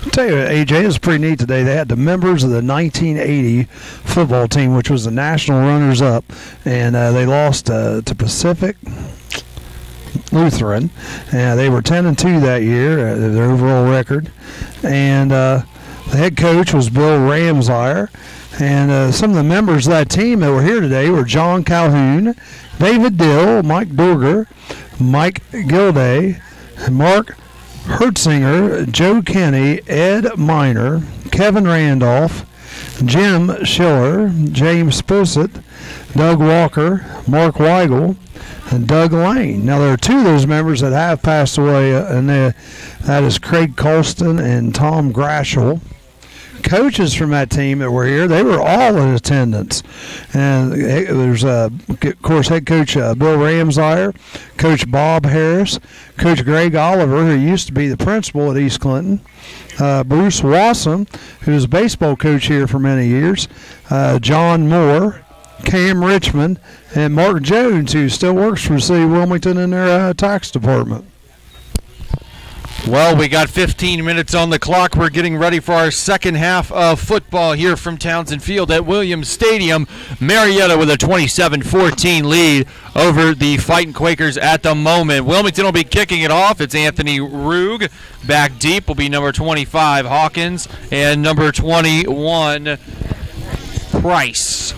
I'll tell you, AJ, it was pretty neat today. They had the members of the 1980 football team, which was the national runners-up, and they lost to Pacific Lutheran. They were 10-2 that year, their overall record. And the head coach was Bill Ramsire. And some of the members of that team that were here today were John Calhoun, David Dill, Mike Dorger, Mike Gilday, Mark Hertzinger, Joe Kenny, Ed Miner, Kevin Randolph, Jim Schiller, James Spissett, Doug Walker, Mark Weigel, and Doug Lane. Now, there are 2 of those members that have passed away, and that is Craig Colston and Tom Grashel. Coaches from that team that were here, they were all in attendance. And there's, of course, head coach Bill Ramsire, Coach Bob Harris, Coach Greg Oliver, who used to be the principal at East Clinton, Bruce Wassam, who was a baseball coach here for many years, John Moore, Cam Richmond, and Mark Jones, who still works for the city of Wilmington in their tax department. Well, we got 15 minutes on the clock. We're getting ready for our second half of football here from Townsend Field at Williams Stadium. Marietta with a 27-14 lead over the Fighting Quakers at the moment. Wilmington will be kicking it off. It's Anthony Rugg. Back deep will be number 25, Hawkins, and number 21, Price.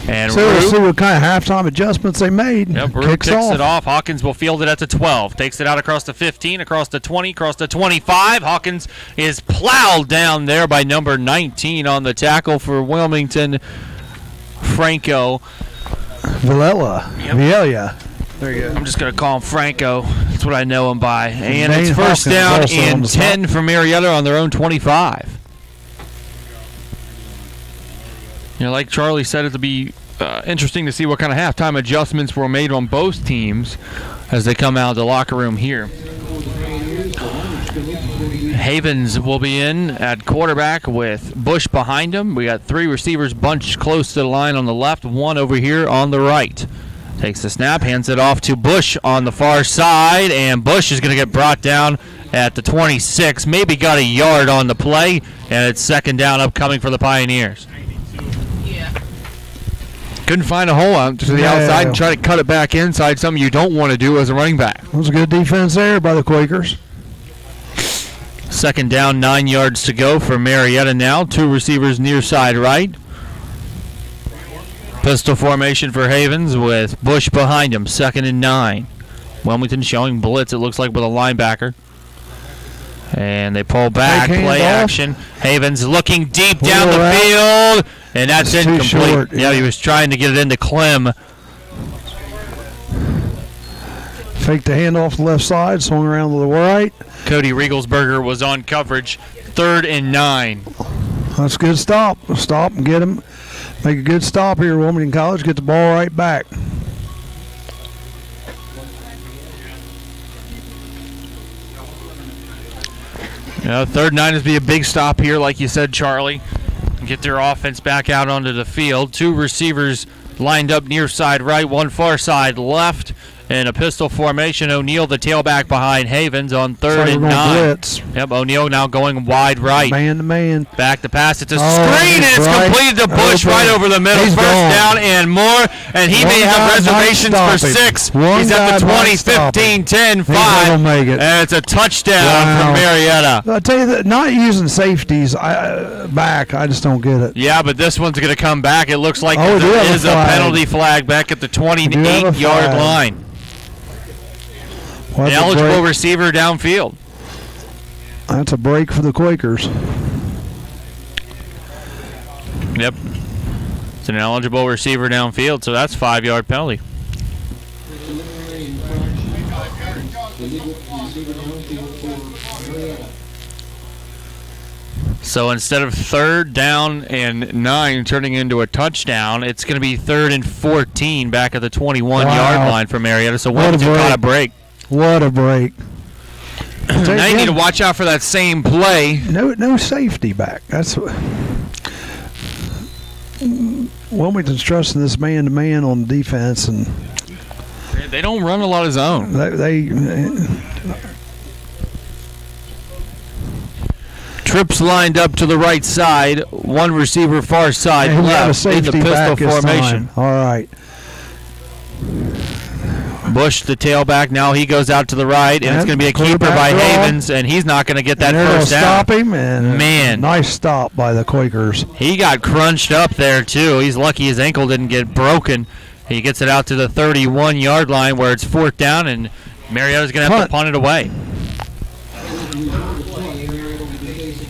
And so we'll see what kind of halftime adjustments they made. Yep, Rugg kicks it off. Hawkins will field it at the 12. Takes it out across the 15, across the 20, across the 25. Hawkins is plowed down there by number 19 on the tackle for Wilmington, Franco. Villela. Yep. Villela. There you go. I'm just going to call him Franco. That's what I know him by. And it's first Hawkins down and 10 for Marietta on their own 25. You know, like Charlie said, it'll be interesting to see what kind of halftime adjustments were made on both teams as they come out of the locker room here. Havens will be in at quarterback with Bush behind him. We got 3 receivers bunched close to the line on the left, 1 over here on the right. Takes the snap, hands it off to Bush on the far side, and Bush is going to get brought down at the 26. Maybe got a yard on the play, and it's second down upcoming for the Pioneers. Couldn't find a hole out to the outside and try to cut it back inside, something you don't want to do as a running back. It was a good defense there by the Quakers. Second down, 9 yards to go for Marietta now. 2 receivers near side right. Pistol formation for Havens with Bush behind him, 2nd and 9. Wilmington showing blitz, it looks like, with a linebacker. And they pull back, play action. Havens looking deep down the field, and that's incomplete. Yeah, he was trying to get it into Clem. Fake the handoff to the left side, swung around to the right. Cody Riegelsberger was on coverage, 3rd and 9. That's a good stop. Stop and get him. Make a good stop here, Wilmington College. Get the ball right back. Third and 9 is be a big stop here, like you said, Charlie. Get their offense back out onto the field. 2 receivers lined up near side right, 1 far side left. In a pistol formation, O'Neal, the tailback behind Havens on 3rd and 9. Blitz. Yep, O'Neal now going wide right. Man to man. Back to pass. It's a screen, and it's right. completed to Bush right over the middle. He's First gone. down and more, and he made some reservations for 6. He's at the 20, 15, 10, 5. Make it. And it's a touchdown from Marietta. I tell you that not using safeties back, I just don't get it. Yeah, but this one's going to come back. It looks like there there is a penalty flag back at the 28-yard line. An eligible receiver downfield. That's a break for the Quakers. Yep. It's an eligible receiver downfield, so that's 5-yard penalty. So instead of 3rd down and 9 turning into a touchdown, it's going to be 3rd and 14 back at the 21-yard line for Marietta. So Wilmington got a break. What a break. Now you need to watch out for that same play. No safety back. That's what Wilmington's trusting this man-to-man on defense, and they don't run a lot of zone. Trips lined up to the right side, 1 receiver far side left in the pistol formation. All right. Bush, the tailback, now he goes out to the right, and it's going to be a keeper by Havens, and he's not going to get that first down. Stop him, and man, nice stop by the Quakers. He got crunched up there too. He's lucky his ankle didn't get broken. He gets it out to the 31-yard line where it's 4th down, and Marietta's going to have to punt it away.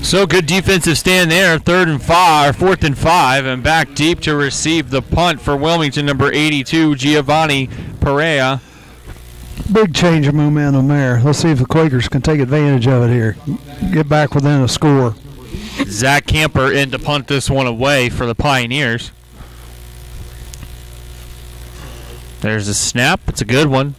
So good defensive stand there, 4th and 5, and back deep to receive the punt for Wilmington, number 82, Giovanni Perea. Big change of momentum there. Let's see if the Quakers can take advantage of it here. Get back within a score. Zach Camper in to punt this one away for the Pioneers. There's a snap. It's a good one.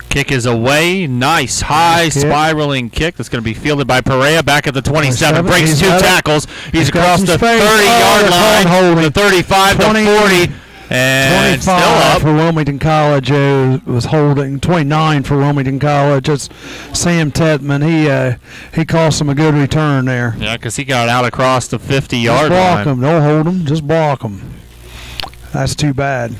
Kick is away. Nice high spiraling kick that's going to be fielded by Perea back at the 27. Breaks 2 tackles. He's across the 30-yard line, the 35, the 40, and 25 still up. for Wilmington College was holding. 29 for Wilmington College. It's Sam Tetman. He cost him a good return there. Yeah, because he got out across the 50-yard line. Block him. Don't hold him. Just block him. That's too bad.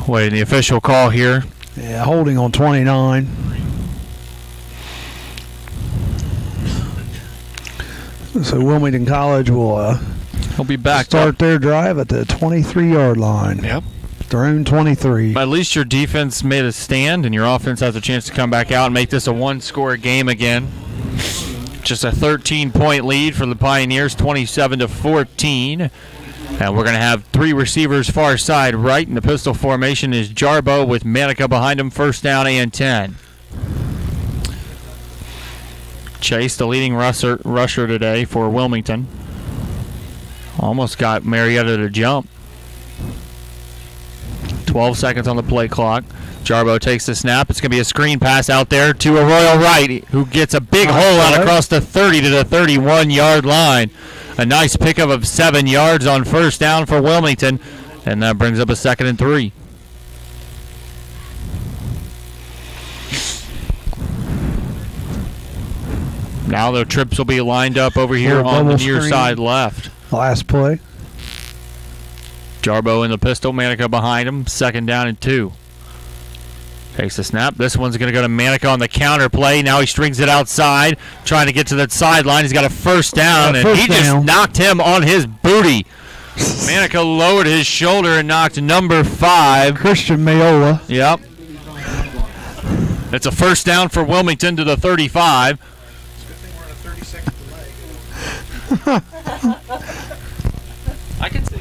Waiting the official call here. Yeah, holding on 29. So Wilmington College will he'll be back start their drive at the 23-yard line. Yep. Their own 23. At least your defense made a stand, and your offense has a chance to come back out and make this a 1-score game again. Just a 13-point lead for the Pioneers, 27-14. And we're going to have 3 receivers far side right. And the pistol formation is Jarbo with Manica behind him, 1st down and 10. Chase, the leading rusher today for Wilmington. Almost got Marietta to jump. 12 seconds on the play clock. Jarbo takes the snap. It's going to be a screen pass out there to a Royal Wright, who gets a big hole out across the 30 to the 31-yard line. A nice pickup of 7 yards on 1st down for Wilmington, and that brings up a 2nd and 3. Now the trips will be lined up over here on the near side left. Last play. Jarbo in the pistol, Manica behind him, 2nd down and 2. Takes the snap. This one's going to go to Manica on the counter play. Now he strings it outside, trying to get to that sideline. He's got a 1st down, and he just knocked him on his booty. Manica lowered his shoulder and knocked number 5. Christian Mayola. Yep. It's a 1st down for Wilmington to the 35. I can see.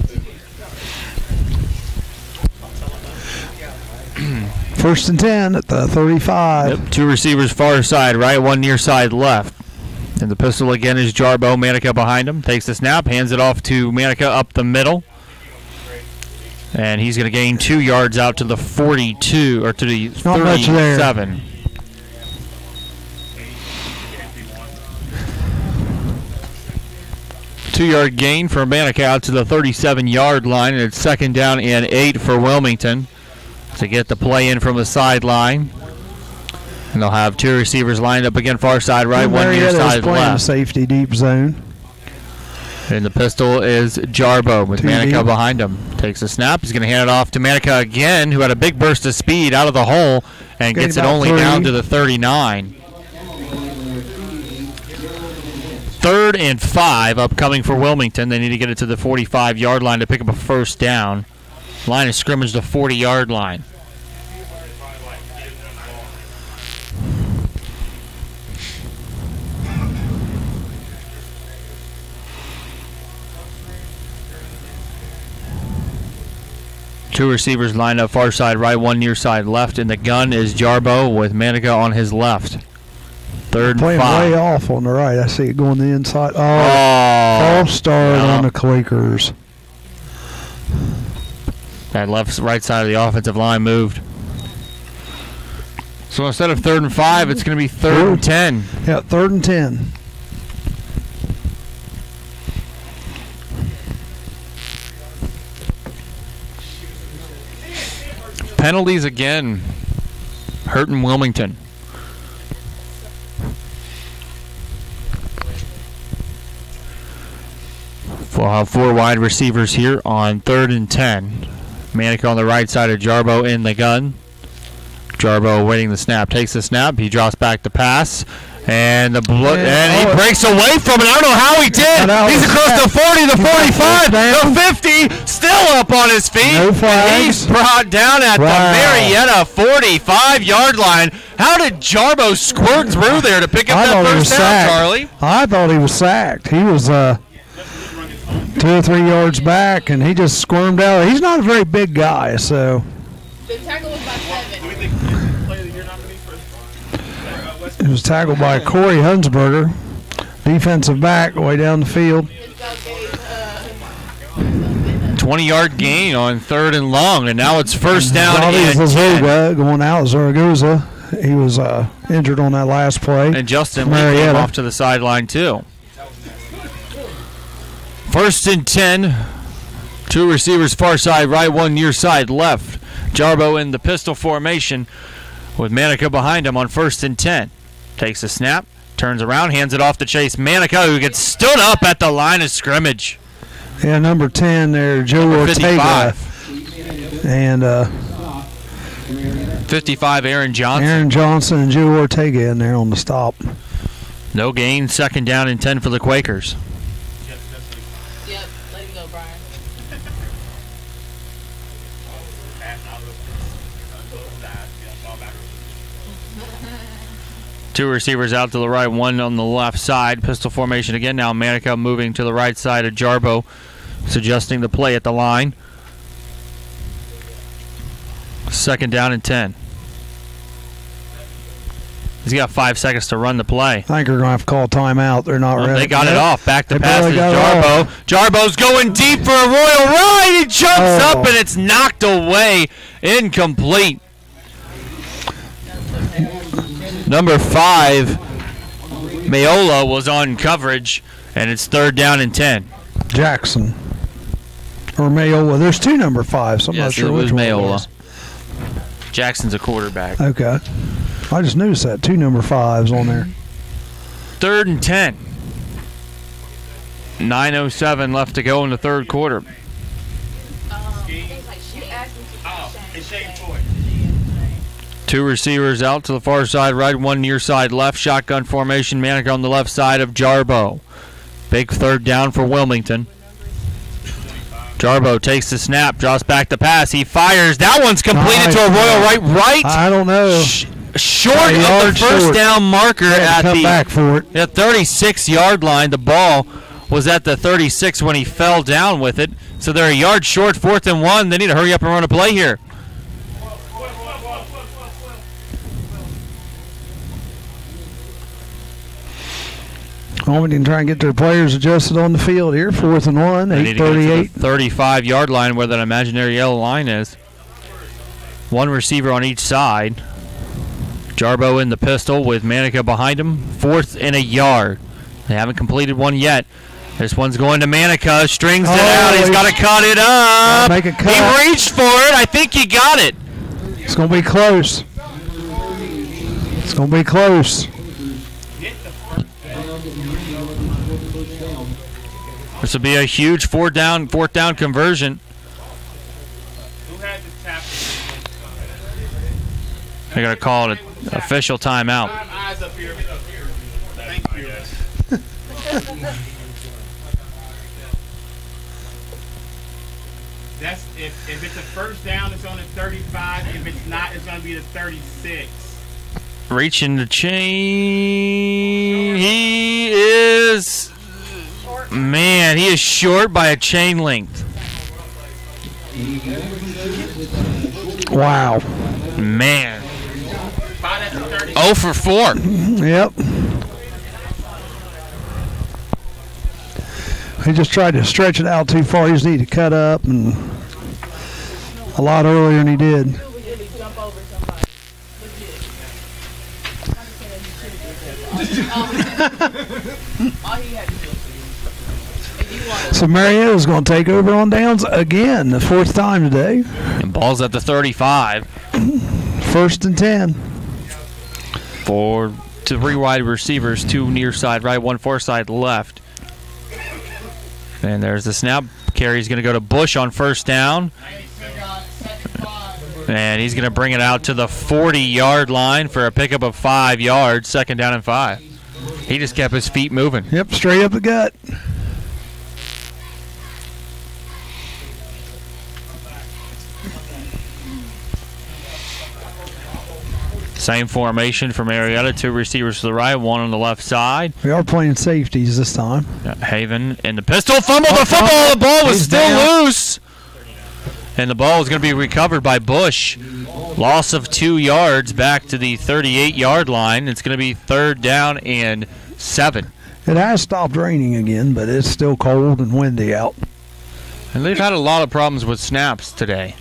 First and 10 at the 35. Yep, 2 receivers far side right, 1 near side left. And the pistol again is Jarbo. Manica behind him. Takes the snap, hands it off to Manica up the middle. And he's going to gain 2 yards out to the 42, or to the 37. Two-yard gain for Manica out to the 37-yard line, and it's 2nd down and 8 for Wilmington to get the play in from the sideline. And they'll have 2 receivers lined up again, far side right, 1 near side left. Safety deep zone. And the pistol is Jarbo with Manica behind him. Takes a snap. He's going to hand it off to Manica again, who had a big burst of speed out of the hole and gets it only down to the 39. 3rd and 5 upcoming for Wilmington. They need to get it to the 45-yard line to pick up a first down. Line of scrimmage, the 40-yard line. Two receivers lined up far side right, 1 near side left. In the gun is Jarbo with Manica on his left. 3rd and 5. Playing way off on the right. I see it going the inside. False start on the Quakers. That right side of the offensive line moved. So instead of 3rd and 5, it's going to be 3rd and 10. Yeah, 3rd and 10. Penalties again, hurting Wilmington. We'll have 4 wide receivers here on 3rd and 10. Manica on the right side of Jarbo in the gun. Jarbo awaiting the snap. Takes the snap. He drops back to pass. And he breaks away from it. I don't know how he did. He's across the 40, the 45, the 50, still up on his feet. No flags. He's brought down at the Marietta 45-yard line. How did Jarbo squirt through there to pick up that first down, Charlie? I thought he was sacked. He was 2 or 3 yards back, and he just squirmed out. He's not a very big guy, so. The tackle was by 7. It was tackled by Corey Hunsberger, defensive back, way down the field. 20-yard gain on 3rd and long, and now it's first down and 10. Going out, Zaragoza. He was injured on that last play. And Justin Lee came off to the sideline, too. 1st and 10. 2 receivers far side right, 1 near side left. Jarbo in the pistol formation with Manica behind him on 1st and 10. Takes a snap, turns around, hands it off to Chase Manica, who gets stood up at the line of scrimmage. Yeah, number 10 there, Joe Ortega. 55. And 55, Aaron Johnson. Aaron Johnson and Joe Ortega in there on the stop. No gain, 2nd down and 10 for the Quakers. Yep, let him go, Brian. 2 receivers out to the right, 1 on the left side. Pistol formation again. Now Manica moving to the right side of Jarbo, suggesting the play at the line. 2nd down and 10. He's got 5 seconds to run the play. I think they're going to have to call timeout. They're not ready. They got it off. Back to pass is Jarbo. Jarbo's going deep for a royal ride. He jumps up and it's knocked away. Incomplete. Number 5, Mayola, was on coverage, and it's 3rd down and 10. Jackson. Or Mayola. There's 2 number 5s. So I'm not sure which one it was. Jackson's a quarterback. Okay. I just noticed that. 2 number 5s on there. 3rd and 10. 9:07 left to go in the 3rd quarter. Two receivers out to the far side right, 1 near side left. Shotgun formation. Manica on the left side of Jarbo. Big 3rd down for Wilmington. Jarbo takes the snap, draws back the pass. He fires. That one's completed to a royal right. I don't know. Short of the first down marker at the back for it. 36-yard line. The ball was at the 36 when he fell down with it. So they're a yard short, 4th and 1. They need to hurry up and run a play here. Wilmington trying to get their players adjusted on the field here. 4th and 1, 8:38. 35-yard line where that imaginary yellow line is. One receiver on each side. Jarbo in the pistol with Manica behind him. 4th and a yard. They haven't completed one yet. This one's going to Manica. Strings it out. He's got to cut it up. Make a cut. He reached for it. I think he got it. It's going to be close. It's going to be close. This will be a huge fourth down conversion. They're going to call it an official timeout. Eyes up here. Thank you. That's if it's a first down, it's on the 35. If it's not, it's going to be the 36. Reaching the chain. He is... Man, he is short by a chain length. Wow. Man. 0 for 4. Yep. He just tried to stretch it out too far. He just needed to cut up and a lot earlier than he did. So Marietta's going to take over on downs again, the 4th time today. And ball's at the 35. 1st and 10. For 3 wide receivers, 2 near side right, 1 far side left. And there's the snap. Carry's going to go to Bush on 1st down. And he's going to bring it out to the 40-yard line for a pickup of 5 yards, 2nd down and 5. He just kept his feet moving. Yep, straight up the gut. Same formation for Marietta. 2 receivers to the right, 1 on the left side. We are playing safeties this time. Haven in the pistol. Fumble the football. The ball was still down. loose. And the ball is going to be recovered by Bush. Loss of 2 yards back to the 38-yard line. It's going to be 3rd down and 7. It has stopped raining again, but it's still cold and windy out. And they've had a lot of problems with snaps today.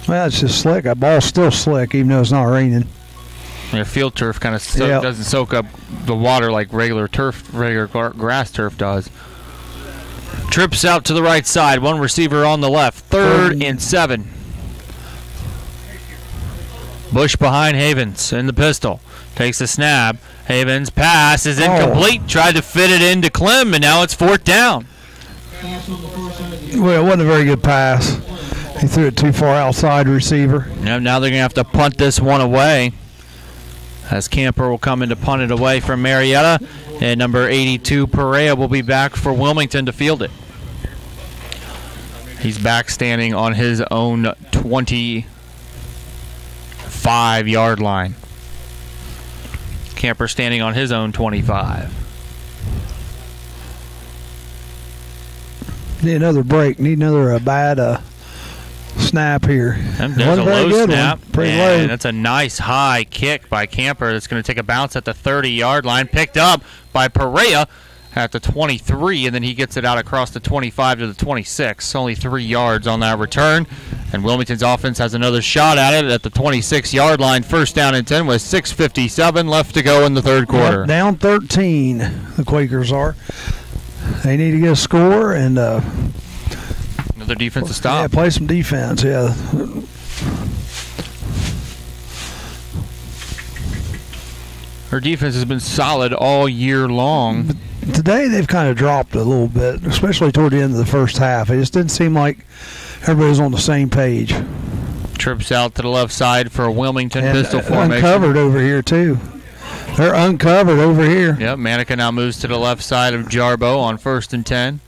Well, it's just slick. That ball's still slick, even though it's not raining. Yeah, field turf kind of doesn't soak up the water like regular grass turf does. Trips out to the right side. 1 receiver on the left. 3rd and 7. Bush behind Havens in the pistol. Takes a snap. Havens' pass is incomplete. Tried to fit it into Clem, and now it's 4th down. Well, it wasn't a very good pass. He threw it too far outside receiver. Now they're going to have to punt this one away. As Camper will come in to punt it away from Marietta. And number 82, Perea, will be back for Wilmington to field it. He's back standing on his own 25-yard line. Camper standing on his own 25. Need another break. Need another bad snap here. And there's a low snap. Pretty and low. that's a nice high kick by Camper. That's going to take a bounce at the 30-yard line. Picked up by Perea at the 23, and then he gets it out across the 25 to the 26. Only 3 yards on that return. And Wilmington's offense has another shot at it at the 26-yard line. 1st down and 10 with 6:57 left to go in the 3rd quarter. Yep, down 13, the Quakers are. They need to get a score and another defensive stop. Yeah, play some defense, yeah. Her defense has been solid all year long. But today they've kind of dropped a little bit, especially toward the end of the first half. It just didn't seem like everybody was on the same page. Trips out to the left side for a Wilmington pistol formation. Uncovered over here, too. They're uncovered over here. Yep, Manica now moves to the left side of Jarbo on 1st and 10.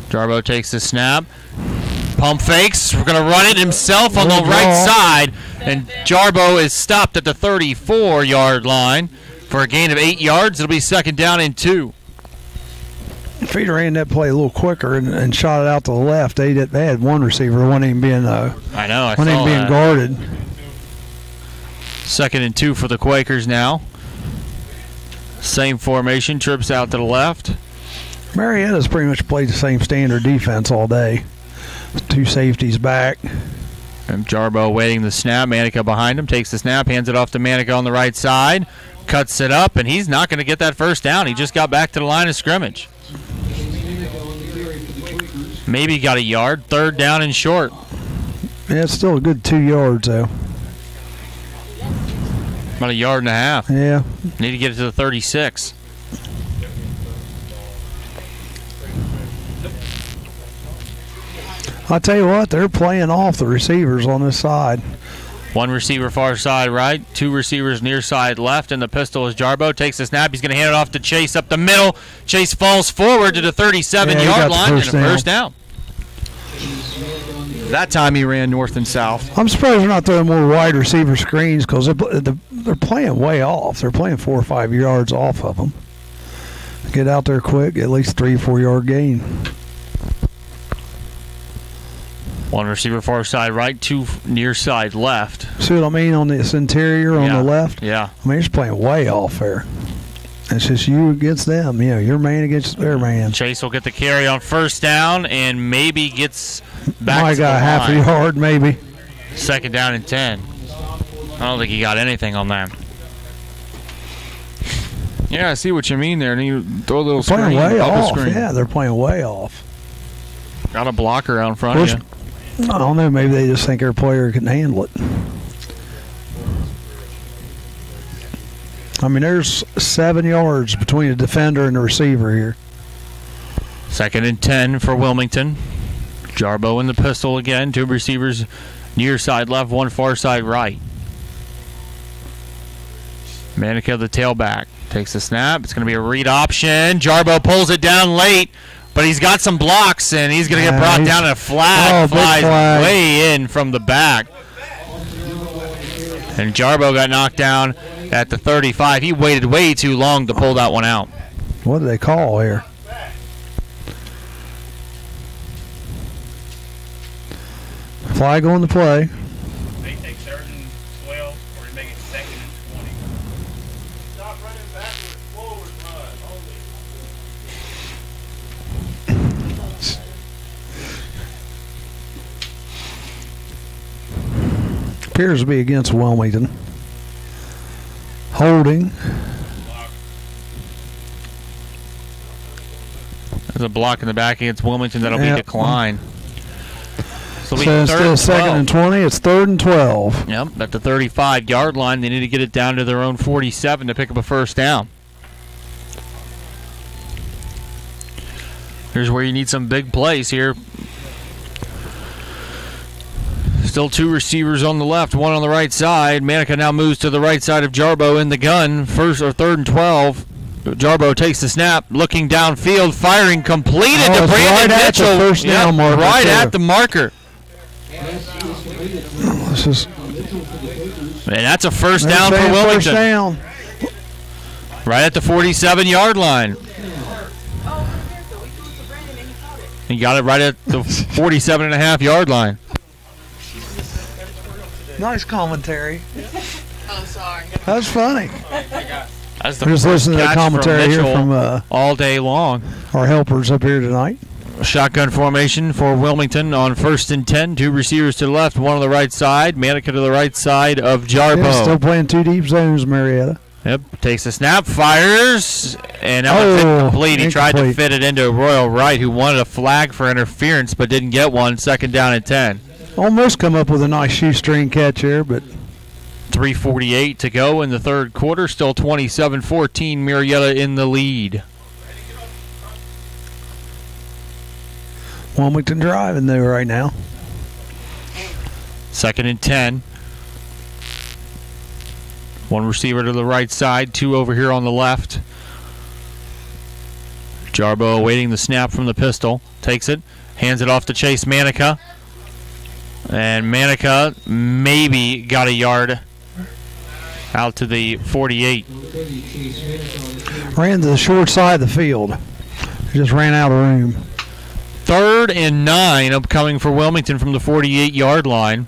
Jarbo takes the snap. Pump fakes. We're going to run it himself on the right side. And Jarbo is stopped at the 34-yard line for a gain of 8 yards. It'll be 2nd down and 2. If he'd ran that play a little quicker and shot it out to the left, they had 1 receiver, wasn't even being guarded. 2nd and 2 for the Quakers now. Same formation, trips out to the left. Marietta's pretty much played the same standard defense all day. 2 safeties back. And Jarbo waiting the snap. Manica behind him, takes the snap, hands it off to Manica on the right side, cuts it up, and he's not going to get that first down. He just got back to the line of scrimmage. Maybe got a yard. 3rd down and short. Yeah, it's still a good 2 yards, though. About a yard and a half. Yeah. Need to get it to the 36. I'll tell you what, they're playing off the receivers on this side. 1 receiver far side right, 2 receivers near side left, and the pistol is Jarbo. Takes the snap. He's going to hand it off to Chase up the middle. Chase falls forward to the 37-yard line and a first down. That time he ran north and south. I'm surprised they're not throwing more wide receiver screens because they're playing way off. They're playing 4 or 5 yards off of them. Get out there quick, at least 3 or 4 yard gain. 1 receiver far side right, 2 near side left. See what I mean on this interior on the left? Yeah. I mean, it's playing way off there. It's just you against them. You know, your man against their man. Chase will get the carry on first down and maybe gets back to the got half a line. yard, maybe. 2nd down and 10. I don't think he got anything on that. Yeah, I see what you mean there. And you throw a little screen. Playing way off. Screen. Yeah, they're playing way off. Got a blocker out in front of you. I don't know. Maybe they just think their player can handle it. I mean, there's 7 yards between the defender and the receiver here. 2nd and 10 for Wilmington. Jarbo in the pistol again. 2 receivers near side left, 1 far side right. Manica, the tailback, takes the snap. It's going to be a read option. Jarbo pulls it down late, but he's got some blocks, and he's going to get brought down, and a flag flies way in from the back. And Jarbo got knocked down at the 35. He waited way too long to pull that one out. What do they call here? Flag on the play. They take 3rd and 12, or they make it 2nd and 20. Stop running backwards, forward run only. Appears to be against Wilmington. Holding. There's a block in the back against Wilmington that'll be declined. So instead of 2nd and 20, it's 3rd and 12. Yep, at the 35-yard line. They need to get it down to their own 47 to pick up a first down. Here's where you need some big plays here. Still 2 receivers on the left, 1 on the right side. Manica now moves to the right side of Jarbo in the gun. 3rd and 12. Jarbo takes the snap, looking downfield, firing completed to Brandon Mitchell. At the first down marker. Right at the marker. This is, and that's a first down for Wilmington. First down. Right at the 47-yard line. He got it right at the 47.5-yard line. Nice commentary. Oh, sorry. That was funny. That's the Just listening to the commentary here from all day long. Our helpers up here tonight. Shotgun formation for Wilmington on 1st and 10. 2 receivers to the left, 1 on the right side. Manica to the right side of Jarbo. Yeah, still playing 2 deep zones, Marietta. Yep, takes the snap, fires, and that was incomplete. He tried to fit it into Royal Wright, who wanted a flag for interference but didn't get one. 2nd down and 10. Almost come up with a nice shoestring catch here, but 3:48 to go in the 3rd quarter. Still 27-14, Marietta in the lead. Wilmington driving there right now. 2nd and 10. 1 receiver to the right side, 2 over here on the left. Jarbo awaiting the snap from the pistol. Takes it, hands it off to Chase Manica. And Manica maybe got a yard out to the 48. Ran to the short side of the field. Just ran out of room. 3rd and 9 upcoming for Wilmington from the 48-yard line.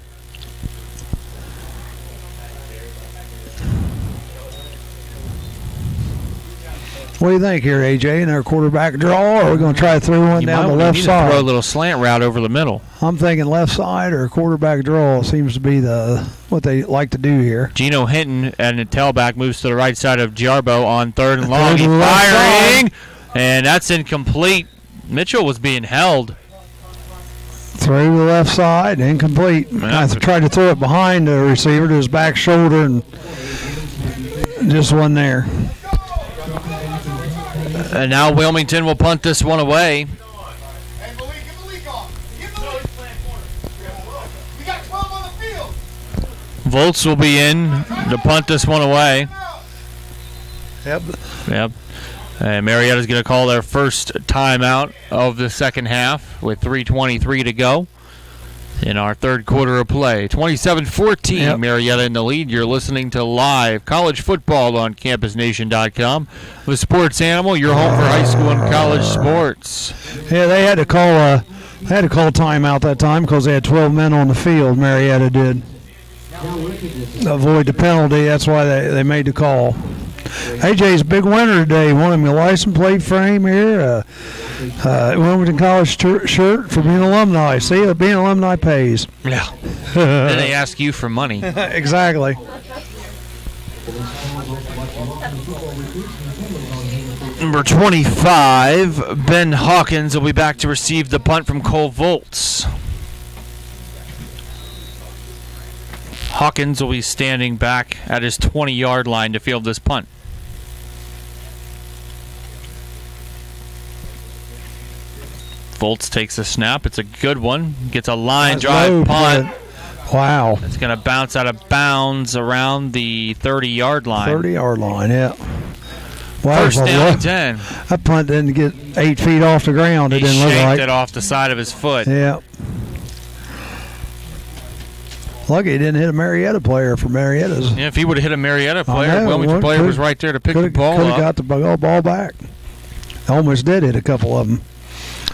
What do you think here, AJ? Another quarterback draw, or are we going to try to throw one down the left side? Throw a little slant route over the middle. I'm thinking left side or quarterback draw seems to be what they like to do here. Gino Hinton and the tailback moves to the right side of Jarbo on 3rd and long. He's firing, and that's incomplete. Mitchell was being held. Through the left side, incomplete. I tried to throw it behind the receiver to his back shoulder, and just wasn't there. And now Wilmington will punt this one away. Volts will be in to punt this one away. Yep. And Marietta's going to call their first timeout of the second half with 3:23 to go in our third quarter of play. 27-14, Marietta in the lead. You're listening to live college football on CampusNation.com. The Sports Animal, your home for high school and college sports. Yeah, they had to call timeout that time because they had 12 men on the field. Marietta did. Avoid the penalty. That's why they made the call. AJ's a big winner today. Won him a license plate frame here. Wilmington College shirt for being alumni. See, being alumni pays. Yeah. Then they ask you for money. Exactly. Number 25, Ben Hawkins will be back to receive the punt from Cole Volts. Hawkins will be standing back at his 20-yard line to field this punt. Volts takes a snap. It's a good one. Gets a line drive punt. Wow. It's going to bounce out of bounds around the 30-yard line. 30-yard line, yeah. Wow, First down and 10. That punt didn't get 8 feet off the ground. It didn't look like. He shaped it off the side of his foot. Yeah. Lucky he didn't hit a Marietta player for Marietta's. Yeah, if he would have hit a Marietta player, Wilmington player was right there to pick the ball up. Could have got the ball back. Almost did hit a couple of them.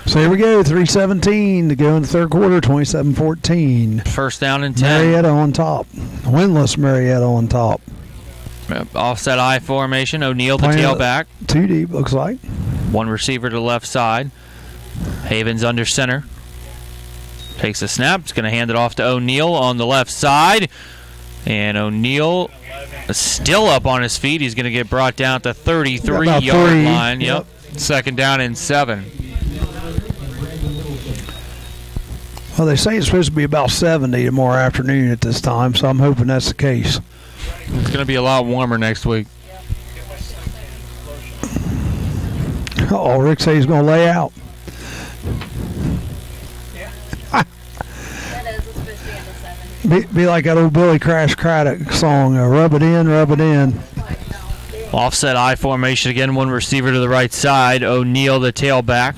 So here we go, 3:17 to go in the third quarter, 27-14. First down and 10. Marietta on top. Winless Marietta on top. Offset I formation. O'Neal, the tailback. 2 deep, looks like. One receiver to the left side. Havens under center. Takes a snap. It's going to hand it off to O'Neal on the left side. And O'Neal is still up on his feet. He's going to get brought down at the 33-yard line. Yep. Second down and 7. Well, they say it's supposed to be about 70 tomorrow afternoon at this time, so I'm hoping that's the case. It's going to be a lot warmer next week. Oh, Rick says he's going to lay out. Be like that old Billy Crash Craddock song, rub it in, rub it in. Offset I formation again, one receiver to the right side. O'Neal, the tailback.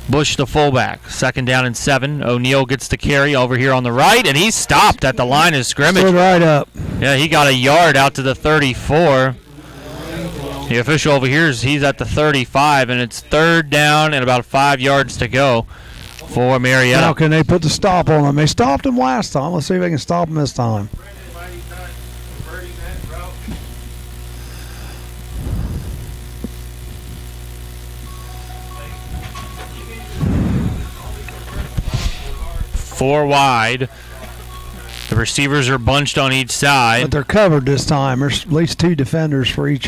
Bush, the fullback. Second down and 7. O'Neal gets the carry over here on the right, and he's stopped at the line of scrimmage. Stood right up. Yeah, he got a yard out to the 34. The official over here he's at the 35, and it's third down and about 5 yards to go for Marietta. Now can they put the stop on them? They stopped him last time. Let's see if they can stop him this time. Four wide. The receivers are bunched on each side. But they're covered this time. There's at least 2 defenders for each.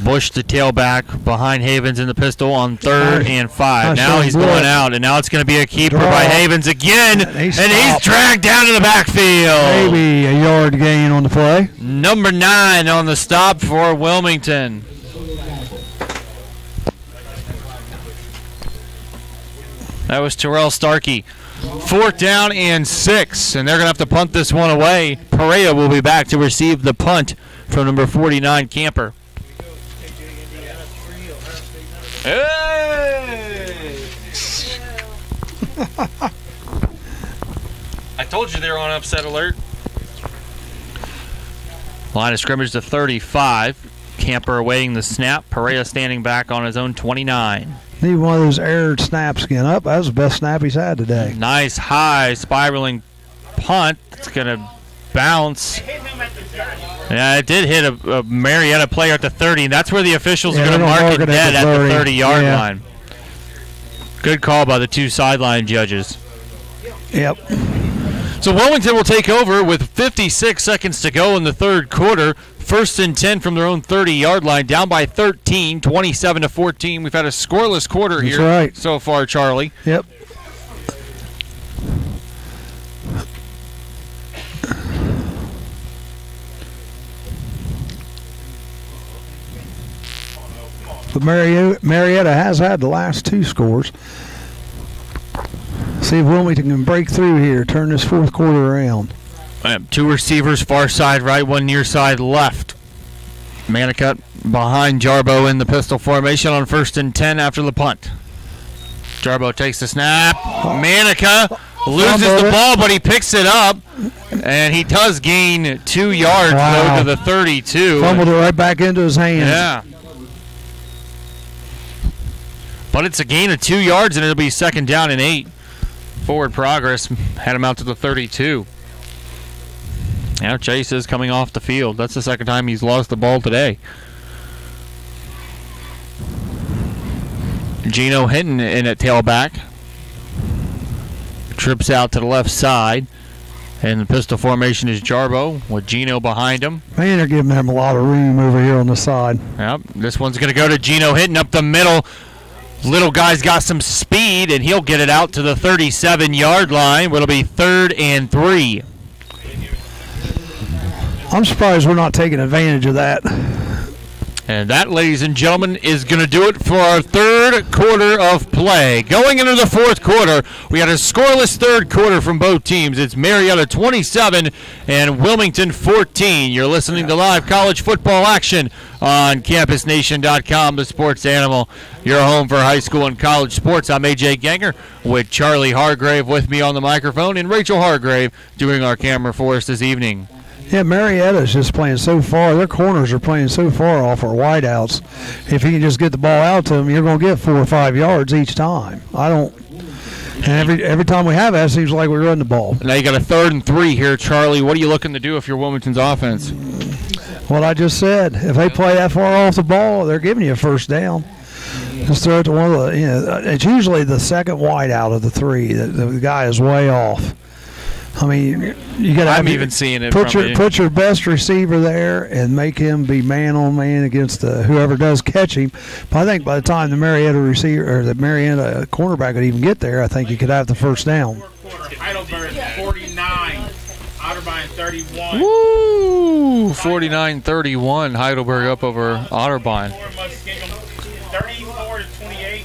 Bush, the tailback, behind Havens in the pistol on 3rd and 5. Now he's going out, and now it's going to be a keeper by Havens again, and he's dragged down to the backfield. Maybe a yard gain on the play. Number 9 on the stop for Wilmington. That was Terrell Starkey. 4th down and 6, and they're going to have to punt this one away. Perea will be back to receive the punt from number 49, Camper. Hey! I told you they were on upset alert. Line of scrimmage to 35. Camper awaiting the snap. Perea standing back on his own 29. Need one of those aired snaps again. That was the best snap he's had today. Nice high spiraling punt. It's going to bounce Yeah, it did hit a Marietta player at the 30, and that's where the officials are Yeah, going to they're mark it gonna mark it dead at at the the 30. 30-yard Yeah. line. Good call by the two sideline judges. Yep. So Wilmington will take over with 56 seconds to go in the third quarter. First and 10 from their own 30-yard line, down by 13, 27-14. We've had a scoreless quarter That's here right. so far, Charlie. Yep. But Marietta has had the last two scores. See if Wilmington can break through here, turn this fourth quarter around. Two receivers, far side right, one near side left. Manicut behind Jarbo in the pistol formation on first and 10 after the punt. Jarbo takes the snap. Manica loses the ball, but he picks it up, and he does gain 2 yards though to the 32. Fumbled it right back into his hands. Yeah. But it's a gain of 2 yards, and it'll be second down and 8. Forward progress had him out to the 32. Now Chase is coming off the field. That's the second time he's lost the ball today. Gino Hinton in at tailback. Trips out to the left side. And the pistol formation is Jarbo with Gino behind him. Man, they're giving him a lot of room over here on the side. Yep. This one's going to go to Gino Hinton up the middle. Little guy's got some speed, and he'll get it out to the 37-yard line. It'll be 3rd and 3. I'm surprised we're not taking advantage of that. And that, ladies and gentlemen, is going to do it for our third quarter of play. Going into the fourth quarter, we had a scoreless third quarter from both teams. It's Marietta 27 and Wilmington 14. You're listening to live college football action on CampusNation.com, the sports animal, your home for high school and college sports. I'm A.J. Ganger with Charlie Hargrave with me on the microphone, and Rachel Hargrave doing our camera for us this evening. Yeah, Marietta's just playing so far. Their corners are playing so far off our wideouts. If you can just get the ball out to them, you're going to get 4 or 5 yards each time. And every time we have that, it seems like we run the ball. Now you got a 3rd and 3 here, Charlie. What are you looking to do if you're Wilmington's offense? What I just said. If they play that far off the ball, they're giving you a first down. Just throw it to one of the. It's usually the second wide out of the 3. The guy is way off. I mean, you got to. I'm even seeing it. Put your best receiver there and make him be man on man against whoever does catch him. But I think by the time the Marietta receiver or the Marietta cornerback would even get there, I think he could have the first down. Heidelberg 49, Otterbein 31. Woo! 49-31. Heidelberg up over Otterbein. 34-28.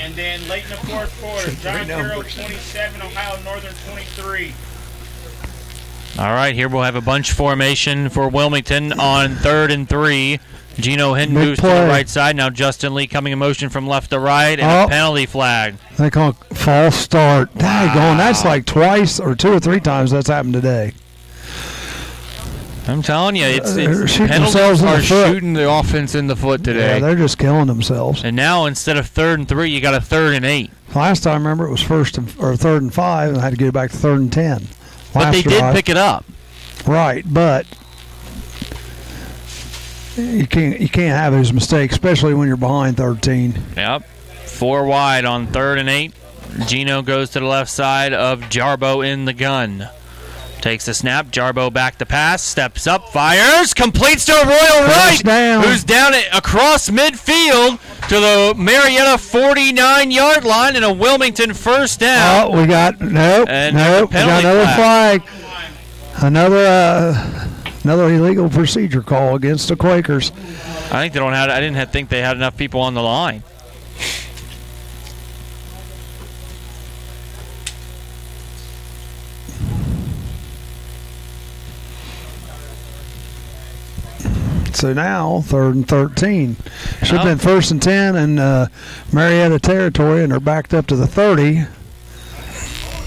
And then late in the fourth quarter, John Carroll 27, Ohio Northern 23. All right, here we'll have a bunch formation for Wilmington on 3rd and 3. Gino Hinton moves to the right side. Now Justin Lee coming in motion from left to right, and a penalty flag. They call it false start. Wow. That's like twice or 2 or 3 times that's happened today. I'm telling you, it's penalties are shooting the offense in the foot today. Yeah, they're just killing themselves. And now instead of 3rd and 3, you got a 3rd and 8. Last time, remember, it was 3rd and 5, and I had to get it back to 3rd and 10. But they did pick it up. Right, but you can't have those mistakes, especially when you're behind 13. Yep. 4 wide on 3rd and 8. Gino goes to the left side of Jarbo in the gun. Takes the snap. Jarbo back to pass. Steps up. Fires. Completes to Royal Wright, who's down across midfield to the Marietta 49-yard line and a Wilmington first down. Oh, we got we got another flag. Another illegal procedure call against the Quakers. I think they don't have. I didn't think they had enough people on the line. So now 3rd and 13. Should have been 1st and 10 in Marietta territory, and they're backed up to the 30.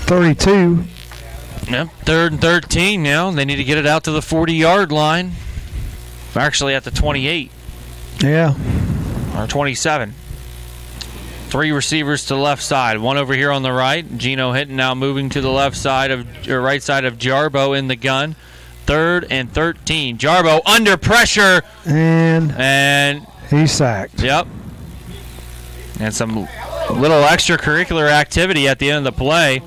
32. Yep, 3rd and 13 now. They need to get it out to the 40-yard line. Actually at the 28. Yeah. Or 27. 3 receivers to the left side. One over here on the right. Gino Hinton now moving to the left side right side of Jarbo in the gun. 3rd and 13. Jarbo under pressure. And he's sacked. Yep. And some little extracurricular activity at the end of the play.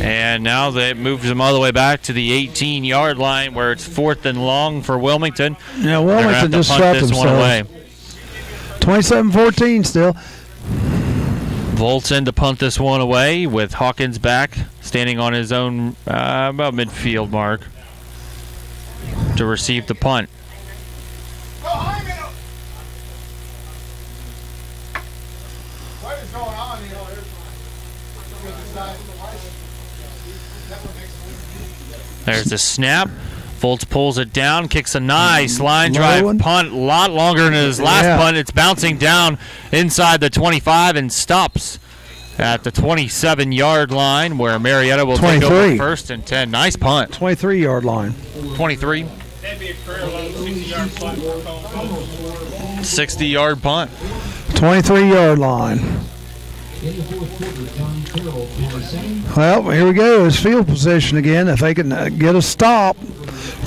And now that moves them all the way back to the 18-yard line where it's 4th and long for Wilmington. Yeah, Wilmington just shot themselves. 27-14 still. Volts in to punt this one away with Hawkins back, standing on his own about midfield mark to receive the punt. What is going on here? There's the snap. Volts pulls it down, kicks a nice line drive punt, a lot longer than his last punt. It's bouncing down inside the 25 and stops at the 27-yard line where Marietta will take over 1st and 10. Nice punt. 23-yard line. 23. That'd be a career low 60-yard punt for Cole. 60-yard punt. 23-yard line. Well, here we go. It's field position again. If they can get a stop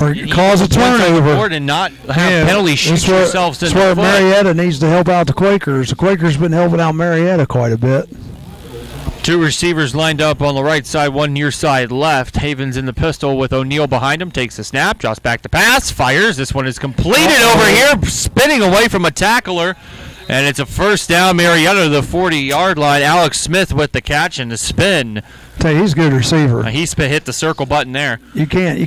or cause a turnover and not have penalty shoot yourselves in the foot. foot. That's where Marietta needs to help out the Quakers. The Quakers been helping out Marietta quite a bit. 2 receivers lined up on the right side, 1 near side left. Havens in the pistol with O'Neal behind him. Takes a snap, drops back to pass, fires. This one is completed over here, spinning away from a tackler. And it's a 1st down, Marietta to the 40-yard line. Alex Smith with the catch and the spin. Tell you, he's a good receiver. He hit the circle button there. You can't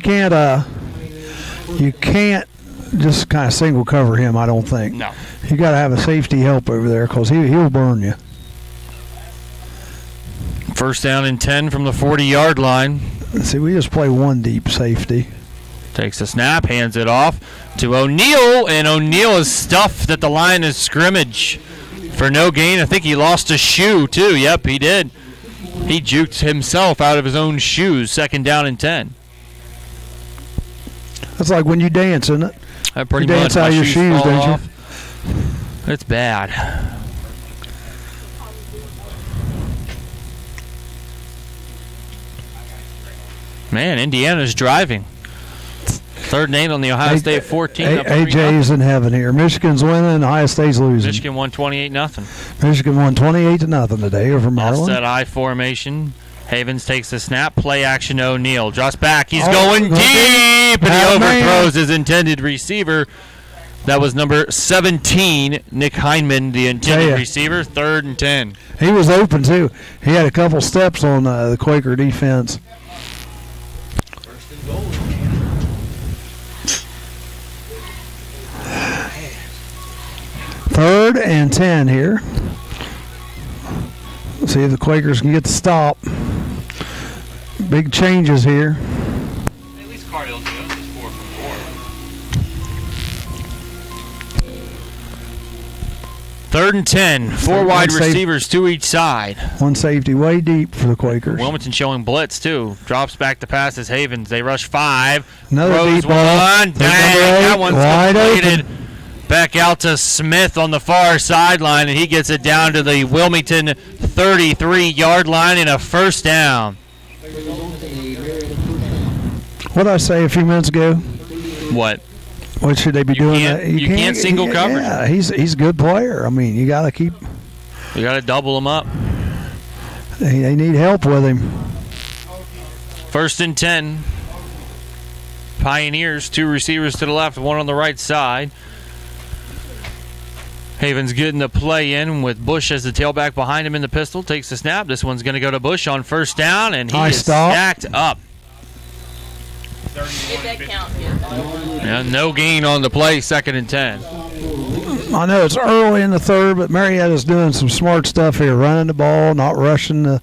just kind of single cover him, I don't think. No. You got to have a safety help over there because he'll burn you. 1st down and 10 from the 40-yard line. See, we just play one deep safety. Takes a snap, hands it off to O'Neal, and O'Neal is stuffed at the line of scrimmage for no gain. I think he lost a shoe, too. Yep, he did. He juked himself out of his own shoes. 2nd down and 10. That's like when you dance, isn't it? Pretty you dance out your shoes, don't you? It's bad. Man, Indiana's driving. 3rd and 8 on the Ohio State 14. AJ's in heaven here. Michigan's winning, Ohio State's losing. Michigan won 28-0. Michigan won 28-0 today over Maryland. Offset I formation. Havens takes the snap. Play action O'Neal. Drops back. He's going deep, and he overthrows his intended receiver. That was number 17, Nick Heinman, the intended receiver. 3rd and 10. He was open, too. He had a couple steps on the Quaker defense. 3rd and 10 here. Let's see if the Quakers can get the stop. Big changes here. At least Cardill's good. It's 4 from 4. 3rd and 10. 4 wide receivers, 2 each side. One safety way deep for the Quakers. Wilmington showing blitz, too. Drops back to pass as Havens. They rush 5. Another deep ball. Dang, that one's completed. Open. Back out to Smith on the far sideline, and he gets it down to the Wilmington 33-yard line in a 1st down. What did I say a few minutes ago? What? What should they be doing? You can't single coverage. Yeah, he's a good player. I mean, you got to keep. You got to double him up. They need help with him. 1st and 10. Pioneers, 2 receivers to the left, 1 on the right side. Havens getting the play in with Bush as the tailback behind him in the pistol. Takes the snap. This one's going to go to Bush on 1st down, and he is stacked up. And no gain on the play, 2nd and 10. I know it's early in the 3rd, but Marietta's doing some smart stuff here, running the ball, not rushing the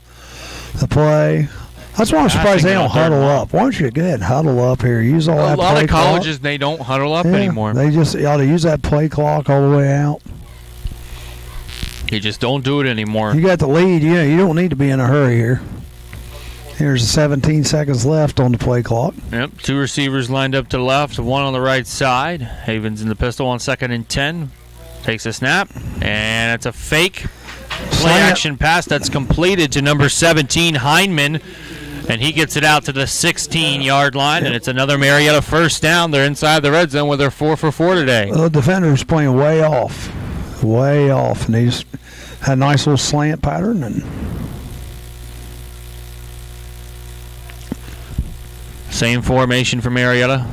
play. That's why I'm surprised they don't huddle up. Why don't you go ahead and huddle up here? Use all that play clock. A lot of colleges, they don't huddle up anymore. They just ought to use that play clock all the way out. You just don't do it anymore. You got the lead. Yeah, you don't need to be in a hurry here. Here's 17 seconds left on the play clock. Yep, 2 receivers lined up to the left, 1 on the right side. Havens in the pistol on 2nd and 10. Takes a snap, and it's a fake play action pass that's completed to number 17, Heinman. And he gets it out to the 16-yard line, and it's another Marietta first down. They're inside the red zone with their 4 for 4 today. Well, the defender's playing way off, and he just had a nice little slant pattern. And same formation for Marietta.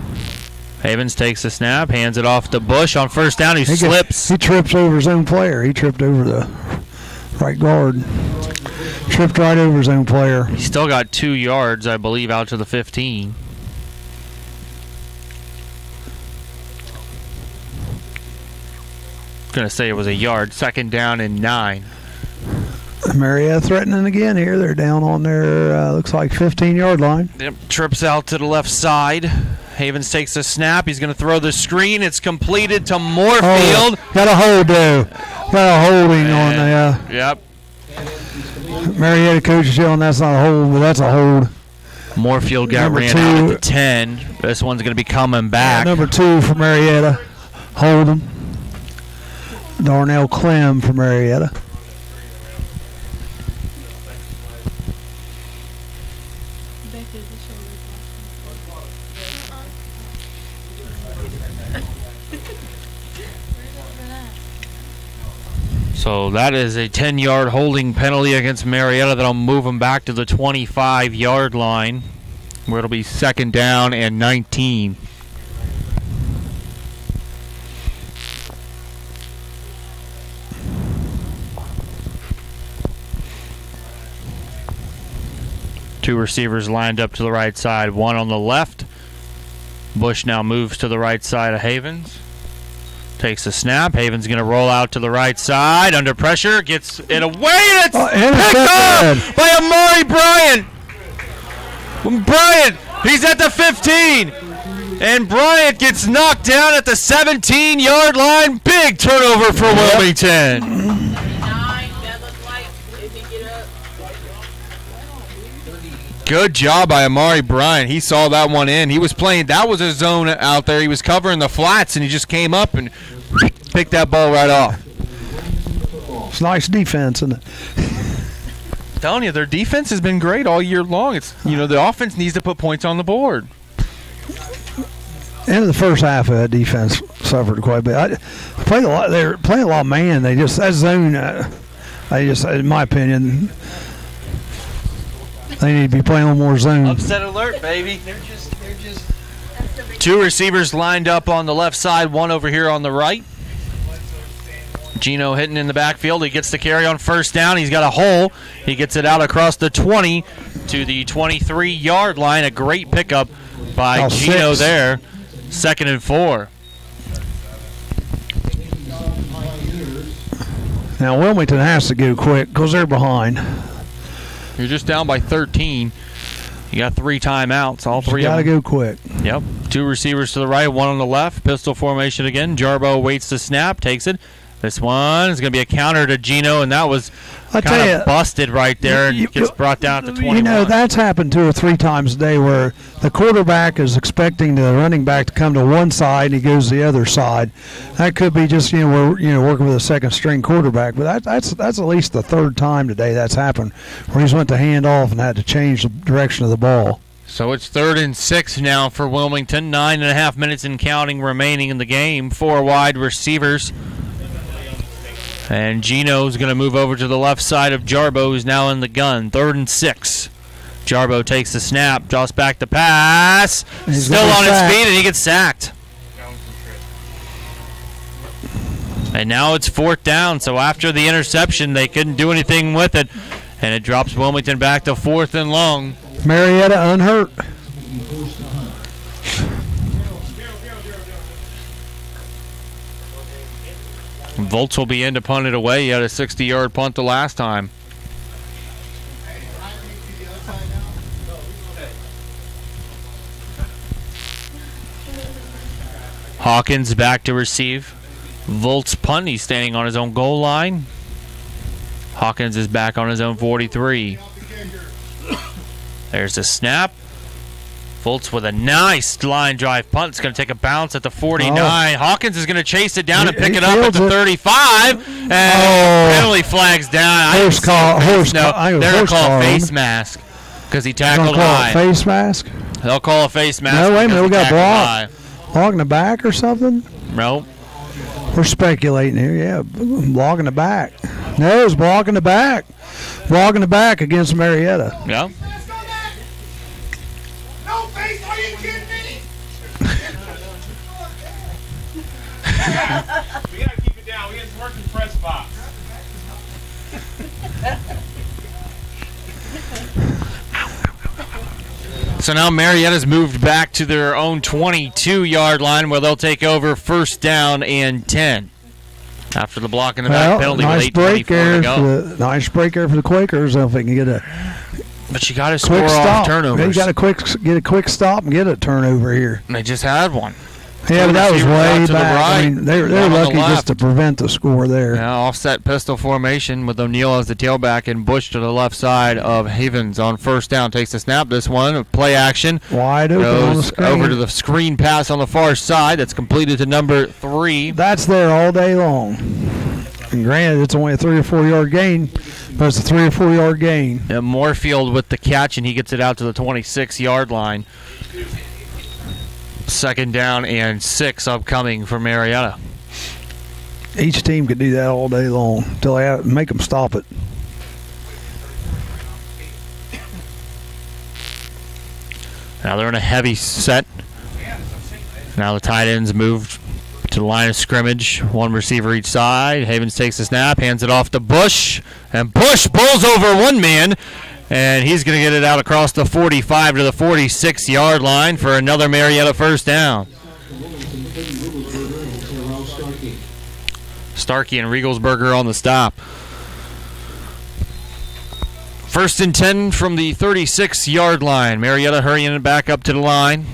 Havens takes the snap, hands it off to Bush on first down. He slips. He trips over his own player. He tripped over the right guard. Tripped right over his own player. He still got 2 yards, I believe, out to the 15. Gonna say it was a yard. Second down and 9. Marietta threatening again here. They're down on their, looks like 15-yard line. Yep, trips out to the left side. Havens takes the snap. He's going to throw the screen. It's completed to Moorfield. Oh, got a hold, though. Got a holding on the. Yep. Marietta coach is yelling that's not a hold, but that's a hold. Moorfield got ran out at the 10. This one's going to be coming back. Number 2 for Marietta. Hold him. Darnell Clem for Marietta. So that is a 10-yard holding penalty against Marietta that'll move them back to the 25-yard line, where it'll be second down and 19. Two receivers lined up to the right side, one on the left. Bush now moves to the right side of Havens. Takes a snap. Havens going to roll out to the right side. Under pressure. Gets it away. It's picked up by Amari Bryant. Bryant, he's at the 15. And Bryant gets knocked down at the 17-yard line. Big turnover for Wilmington. Good job by Amari Bryant. He saw that one in. He was playing. That was a zone out there. He was covering the flats, and he just came up and picked that ball right off. It's nice defense, isn't it? I'm telling you, their defense has been great all year long. It's the offense needs to put points on the board. End of the first half of that defense suffered quite a bit. They're playing a lot of man. They just that zone. In my opinion, they need to be playing a little more zone. Upset alert, baby. Two receivers lined up on the left side, one over here on the right. Gino hitting in the backfield. He gets the carry on first down. He's got a hole. He gets it out across the 20 to the 23-yard line. A great pickup by Gino there. 2nd and 4. Now Wilmington has to go quick because they're behind. You're just down by 13. You got 3 timeouts, all 3 of them. Got to go quick. Yep. 2 receivers to the right, 1 on the left. Pistol formation again. Jarbo waits the snap, takes it. This one is going to be a counter to Gino, and that was kind of busted right there and gets brought down to 21. That's happened 2 or 3 times a day where the quarterback is expecting the running back to come to one side and he goes to the other side. That could be just we're working with a second string quarterback, but that's at least the 3rd time today that's happened where he's went to hand off and had to change the direction of the ball. So it's 3rd and 6 now for Wilmington. 9.5 minutes and counting remaining in the game. 4 wide receivers. And Gino's going to move over to the left side of Jarbo, who's now in the gun. 3rd and 6. Jarbo takes the snap, draws back the pass. Still on his feet, and he gets sacked. And now it's 4th down, so after the interception, they couldn't do anything with it. And it drops Wilmington back to 4th and long. Marietta unhurt. Volts will be in to punt it away. He had a 60-yard punt the last time. Hawkins back to receive. Volts punt. He's standing on his own goal line. Hawkins is back on his own 43. There's a snap. Volts with a nice line drive punt. It's going to take a bounce at the 49. Hawkins is going to chase it down and pick it up at the 35. And penalty flags down. They're going to call face mask. Because he tackled high. Call it a face mask? They'll call a face mask. No, wait a minute. We got blocked. Block in the back or something? No. We're speculating here. Yeah, block in the back. No, it's block in the back. Block in the back against Marietta. Yeah. No face, are you kidding me? We gotta keep it down. We got to work in the press box. So now Marietta's moved back to their own 22-yard line where they'll take over first down and 10. After the block in the back penalty with 8:24 to go. Nice break there for the Quakers. I don't know if they can get a But you got to score off turnovers. You got to get a quick stop and get a turnover here. And they just had one. Yeah, but that was way back. I mean, they're lucky just to prevent the score there. Yeah, offset pistol formation with O'Neal as the tailback and Bush to the left side of Havens on first down. Takes the snap. This one, play action. Wide open on the screen. Over to the screen pass on the far side. That's completed to number 3. That's there all day long. And granted, it's only a 3 or 4 yard gain, but it's a 3 or 4 yard gain. And Moorfield with the catch, and he gets it out to the 26-yard line. Second down and 6 upcoming for Marietta. Each team could do that all day long until they make them stop it. Now they're in a heavy set. Now the tight ends moved to the line of scrimmage. One receiver each side. Havens takes the snap, hands it off to Bush, and Bush bowls over one man. And he's going to get it out across the 45 to the 46-yard line for another Marietta first down. Starkey and Riegelsberger on the stop. First and 10 from the 36-yard line. Marietta hurrying it back up to the line.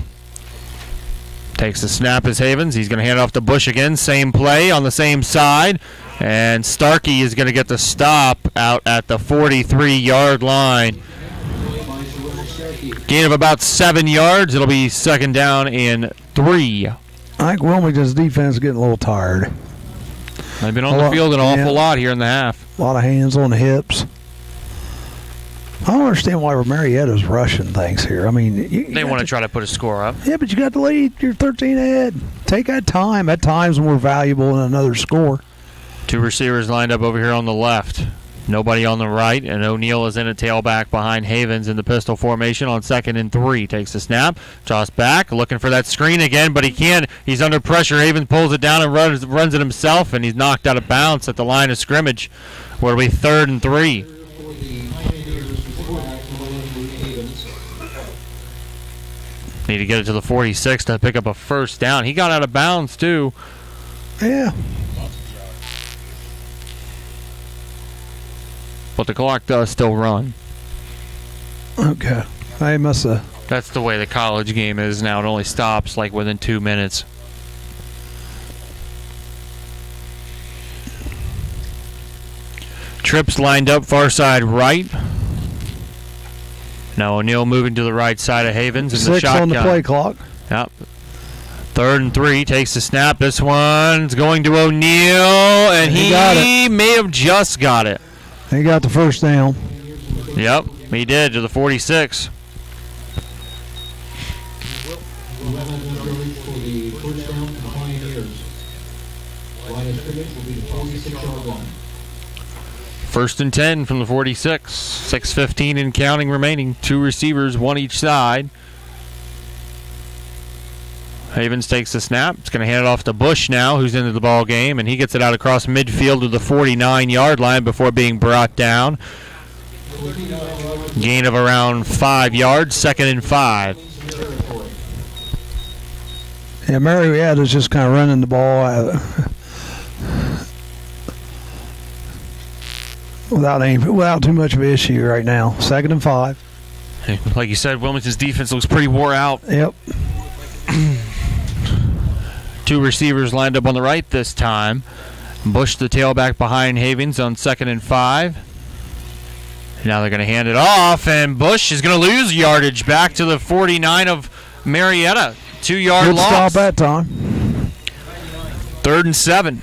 Takes the snap as Havens. He's going to hand it off to Bush again. Same play on the same side. And Starkey is going to get the stop out at the 43-yard line. Gain of about 7 yards. It'll be second down and 3. I think Wilmington's defense is getting a little tired. They've been on the field an awful lot here in the half. A lot of hands on the hips. I don't understand why Marietta's rushing things here. I mean, they want to try to put a score up. Yeah, but you got the lead. You're 13 ahead. Take that time. At times more valuable than another score. 2 receivers lined up over here on the left. Nobody on the right, and O'Neal is in a tailback behind Havens in the pistol formation on second and 3. Takes the snap, toss back, looking for that screen again, but he can't. He's under pressure. Havens pulls it down and runs it himself, and he's knocked out of bounds at the line of scrimmage, where it'll be 3rd and 3. Need to get it to the 46 to pick up a first down. He got out of bounds, too. Yeah. But the clock does still run. Okay. They must have. That's the way the college game is now. It only stops like within 2 minutes. Trips lined up far side right. Now O'Neal moving to the right side of Havens in the 6 shotgun. on the play clock. Yep. 3rd and 3. Takes the snap. This one's going to O'Neal, and he may have just got it. He got the first down. Yep, he did, to the 46. First and 10 from the 46. 6:15 and counting remaining. 2 receivers, 1 each side. Havens takes the snap. It's going to hand it off to Bush now, who's into the ball game, and he gets it out across midfield to the 49-yard line before being brought down. Gain of around 5 yards, 2nd and 5. Yeah, Marietta's just kind of running the ball without too much of an issue right now. 2nd and 5. Like you said, Wilmington's defense looks pretty wore out. Yep. 2 receivers lined up on the right this time. Bush, the tailback behind Havens on 2nd and 5. Now they're going to hand it off, and Bush is going to lose yardage back to the 49 of Marietta. 2-yard Good loss. stop that time. 3rd and 7.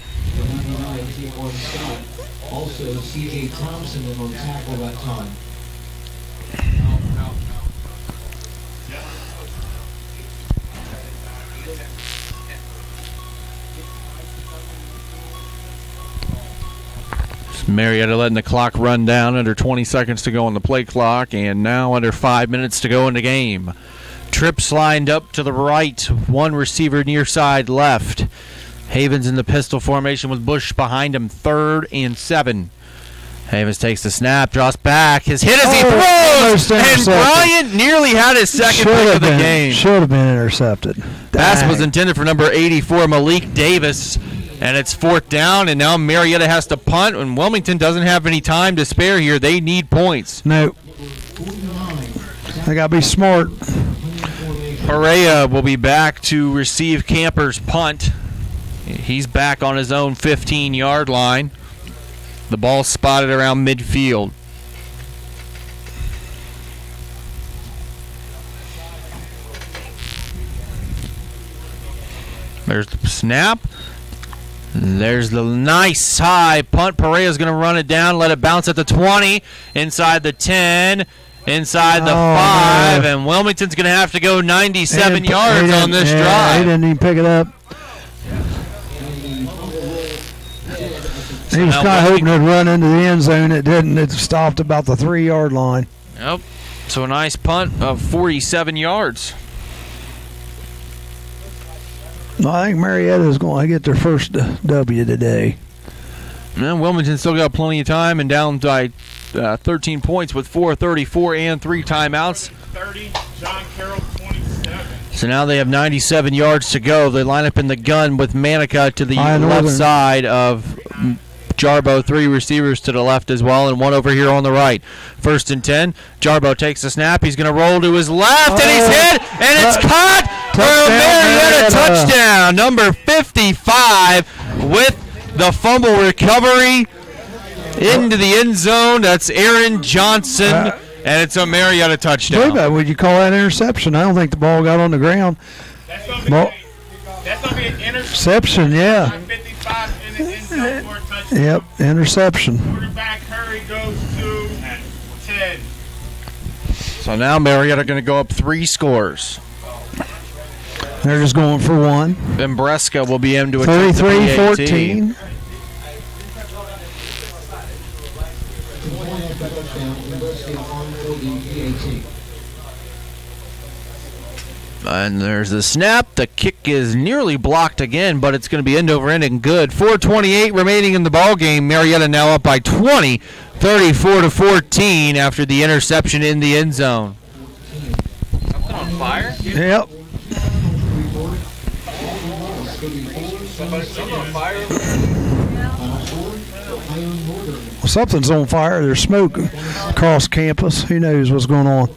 Also, C.J. Thompson on tackle that time. Marietta letting the clock run down, under 20 seconds to go on the play clock, and now under 5 minutes to go in the game. Trips lined up to the right, one receiver near side left. Havens in the pistol formation with Bush behind him, 3rd and 7. Havens takes the snap, draws back, his hit as he throws, and Bryant nearly had his second pick of the game. Should have been intercepted. Pass was intended for number 84, Malik Davis. And it's 4th down, and now Marietta has to punt, and Wilmington doesn't have any time to spare here. They need points. No. They got to be smart. Perea will be back to receive Camper's punt. He's back on his own 15-yard line. The ball spotted around midfield. There's the snap. There's the nice high punt. Perea's going to run it down, let it bounce at the 20, inside the 10, inside the 5, and Wilmington's going to have to go 97 yards on this drive. He didn't even pick it up. He was kind of hoping to run into the end zone. It didn't. It stopped about the 3-yard line. Yep. So a nice punt of 47 yards. I think Marietta is going to get their first W today. And Wilmington still got plenty of time and down by 13 points with 4:34 and 3 timeouts. 30, John Carroll 27. So now they have 97 yards to go. They line up in the gun with Manica to the left side of Jarbo, 3 receivers to the left as well, and 1 over here on the right. 1st and 10. Jarbo takes the snap. He's going to roll to his left, and he's hit, and it's caught for a Marietta touchdown. Number 55 with the fumble recovery into the end zone. That's Aaron Johnson, and it's a Marietta touchdown. Would you call that interception? I don't think the ball got on the ground. That's going to be an interception. Yeah. 55 in the end zone for a touchdown. Yep, interception. Quarterback hurry goes to 10. So now Marietta going to go up 3 scores. They're just going for 1. Then Bresca will be in to attempt the 33-14. And there's the snap. The kick is nearly blocked again, but it's going to be end over end and good. 4:28 remaining in the ball game. Marietta now up by 20, 34-14 after the interception in the end zone. Something on fire? Yep. Something on fire? Well, something's on fire. There's smoke across campus. Who knows what's going on?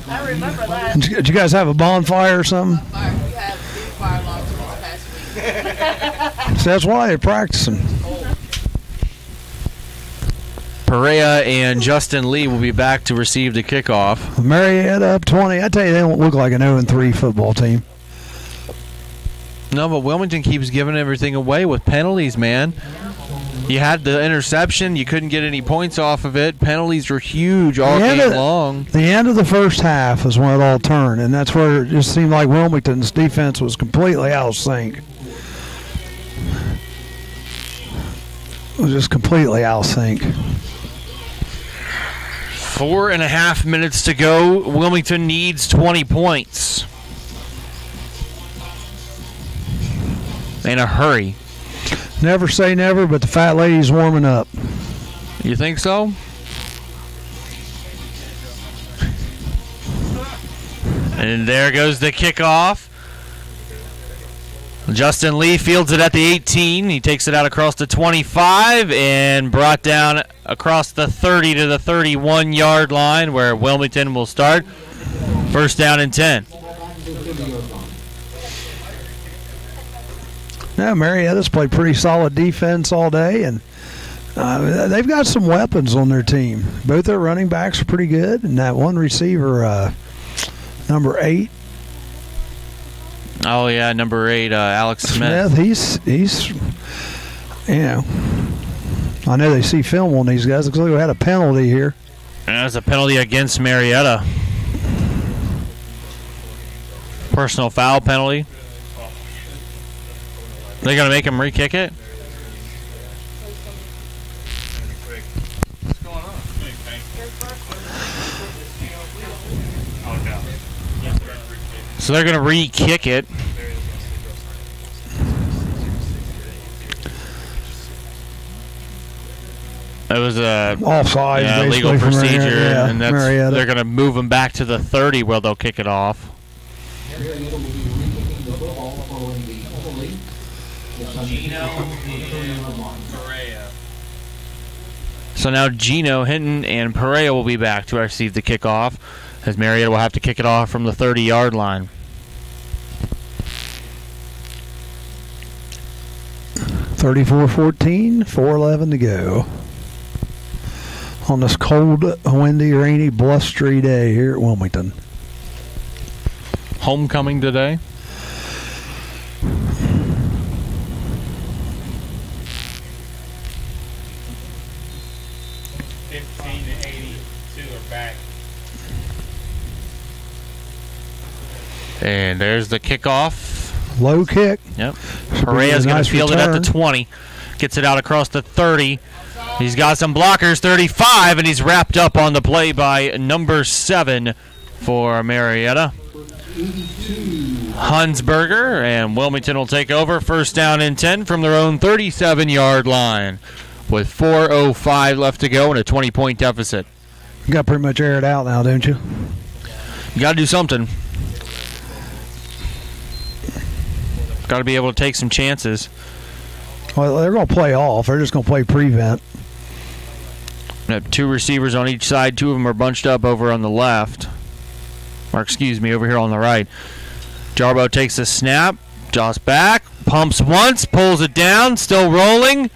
I remember that. Did you guys have a bonfire or something? We had fire alarms for the past week. So that's why they're practicing. Perea and Justin Lee will be back to receive the kickoff. Marietta up 20. I tell you, they don't look like an 0-3 football team. No, but Wilmington keeps giving everything away with penalties, man. You had the interception. You couldn't get any points off of it. Penalties were huge all game long. The end of the first half is when it all turned, and that's where it just seemed like Wilmington's defense was completely out of sync. It was just completely out of sync. 4.5 minutes to go. Wilmington needs 20 points. In a hurry. Never say never, but the fat lady's warming up. You think so? And there goes the kickoff. Justin Lee fields it at the 18. He takes it out across the 25 and brought down across the 30 to the 31-yard line where Wilmington will start. 1st down and 10. Yeah, Marietta's played pretty solid defense all day, and they've got some weapons on their team. Both their running backs are pretty good, and that one receiver, number 8. Oh yeah, number 8, Alex Smith. He's, you know, I know they see film on these guys because we had a penalty here. And that's a penalty against Marietta. Personal foul penalty. They're going to make him re-kick it? What's going on? So they're going to re-kick it. It was a offside, legal procedure, Marietta, and that's, they're going to move them back to the 30 where they'll kick it off. So now Gino, Hinton, and Perea will be back to receive the kickoff, as Marietta will have to kick it off from the 30-yard line. (34-14), 4:11 to go. On this cold, windy, rainy, blustery day here at Wilmington. Homecoming today. And there's the kickoff. Low kick. Yep. Perea's going to field it at the 20. Gets it out across the 30. He's got some blockers, 35, and he's wrapped up on the play by number 7 for Marietta. Hunsberger, and Wilmington will take over. First down and 10 from their own 37-yard line with 4:05 left to go and a 20-point deficit. You got pretty much air it out now, don't you? You got to do something. Got to be able to take some chances. Well, they're going to play off. They're just going to play prevent. We have 2 receivers on each side. 2 of them are bunched up over on the left. Or, excuse me, over here on the right. Jarbo takes a snap. Joss back. Pumps once. Pulls it down. Still rolling.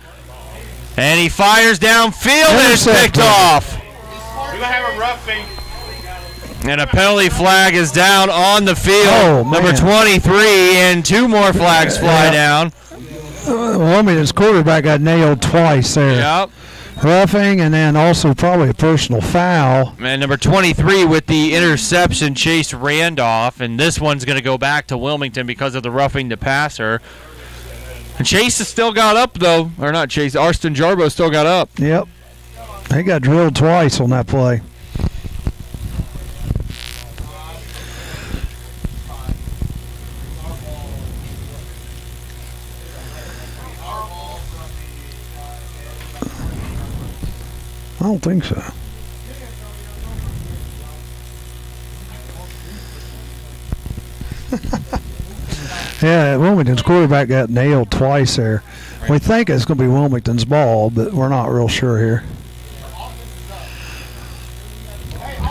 And he fires downfield and it's picked off. We're going to have a roughing. And a penalty flag is down on the field. Oh, number 23, and 2 more flags fly down. Well, I mean, his quarterback got nailed twice there. Yep. Roughing, and then also probably a personal foul. And number 23 with the interception, Chase Randolph. And this one's going to go back to Wilmington because of the roughing the passer. And Chase has still got up, though. Or not Chase, Arston Jarbo still got up. Yep. He got drilled twice on that play. I don't think so. Yeah, Wilmington's quarterback got nailed twice there. We think it's going to be Wilmington's ball, but we're not real sure here.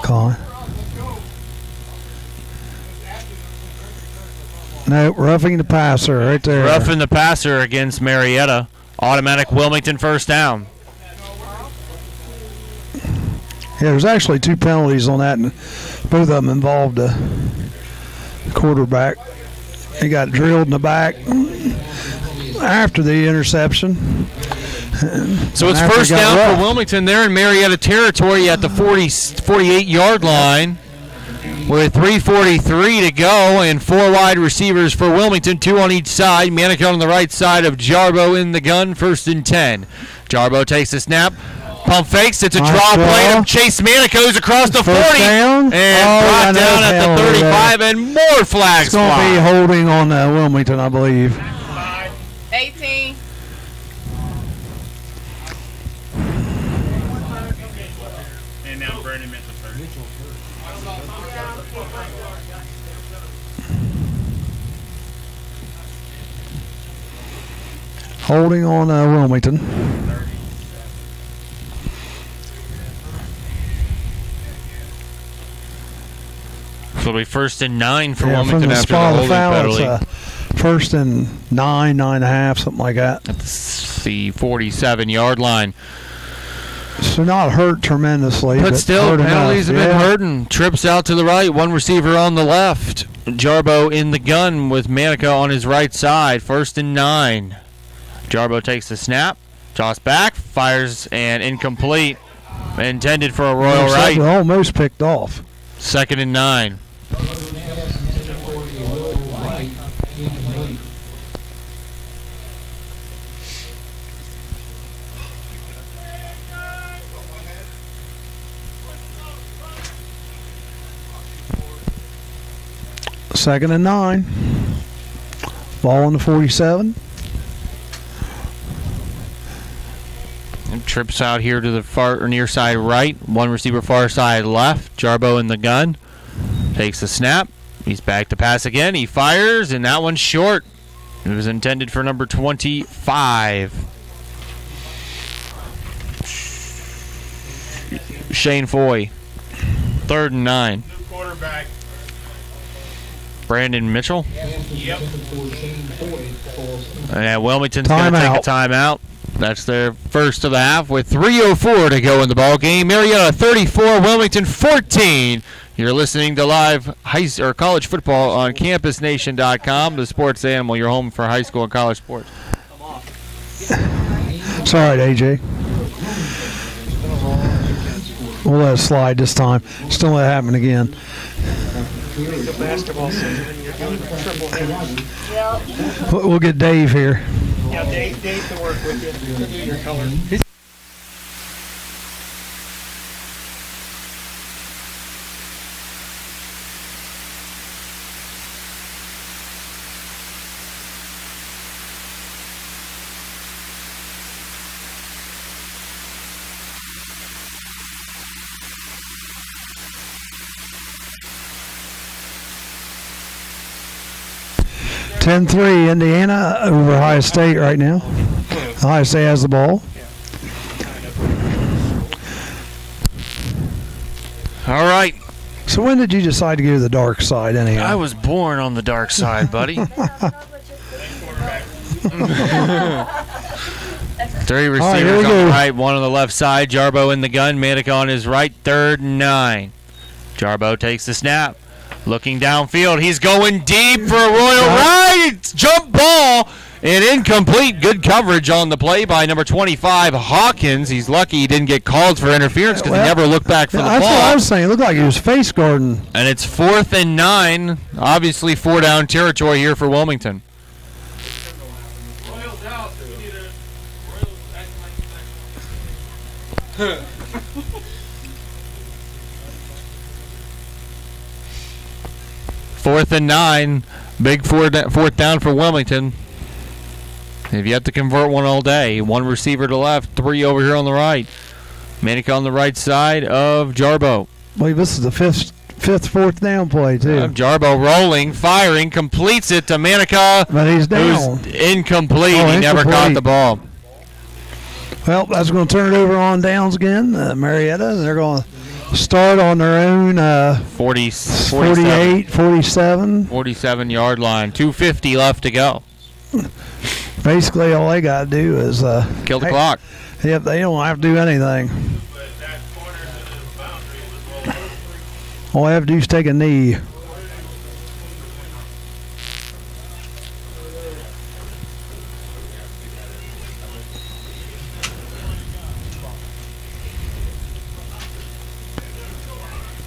Colin. No, roughing the passer right there. Roughing the passer against Marietta. Automatic Wilmington first down. Yeah, there's actually 2 penalties on that, and both of them involved a quarterback. He got drilled in the back after the interception. So it's first down for Wilmington. They're in Marietta territory at the 48-yard line with 3:43 to go and 4 wide receivers for Wilmington, 2 on each side. Manico on the right side of Jarbo in the gun, 1st and 10. Jarbo takes the snap. Pump fakes. It's a draw play of Chase Manico's across the 40. Down. And brought down at the 35, and more flags fly. It's going to be holding on Wilmington, I believe. 18. And now Brandon Mitchell first. Holding on Wilmington. So it'll be 1st and 9 for Wilmington Wilmington after the holding penalty. 1st and 9, 9.5, something like that. That's the 47-yard line. So not hurt tremendously. But still, penalties have been hurting. Trips out to the right, 1 receiver on the left. Jarbo in the gun with Manica on his right side. 1st and 9. Jarbo takes the snap. Toss back, fires, and incomplete. Intended for a Royal right. Almost picked off. 2nd and 9. Second and 9. Ball on the 47. And trips out here to the far or near side right. One receiver far side left. Jarbo in the gun. Takes the snap. He's back to pass again. He fires, and that one's short. It was intended for number 25. Shane Foy. 3rd and 9. New quarterback. Brandon Mitchell. Yep. And Wilmington's going to take a timeout. That's their first of the half with 3:04 to go in the ball game. Marietta 34, Wilmington 14. You're listening to live college football on CampusNation.com, the sports animal, your home for high school and college sports. It's all right, AJ. We'll let it slide this time. Just don't let it happen again. It's a basketball season and you're doing a triple header. We'll get Dave here. Yeah, Dave can work with you. He'll do your color. (10-3) Indiana over Ohio State right now. Ohio State has the ball. All right. So when did you decide to go to the dark side anyhow? I was born on the dark side, buddy. 3 receivers on the right, one on the left side. Jarbo in the gun. Manica on his right. 3rd and 9. Jarbo takes the snap. Looking downfield. He's going deep for a Royal right. Jump ball. And incomplete. Good coverage on the play by number 25, Hawkins. He's lucky he didn't get called for interference because he never looked back for the ball. That's what I was saying. It looked like he was face guarding. And it's 4th and 9. Obviously 4-down territory here for Wilmington. Fourth and 9. Big fourth down for Wilmington. They've yet to convert one all day. One receiver to the left, 3 over here on the right. Manica on the right side of Jarbo. I believe this is the fifth fourth down play, too. Jarbo rolling, firing, completes it to Manica. But he's down. Incomplete. He never caught the ball. Well, that's going to turn it over on downs again. Marietta, they're going to start on their own 48, 47. 47-yard line. 2:50 left to go. Basically, all they got to do is kill the clock. Yep, they don't have to do anything. All they have to do is take a knee.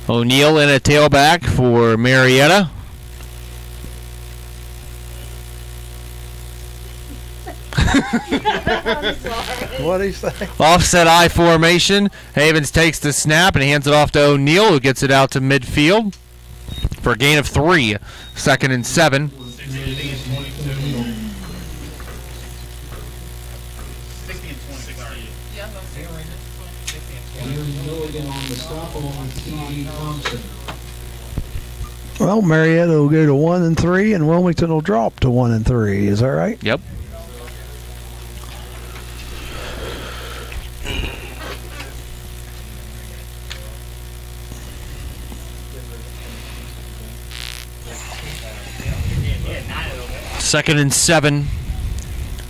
O'Neal in a tailback for Marietta. What did he say? Offset I formation. Havens takes the snap and hands it off to O'Neal, who gets it out to midfield for a gain of 3. 2nd and 7. Well, Marietta will go to 1-3, and Wilmington will drop to 1-3. Is that right? Yep. Second and 7.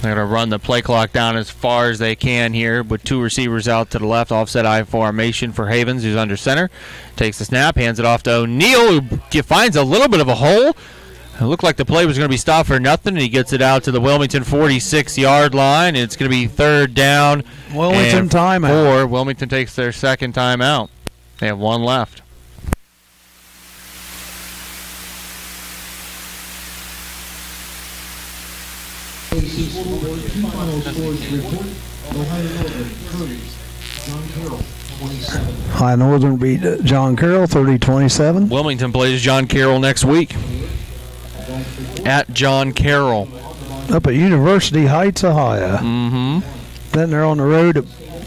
They're going to run the play clock down as far as they can here with 2 receivers out to the left. Offset I formation for Havens, who's under center. Takes the snap, hands it off to O'Neal, who finds a little bit of a hole. It looked like the play was going to be stopped for nothing, and he gets it out to the Wilmington 46-yard line. It's going to be third down. Wilmington timeout. Wilmington takes their second timeout. They have one left. Ohio Northern beat John Carroll 30-27. Wilmington plays John Carroll next week at John Carroll. Up at University Heights, Ohio. Then they're on the road to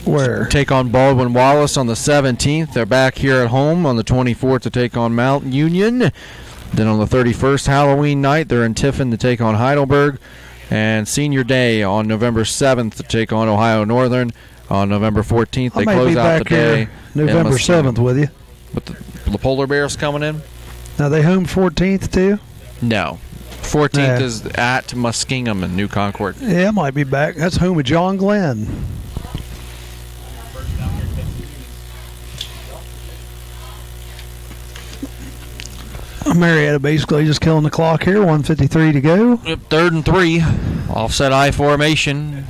where? Take on Baldwin Wallace on the 17th. They're back here at home on the 24th to take on Mount Union. Then on the 31st, Halloween night, they're in Tiffin to take on Heidelberg. And Senior Day on November 7th to take on Ohio Northern. On November 14th, they close out the day. November 7th with you. But the Polar Bears coming in? Now they home 14th too? No. 14th is at Muskingum in New Concord. Yeah, it might be back. That's home of John Glenn. Marietta basically just killing the clock here. 1:53 to go. Yep, 3rd and 3. Offset I formation.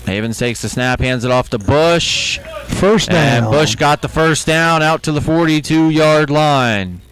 Havens takes the snap, hands it off to Bush. First down. And Bush got the first down out to the 42-yard line.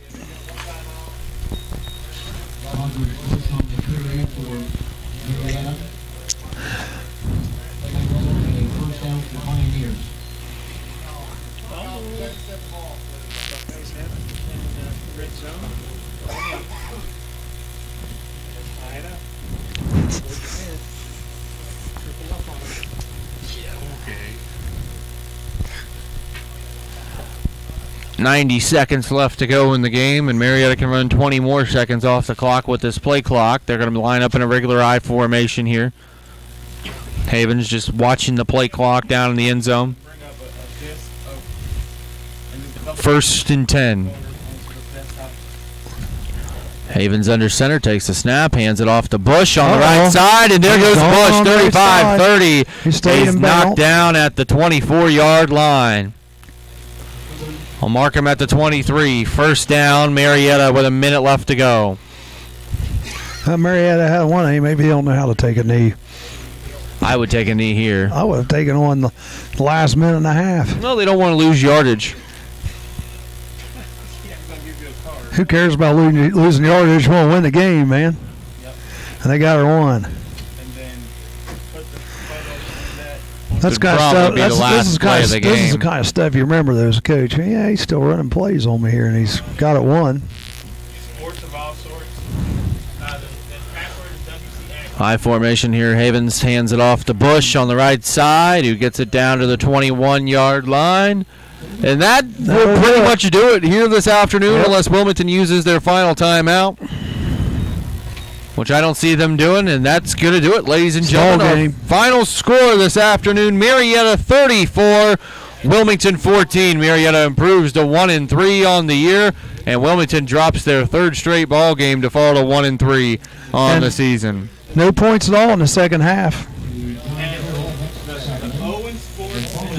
.90 seconds left to go in the game, and Marietta can run 20 more seconds off the clock with this play clock. They're going to line up in a regular I formation here. Havens just watching the play clock down in the end zone. 1st and 10. Havens under center, takes the snap, hands it off to Bush on the right side, and there goes Bush, 35-30. He's knocked down at the 24-yard line. I'll mark him at the 23. First down, Marietta with a minute left to go. Marietta had one knee. Maybe they don't know how to take a knee. I would take a knee here. I would have taken one the last minute and a half. No, they don't want to lose yardage. Who cares about losing yardage? They want to win the game, man. And they got her won. That's kind of stuff. This is the kind of stuff you remember. There's a coach. Yeah, he's still running plays on me here, and he's got it won. Sports of all sorts. High formation here. Havens hands it off to Bush on the right side, who gets it down to the 21-yard line. And that will pretty much do it here this afternoon, unless Wilmington uses their final timeout, which I don't see them doing, and that's going to do it, ladies and gentlemen. Our final score this afternoon, Marietta 34, Wilmington 14. Marietta improves to 1-3 on the year, and Wilmington drops their third straight ball game to fall to 1-3 on the season. No points at all in the second half.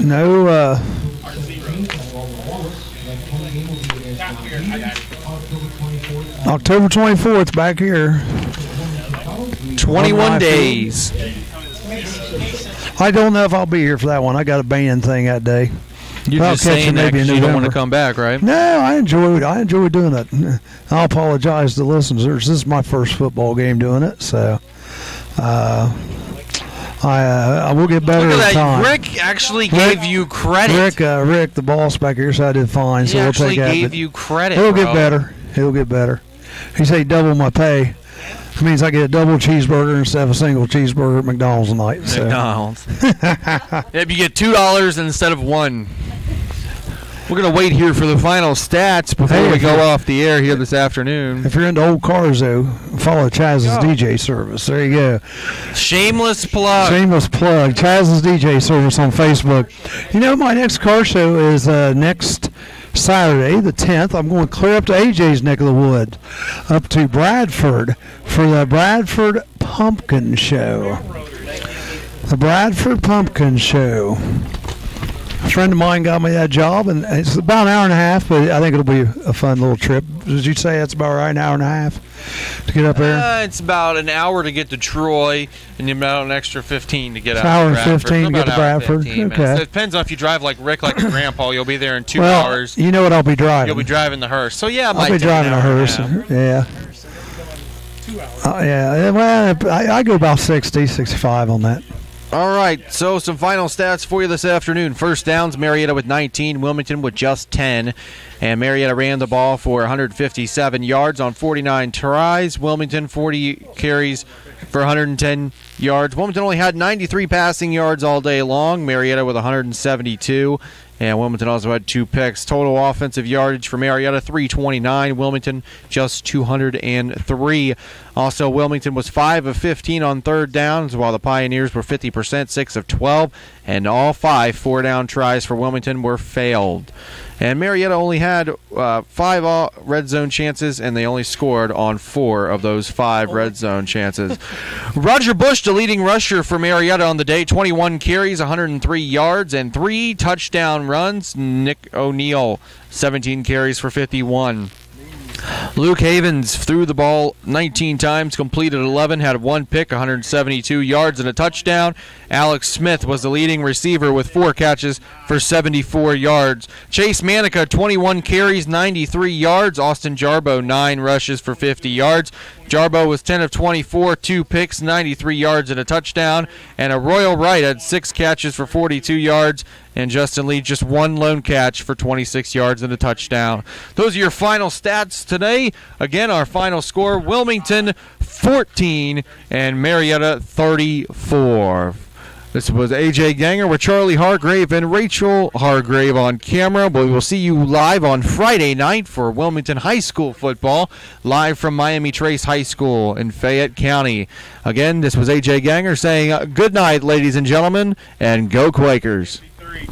No. October 24th, back here. 21 days. I don't know if I'll be here for that one. I got a band thing that day. You're just saying that because you don't want to come back, right? No, I enjoy doing it. I'll apologize to listeners. This is my first football game doing it, so I will get better at time. Rick actually gave you credit. Rick, the boss back here, said I did fine. So we'll take that. He gave you credit. He'll get better. He'll get better. He said double my pay. It means I get a double cheeseburger instead of a single cheeseburger at McDonald's tonight. So. McDonald's. Yep, you get $2 instead of $1. We're going to wait here for the final stats before we go off the air here this afternoon. If you're into old cars, though, follow Chaz's DJ service. There you go. Shameless plug. Shameless plug. Chaz's DJ service on Facebook. You know, my next car show is next Saturday, the 10th. I'm going clear up to AJ's neck of the wood, up to Bradford for the Bradford Pumpkin Show. The Bradford Pumpkin Show. A friend of mine got me that job, and it's about an hour and a half, but I think it'll be a fun little trip. Did you say that's about right, an hour and a half to get up there? It's about an hour to get to Troy, and about an extra 15 to get out. An hour to and 15 to get to Bradford. Okay. So it depends on if you drive like Rick, like your grandpa. You'll be there in 2 well, hours. You know what I'll be driving? You'll be driving the hearse. So yeah, I'll be driving a hearse. Yeah. Yeah. Well, I go about 60, 65 on that. All right, so some final stats for you this afternoon. First downs, Marietta with 19, Wilmington with just 10. And Marietta ran the ball for 157 yards on 49 tries. Wilmington 40 carries for 110 yards. Wilmington only had 93 passing yards all day long. Marietta with 172. And Wilmington also had 2 picks. Total offensive yardage for Marietta, 329. Wilmington, just 203. Also, Wilmington was 5 of 15 on third downs, while the Pioneers were 50%, 6 of 12. And all 5 four-down tries for Wilmington were failed. And Marietta only had 5 red zone chances, and they only scored on 4 of those 5 red zone chances. Roger Bush, the leading rusher for Marietta on the day, 21 carries, 103 yards, and 3 touchdown runs. Nick O'Neal, 17 carries for 51. Luke Havens threw the ball 19 times, completed 11, had 1 pick, 172 yards, and a touchdown. Alex Smith was the leading receiver with 4 catches for 74 yards. Chase Manica, 21 carries, 93 yards. Austin Jarbo, 9 rushes for 50 yards. Jarbo was 10 of 24, 2 picks, 93 yards, and a touchdown. And a Royal Wright had 6 catches for 42 yards. And Justin Lee just 1 lone catch for 26 yards and a touchdown. Those are your final stats today. Again, our final score, Wilmington 14 and Marietta 34. This was A.J. Ganger with Charlie Hargrave and Rachel Hargrave on camera. But we will see you live on Friday night for Wilmington High School football, live from Miami Trace High School in Fayette County. Again, this was A.J. Ganger saying good night, ladies and gentlemen, and go Quakers. 3.